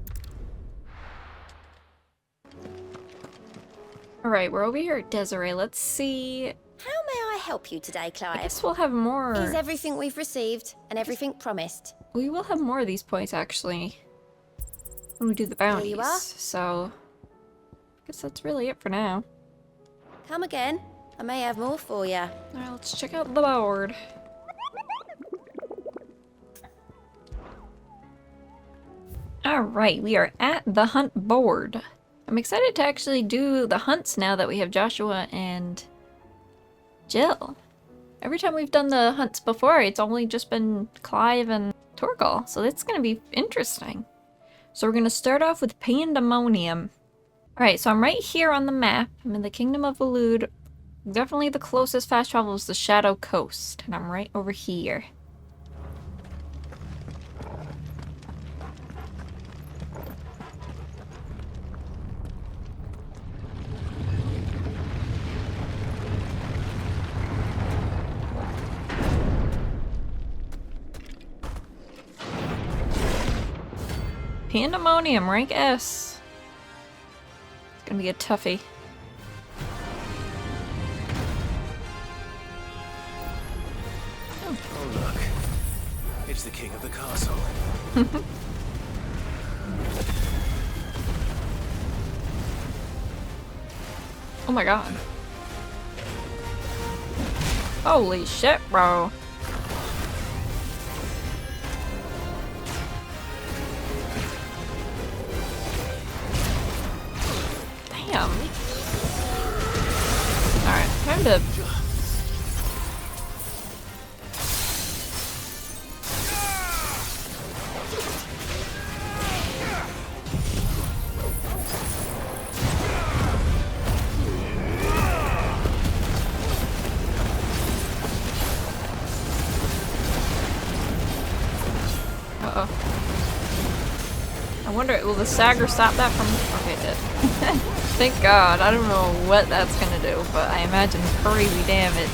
Alright, we're over here at Desiree. Let's see. How may I help you today, Clive? I guess we'll have more. Is everything we've received and everything promised? We will have more of these points, actually, when we do the bounties. Here you are. So, I guess that's really it for now. Come again. I may have more for you. Alright, let's check out the board. Alright, we are at the hunt board. I'm excited to actually do the hunts now that we have Joshua and Jill. Every time we've done the hunts before, it's only just been Clive and Torgal, so that's going to be interesting. So we're going to start off with Pandemonium. Alright, so I'm right here on the map. I'm in the Kingdom of Elude. Definitely the closest fast travel is the Shadow Coast, and I'm right over here. Pandemonium, rank S. It's gonna be a toughie. Oh look, it's the king of the castle. Oh my god. Holy shit, bro. Damn. Alright, time to... Uh-oh. I wonder, will the Sagger stop that from... Okay, it did. Thank God. I don't know what that's gonna do, but I imagine crazy damage.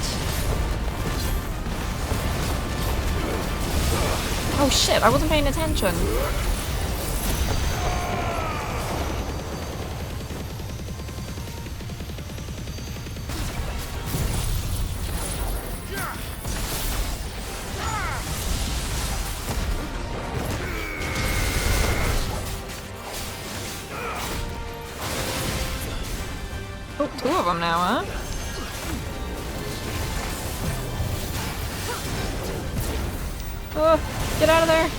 Oh shit, I wasn't paying attention. Oh, two of them now, huh? Oh, get out of there!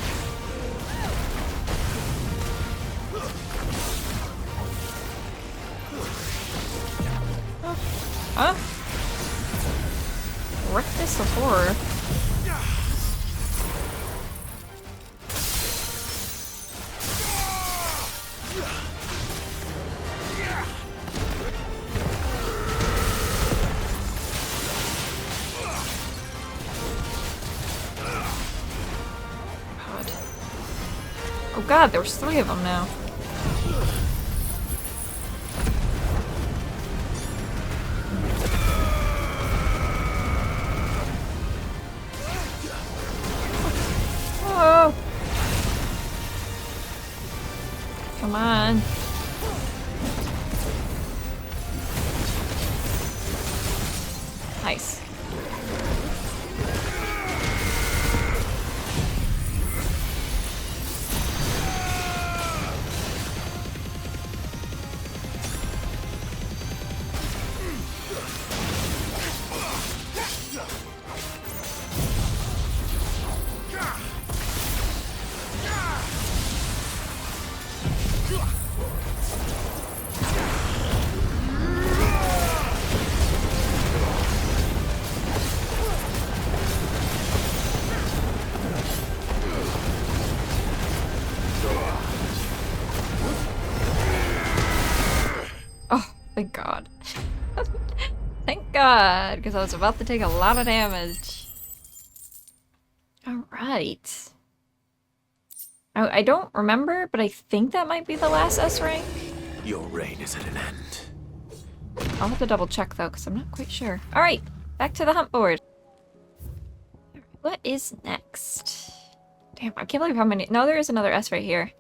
Oh. Huh? Rectus of horror. Oh god, there was 3 of them now. Oh! Come on. Nice. Thank God. Thank God, because I was about to take a lot of damage. Alright. I don't remember, but I think that might be the last S rank. Your reign is at an end. I'll have to double check though, because I'm not quite sure. Alright, back to the hunt board. What is next? Damn, I can't believe how many... No, there is another S right here.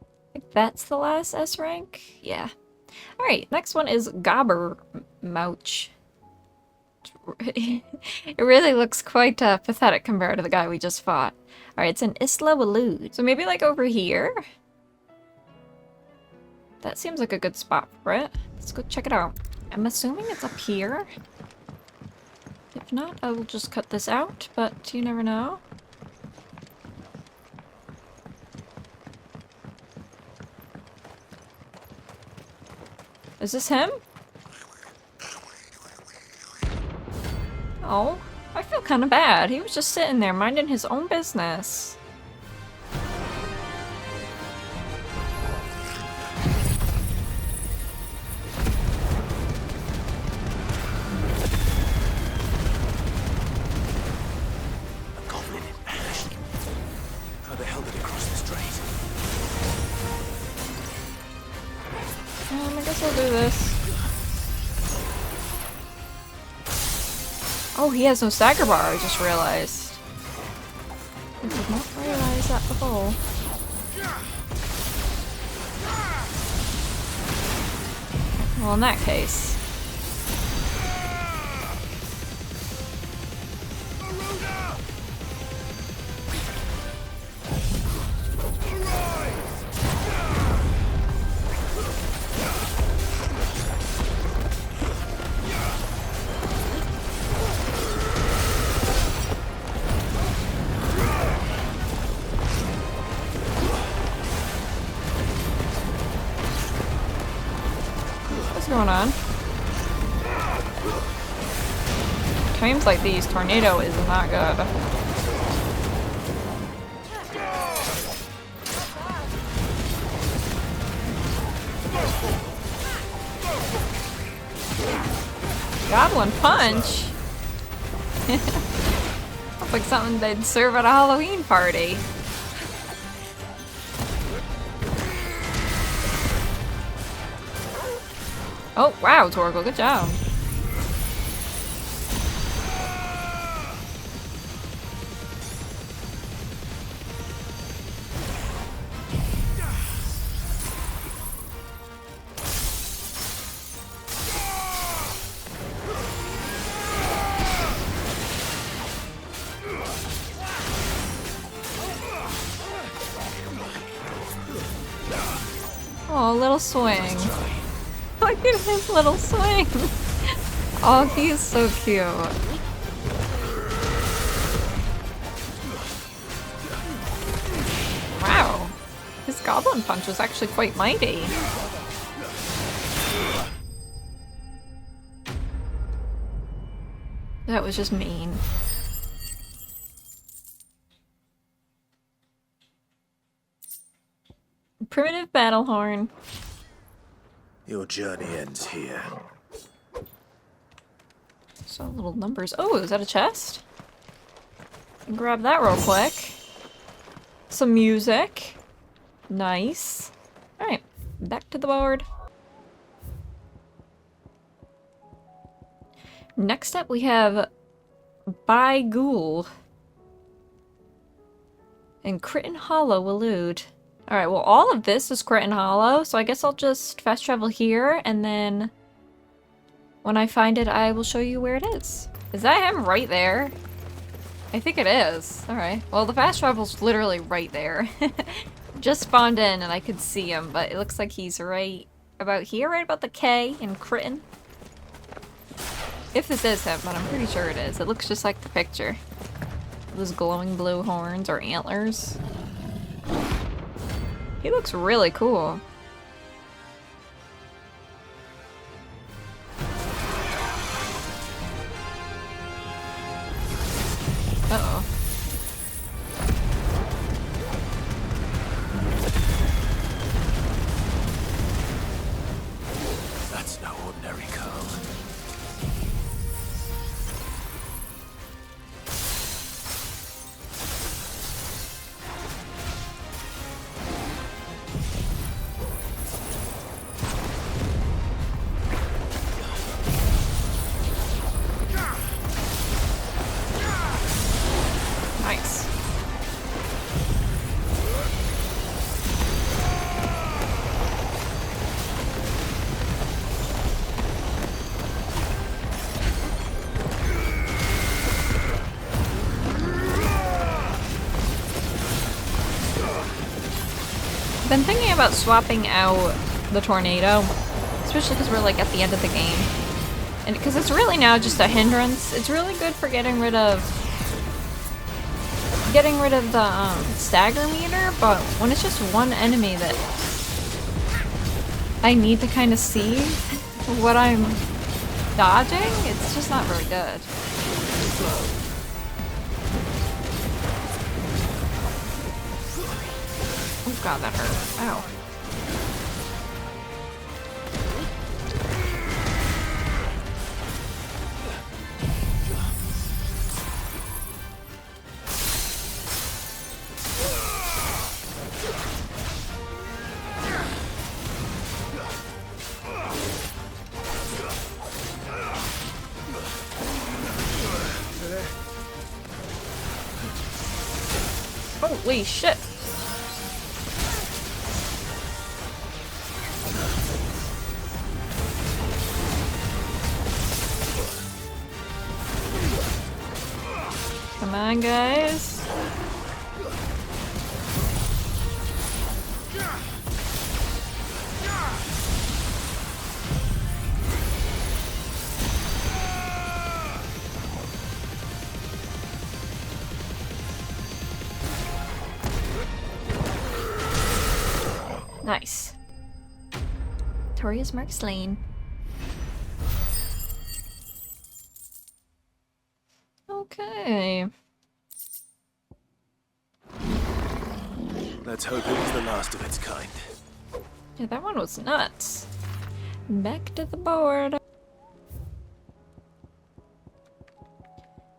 I think that's the last S rank? Yeah. Alright, next one is Gobermouch. It really looks quite pathetic compared to the guy we just fought. Alright, it's in Isla Elude. So maybe like over here? That seems like a good spot for it. Let's go check it out. I'm assuming it's up here. If not, I will just cut this out, but you never know. Is this him? Oh, I feel kind of bad. He was just sitting there minding his own business. How the hell did it cross the strait? I guess I'll do this. Oh, he has no stagger bar, I just realized. I did not realize that before. Well, in that case. What's going on? Times like these, tornado is not good. Goblin punch? Looks like something they'd serve at a Halloween party. Oh, wow, Torgal, good job. Oh, little swing. Look at his little swing. Oh, he is so cute. Wow. His goblin punch was actually quite mighty. That was just mean. Primitive battle horn. Your journey ends here. So little numbers. Oh, is that a chest? Can grab that real quick. Some music. Nice. Alright, back to the board. Next up we have Bygul. And Crichton Hollow elude. Alright, well all of this is Crichton Hollow, so I guess I'll just fast travel here, and then when I find it, I will show you where it is. Is that him right there? I think it is. Alright, well the fast travel's literally right there. Just spawned in and I could see him, but it looks like he's right about here, right about the K in Crichton. If this is him, but I'm pretty sure it is. It looks just like the picture. Those glowing blue horns or antlers. He looks really cool. Uh-oh. That's no ordinary curl. Nice. I've been thinking about swapping out the tornado, especially because we're like at the end of the game. And because it's really now just a hindrance, it's really good for getting rid of the stagger meter, but when it's just one enemy that I need to kind of see what I'm dodging. It's just not very good. Oh god, that hurt. Ow. Holy shit! Come on, guys. Nice. Toria's mark slain. Okay. Let's hope it was the last of its kind. Yeah, that one was nuts. Back to the board.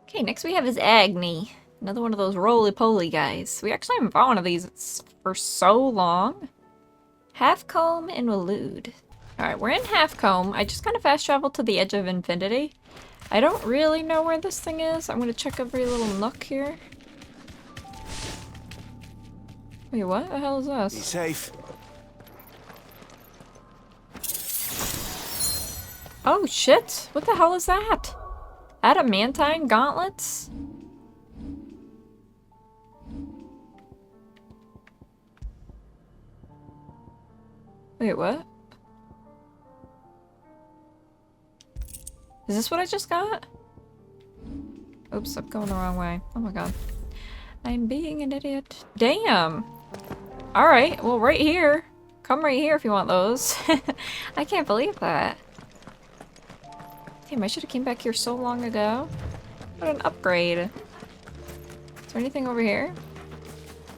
Okay, next we have is Agni. Another one of those roly-poly guys. We actually haven't fought one of these for so long. Halfcomb and Waloed. Alright, we're in Halfcomb. I just kind of fast traveled to the edge of infinity. I don't really know where this thing is. I'm gonna check every little nook here. Wait, what the hell is this? Be safe. Oh shit! What the hell is that? Adamantine gauntlets? Wait, what? Is this what I just got? Oops, I'm going the wrong way. Oh my god. I'm being an idiot. Damn! Alright, well right here. Come right here if you want those. I can't believe that. Damn, I should have came back here so long ago. What an upgrade. Is there anything over here?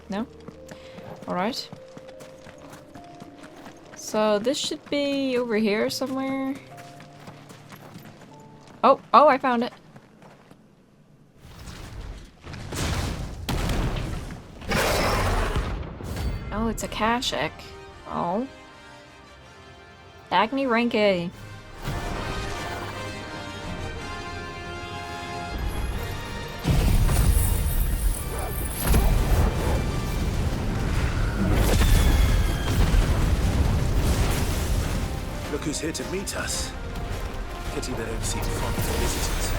No? Alright. So this should be over here somewhere. Oh, I found it. Oh, it's a Kashik. Oh. Agni rank A. Look who's here to meet us. Pity they don't seem fond of visitors.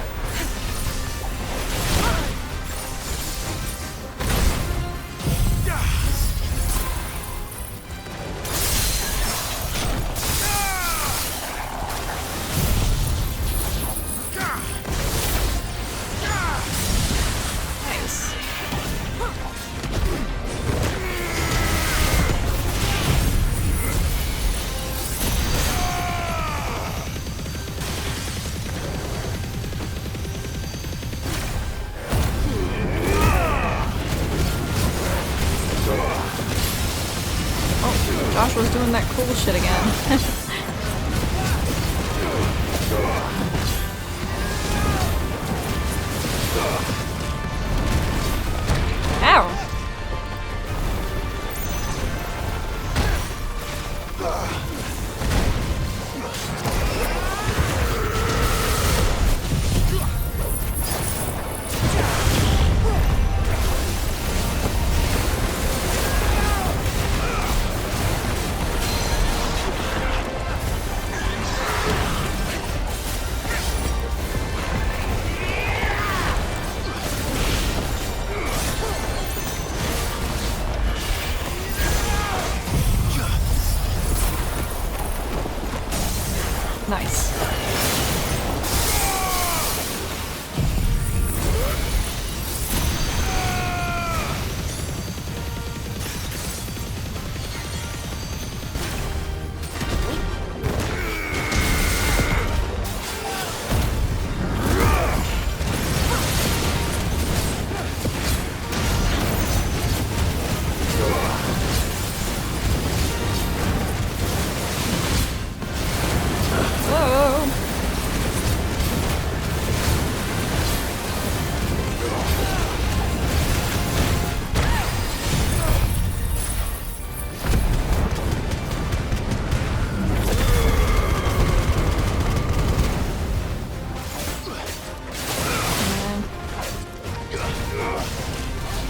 Joshua's doing that cool shit again. Ow! Nice.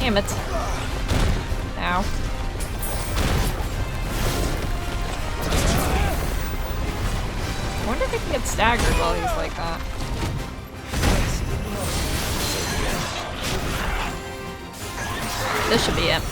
Damn it. Ow. I wonder if he can get staggered while he's like that. This should be it.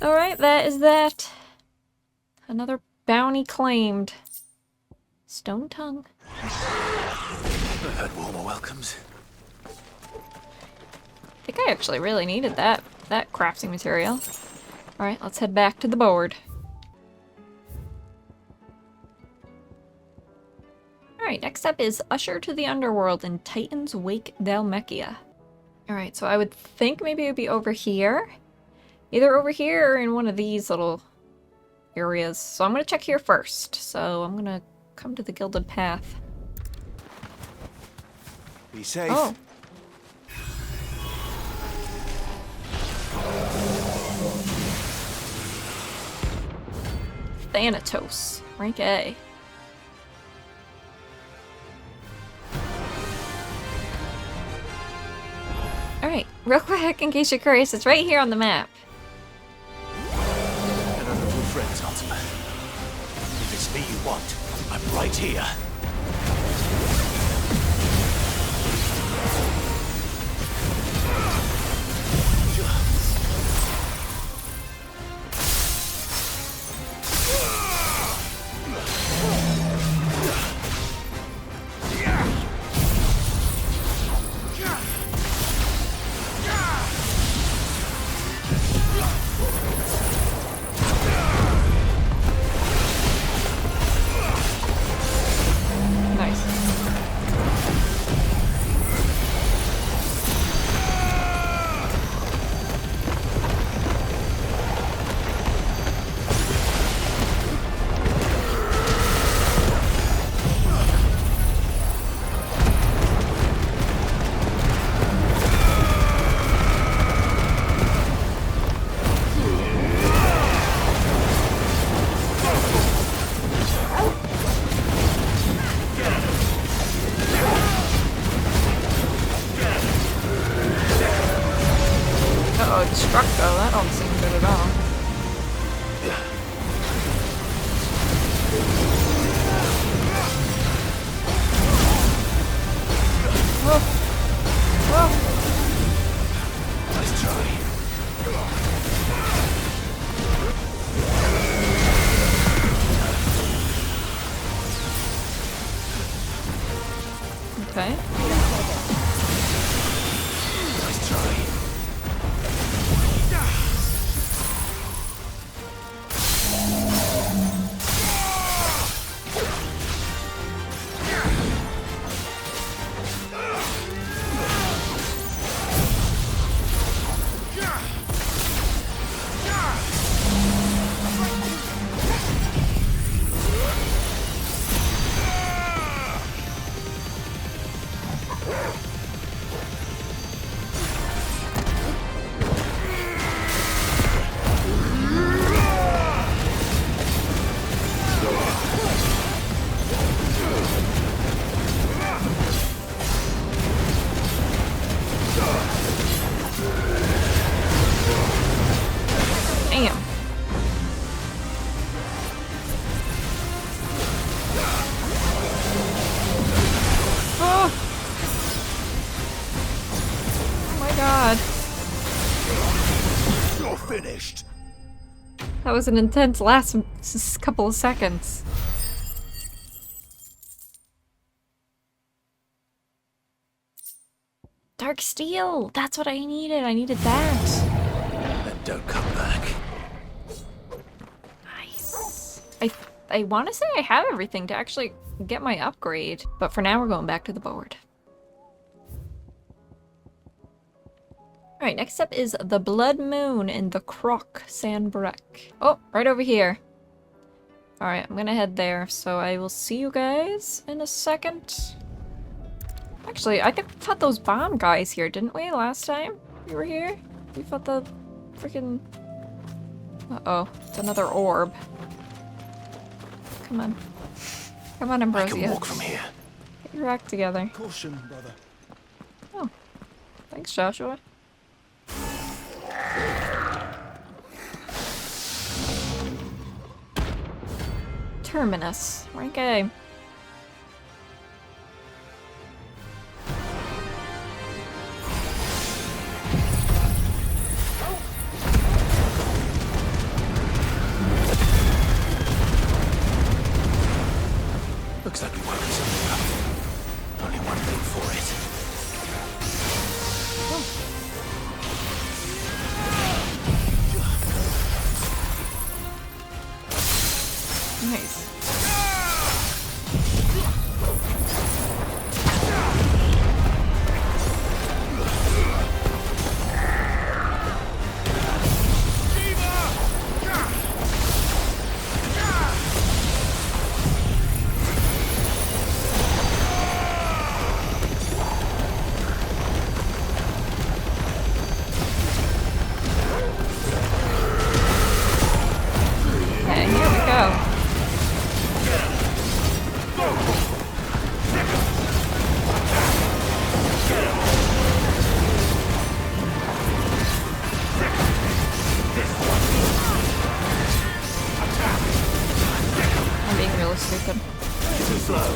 Alright, that is that. Another bounty claimed. Stone tongue. I've had warmer welcomes. I think I actually really needed that crafting material. Alright, let's head back to the board. Alright, next up is Usher to the Underworld in Titan's Wake Dalmekia. Alright, so I would think maybe it would be over here. Either over here or in one of these little areas. So I'm gonna check here first. So I'm gonna come to the Gilded Path. Be safe. Oh. Thanatos, rank A. Alright, real quick, in case you're curious, it's right here on the map. Another new friends, Ultima. If it's me you want, I'm right here. Destructo, that don't seem good at all. Whoa. Whoa. Nice try. Okay. Nice try. That was an intense last couple of seconds. Dark steel! That's what I needed. I needed that. And don't come back. Nice. I want to say I have everything to actually get my upgrade, but for now we're going back to the board. Alright, next up is the Blood Moon in the Croc Sanbrek. Oh, right over here. Alright, I'm gonna head there, so I will see you guys in a second. Actually, I think we fought those bomb guys here, didn't we, last time we were here? We fought the freaking... Uh-oh, it's another orb. Come on. Come on, Ambrosia. I can walk from here. Get your act together. Caution, brother. Oh. Thanks, Joshua. Terminus. Rank A. Looks like we're working something up. Only one thing for it. Nice. Okay, here we go. I'm being really stupid. Too slow.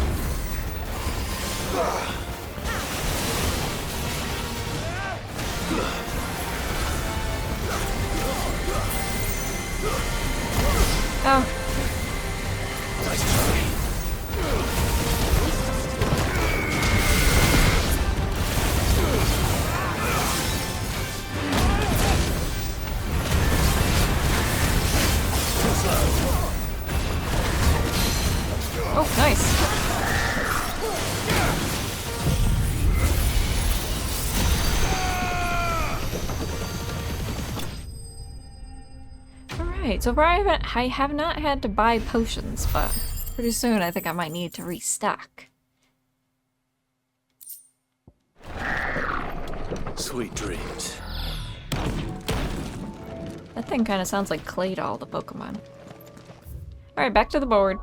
Oh. Nice try. Too slow. Oh, nice. Alright, so far I have not had to buy potions, but pretty soon I think I might need to restock. Sweet dreams. That thing kind of sounds like Claydol, the Pokemon. Alright, back to the board.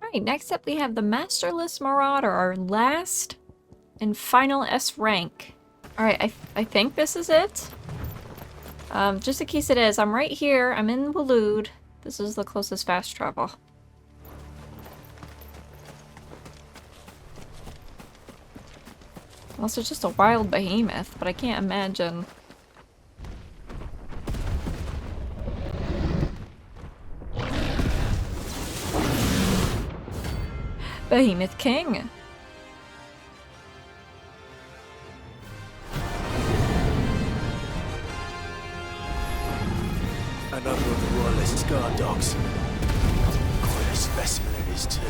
Alright, next up we have the Masterless Marauder, our last and final S rank. Alright, I think this is it. Just in case it is, I'm right here. I'm in Waloed. This is the closest fast travel. Also, just a wild behemoth, but I can't imagine. Behemoth King. Another of the Royalist's guard dogs. Quite a specimen it is too.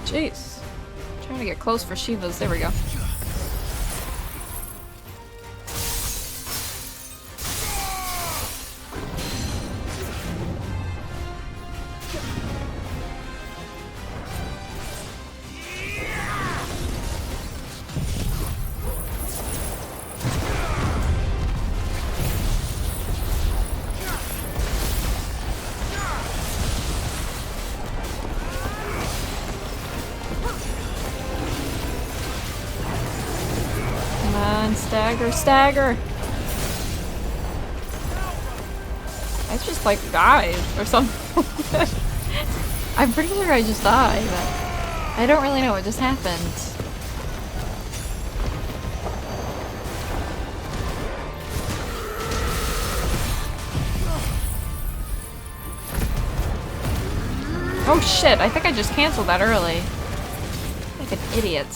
Jeez. Trying to get close for Shivas. There we go. Stagger! I just like died or something. I'm pretty sure I just died, but I don't really know what just happened. Oh shit, I think I just canceled that early. Like an idiot.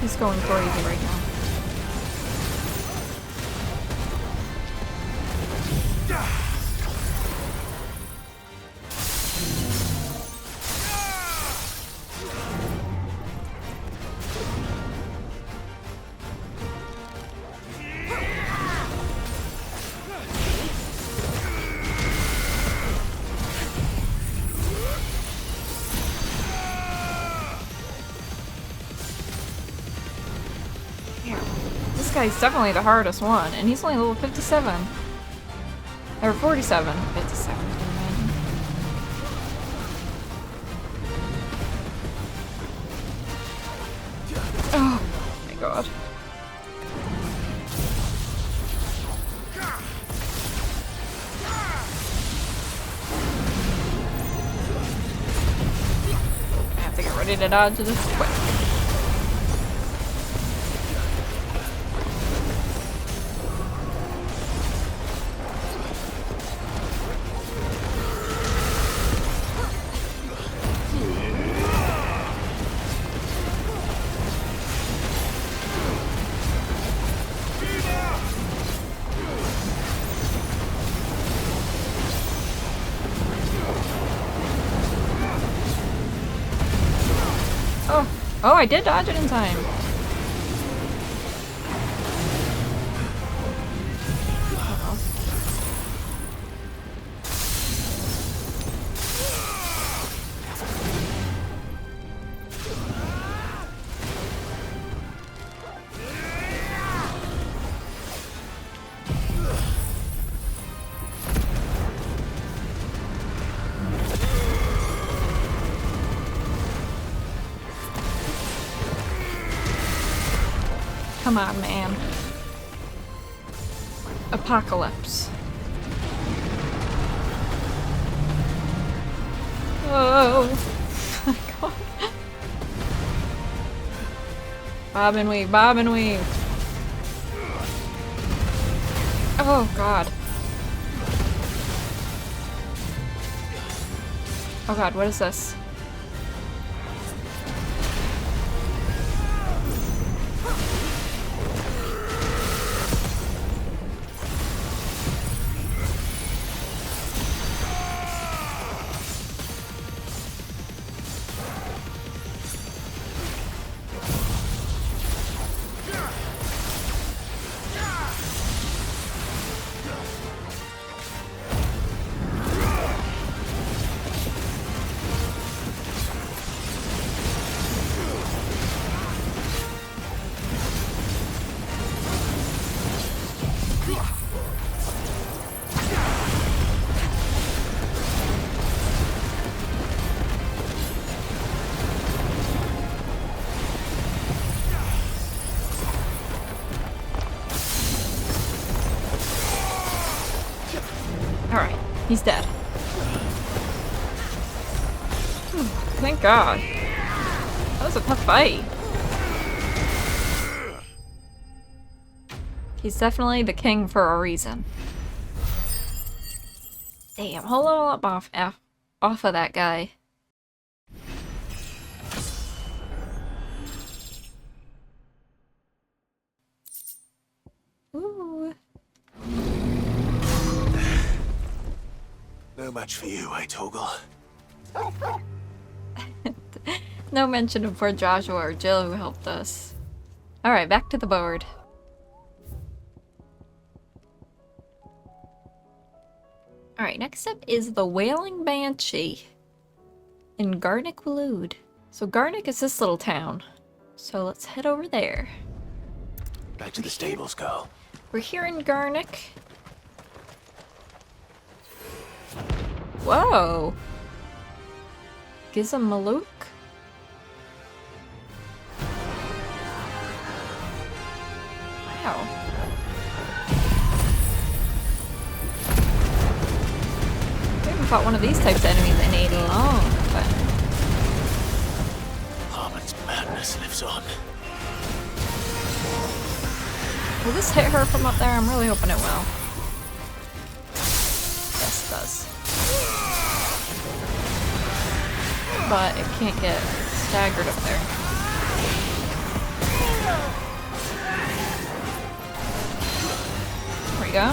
He's going crazy right now. Damn. This guy's definitely the hardest one, and he's only level 57. Or 47. 57. Oh my god. I have to get ready to dodge this quick. Oh, I did dodge it in time. Come on, man. Apocalypse. Oh my god. Bob and weave, bob and weave. Oh god. Oh god, what is this? He's dead. Thank God. That was a tough fight. He's definitely the king for a reason. Damn, whole level up off of that guy. Ooh. No match for you, eh, Torgal? No mention of poor Joshua or Jill who helped us. Alright, back to the board. Alright, next up is the Wailing Banshee in Garnick-Waloed. So Garnick is this little town. So let's head over there. Back to the stables, girl. We're here in Garnick. Whoa! Gizem Maluk? Wow. I haven't fought one of these types of enemies in a long time. Harmon's madness lives on. Will this hit her from up there? I'm really hoping it will. Yes, it does. But it can't get staggered up there. There we go.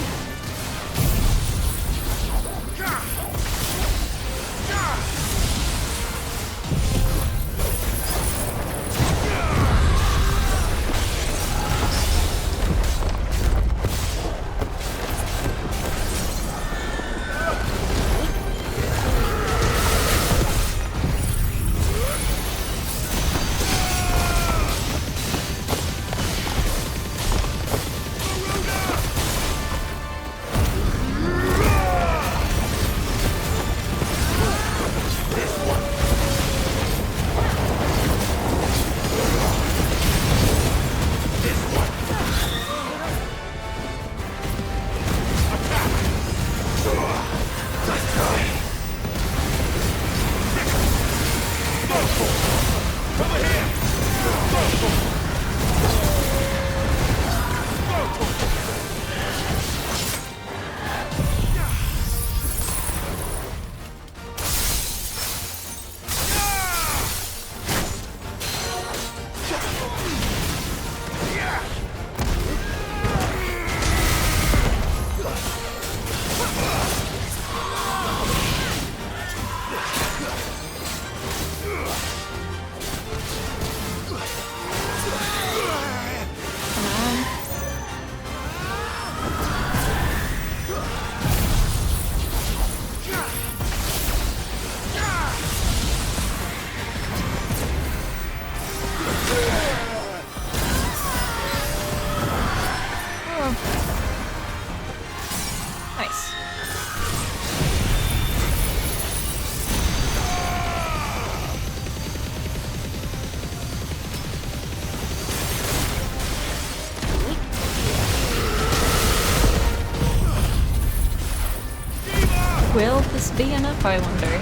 Will this be enough, I wonder?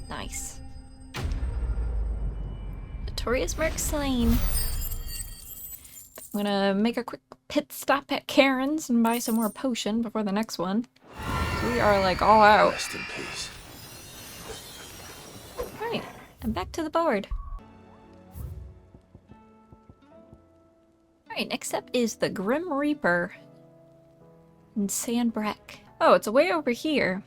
Nice. Notorious Merc slain. I'm gonna make a quick pit stop at Karen's and buy some more potion before the next one. So we are like all out. Rest in peace. Alright, and back to the board. Alright, next up is the Grim Reaper in Sandbreck. Oh, it's way over here.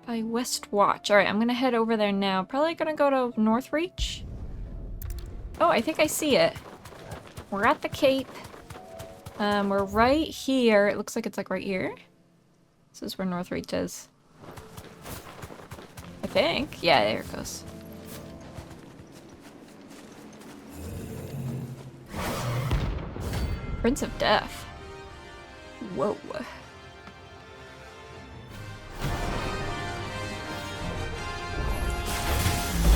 By West Watch. Alright, I'm gonna head over there now. Probably gonna go to Northreach. Oh, I think I see it. We're at the Cape. We're right here. It looks like it's like right here. This is where Northreach is. I think. Yeah, there it goes. Prince of Death. Whoa.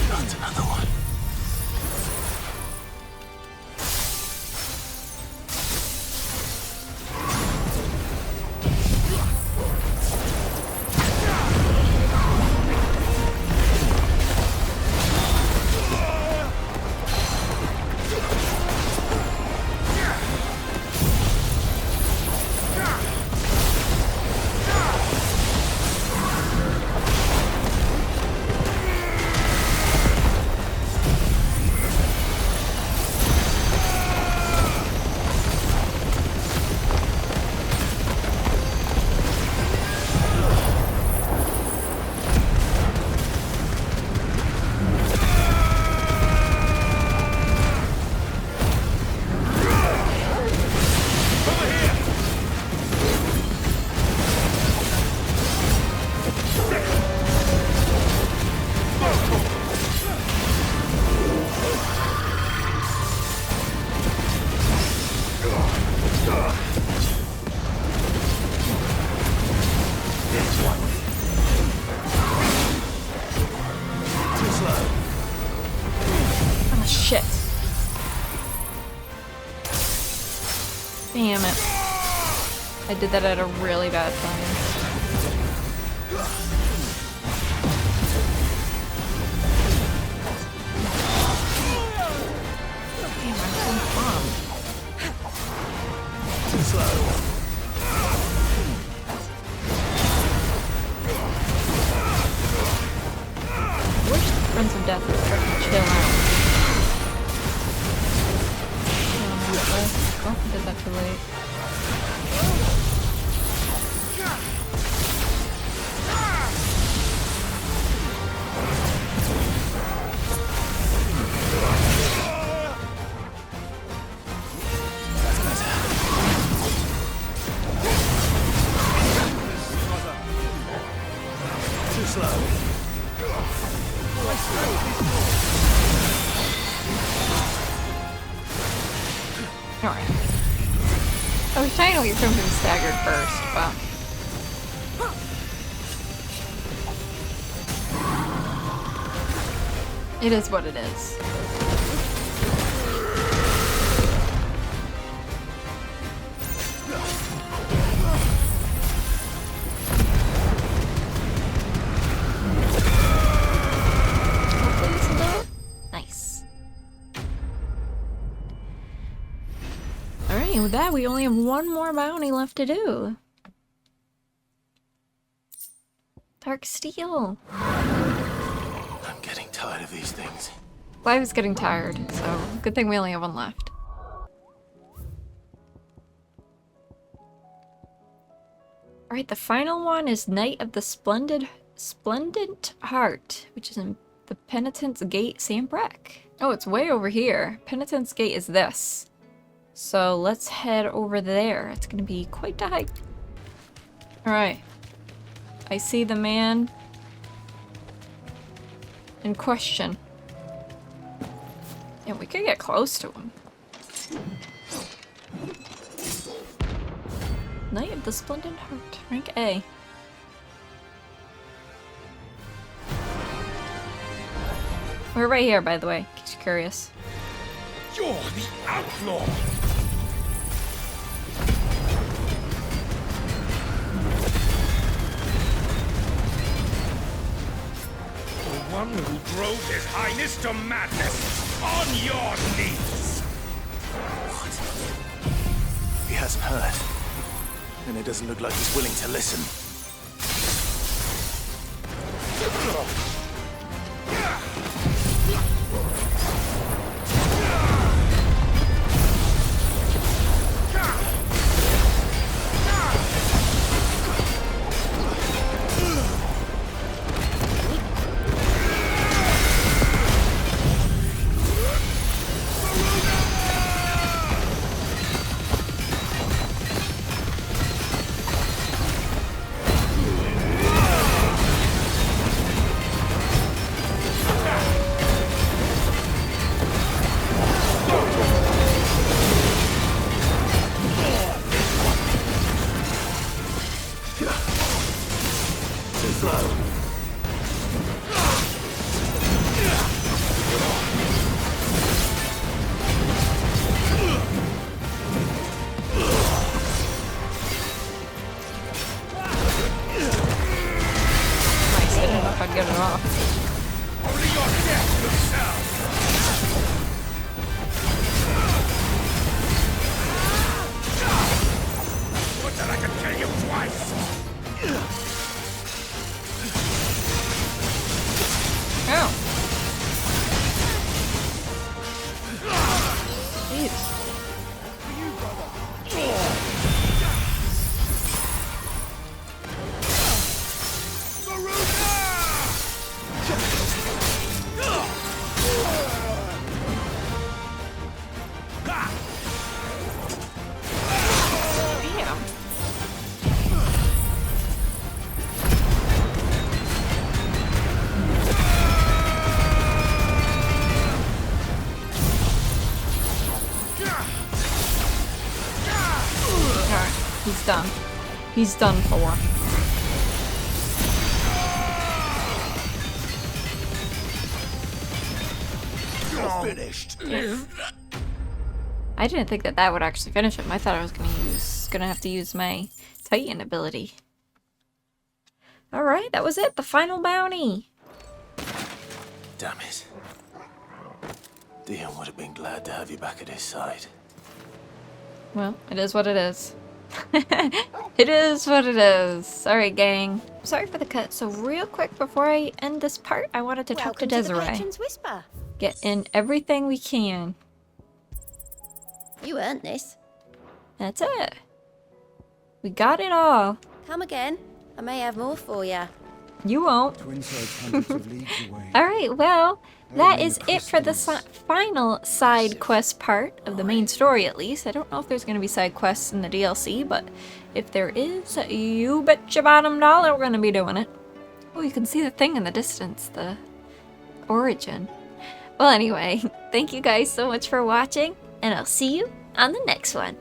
That's another one. Damn it. I did that at a really bad time. Damn, I'm so bummed. Too slow. I wish the Prince of Death would start to chill out. Oh, I did that too late. That's better. Too slow. Alright. I was trying to get him to be staggered first, but... it is what it is. Hopefully this will do it. Nice. Alright, and with that, we only have one more bounty left to do. Dark Steel. I'm getting tired of these things. Well, I was getting tired, so good thing we only have one left. Alright, the final one is Knight of the Splendent Heart, which is in the Penitent's Gate, Sandbreck. Oh, it's way over here. Penitent's Gate is this. So let's head over there. It's gonna be quite a hike. Alright. I see the man in question. Yeah, we could get close to him. Knight of the Splendent Heart, rank A. We're right here, by the way, in case you're curious. You're the outlaw! one who drove His Highness to madness! On your knees! He hasn't heard. And it doesn't look like he's willing to listen. He's done. He's done for. You're finished. I didn't think that that would actually finish him. I thought I was gonna have to use my Titan ability. Alright, that was it. The final bounty. Damn it. Dion would have been glad to have you back at his side. Well, it is what it is. It is what it is. Alright, gang. Sorry for the cut. So real quick before I end this part, I wanted to talk to Desiree. The Patron's Whisper. Get in everything we can. You earned this. That's it. We got it all. Come again. I may have more for you. You won't. Alright, well, that is it for the final side quest part of the main story, at least. I don't know if there's going to be side quests in the DLC, but if there is, you bet your bottom dollar we're going to be doing it. Oh, you can see the thing in the distance, the origin. Well, anyway, thank you guys so much for watching, and I'll see you on the next one.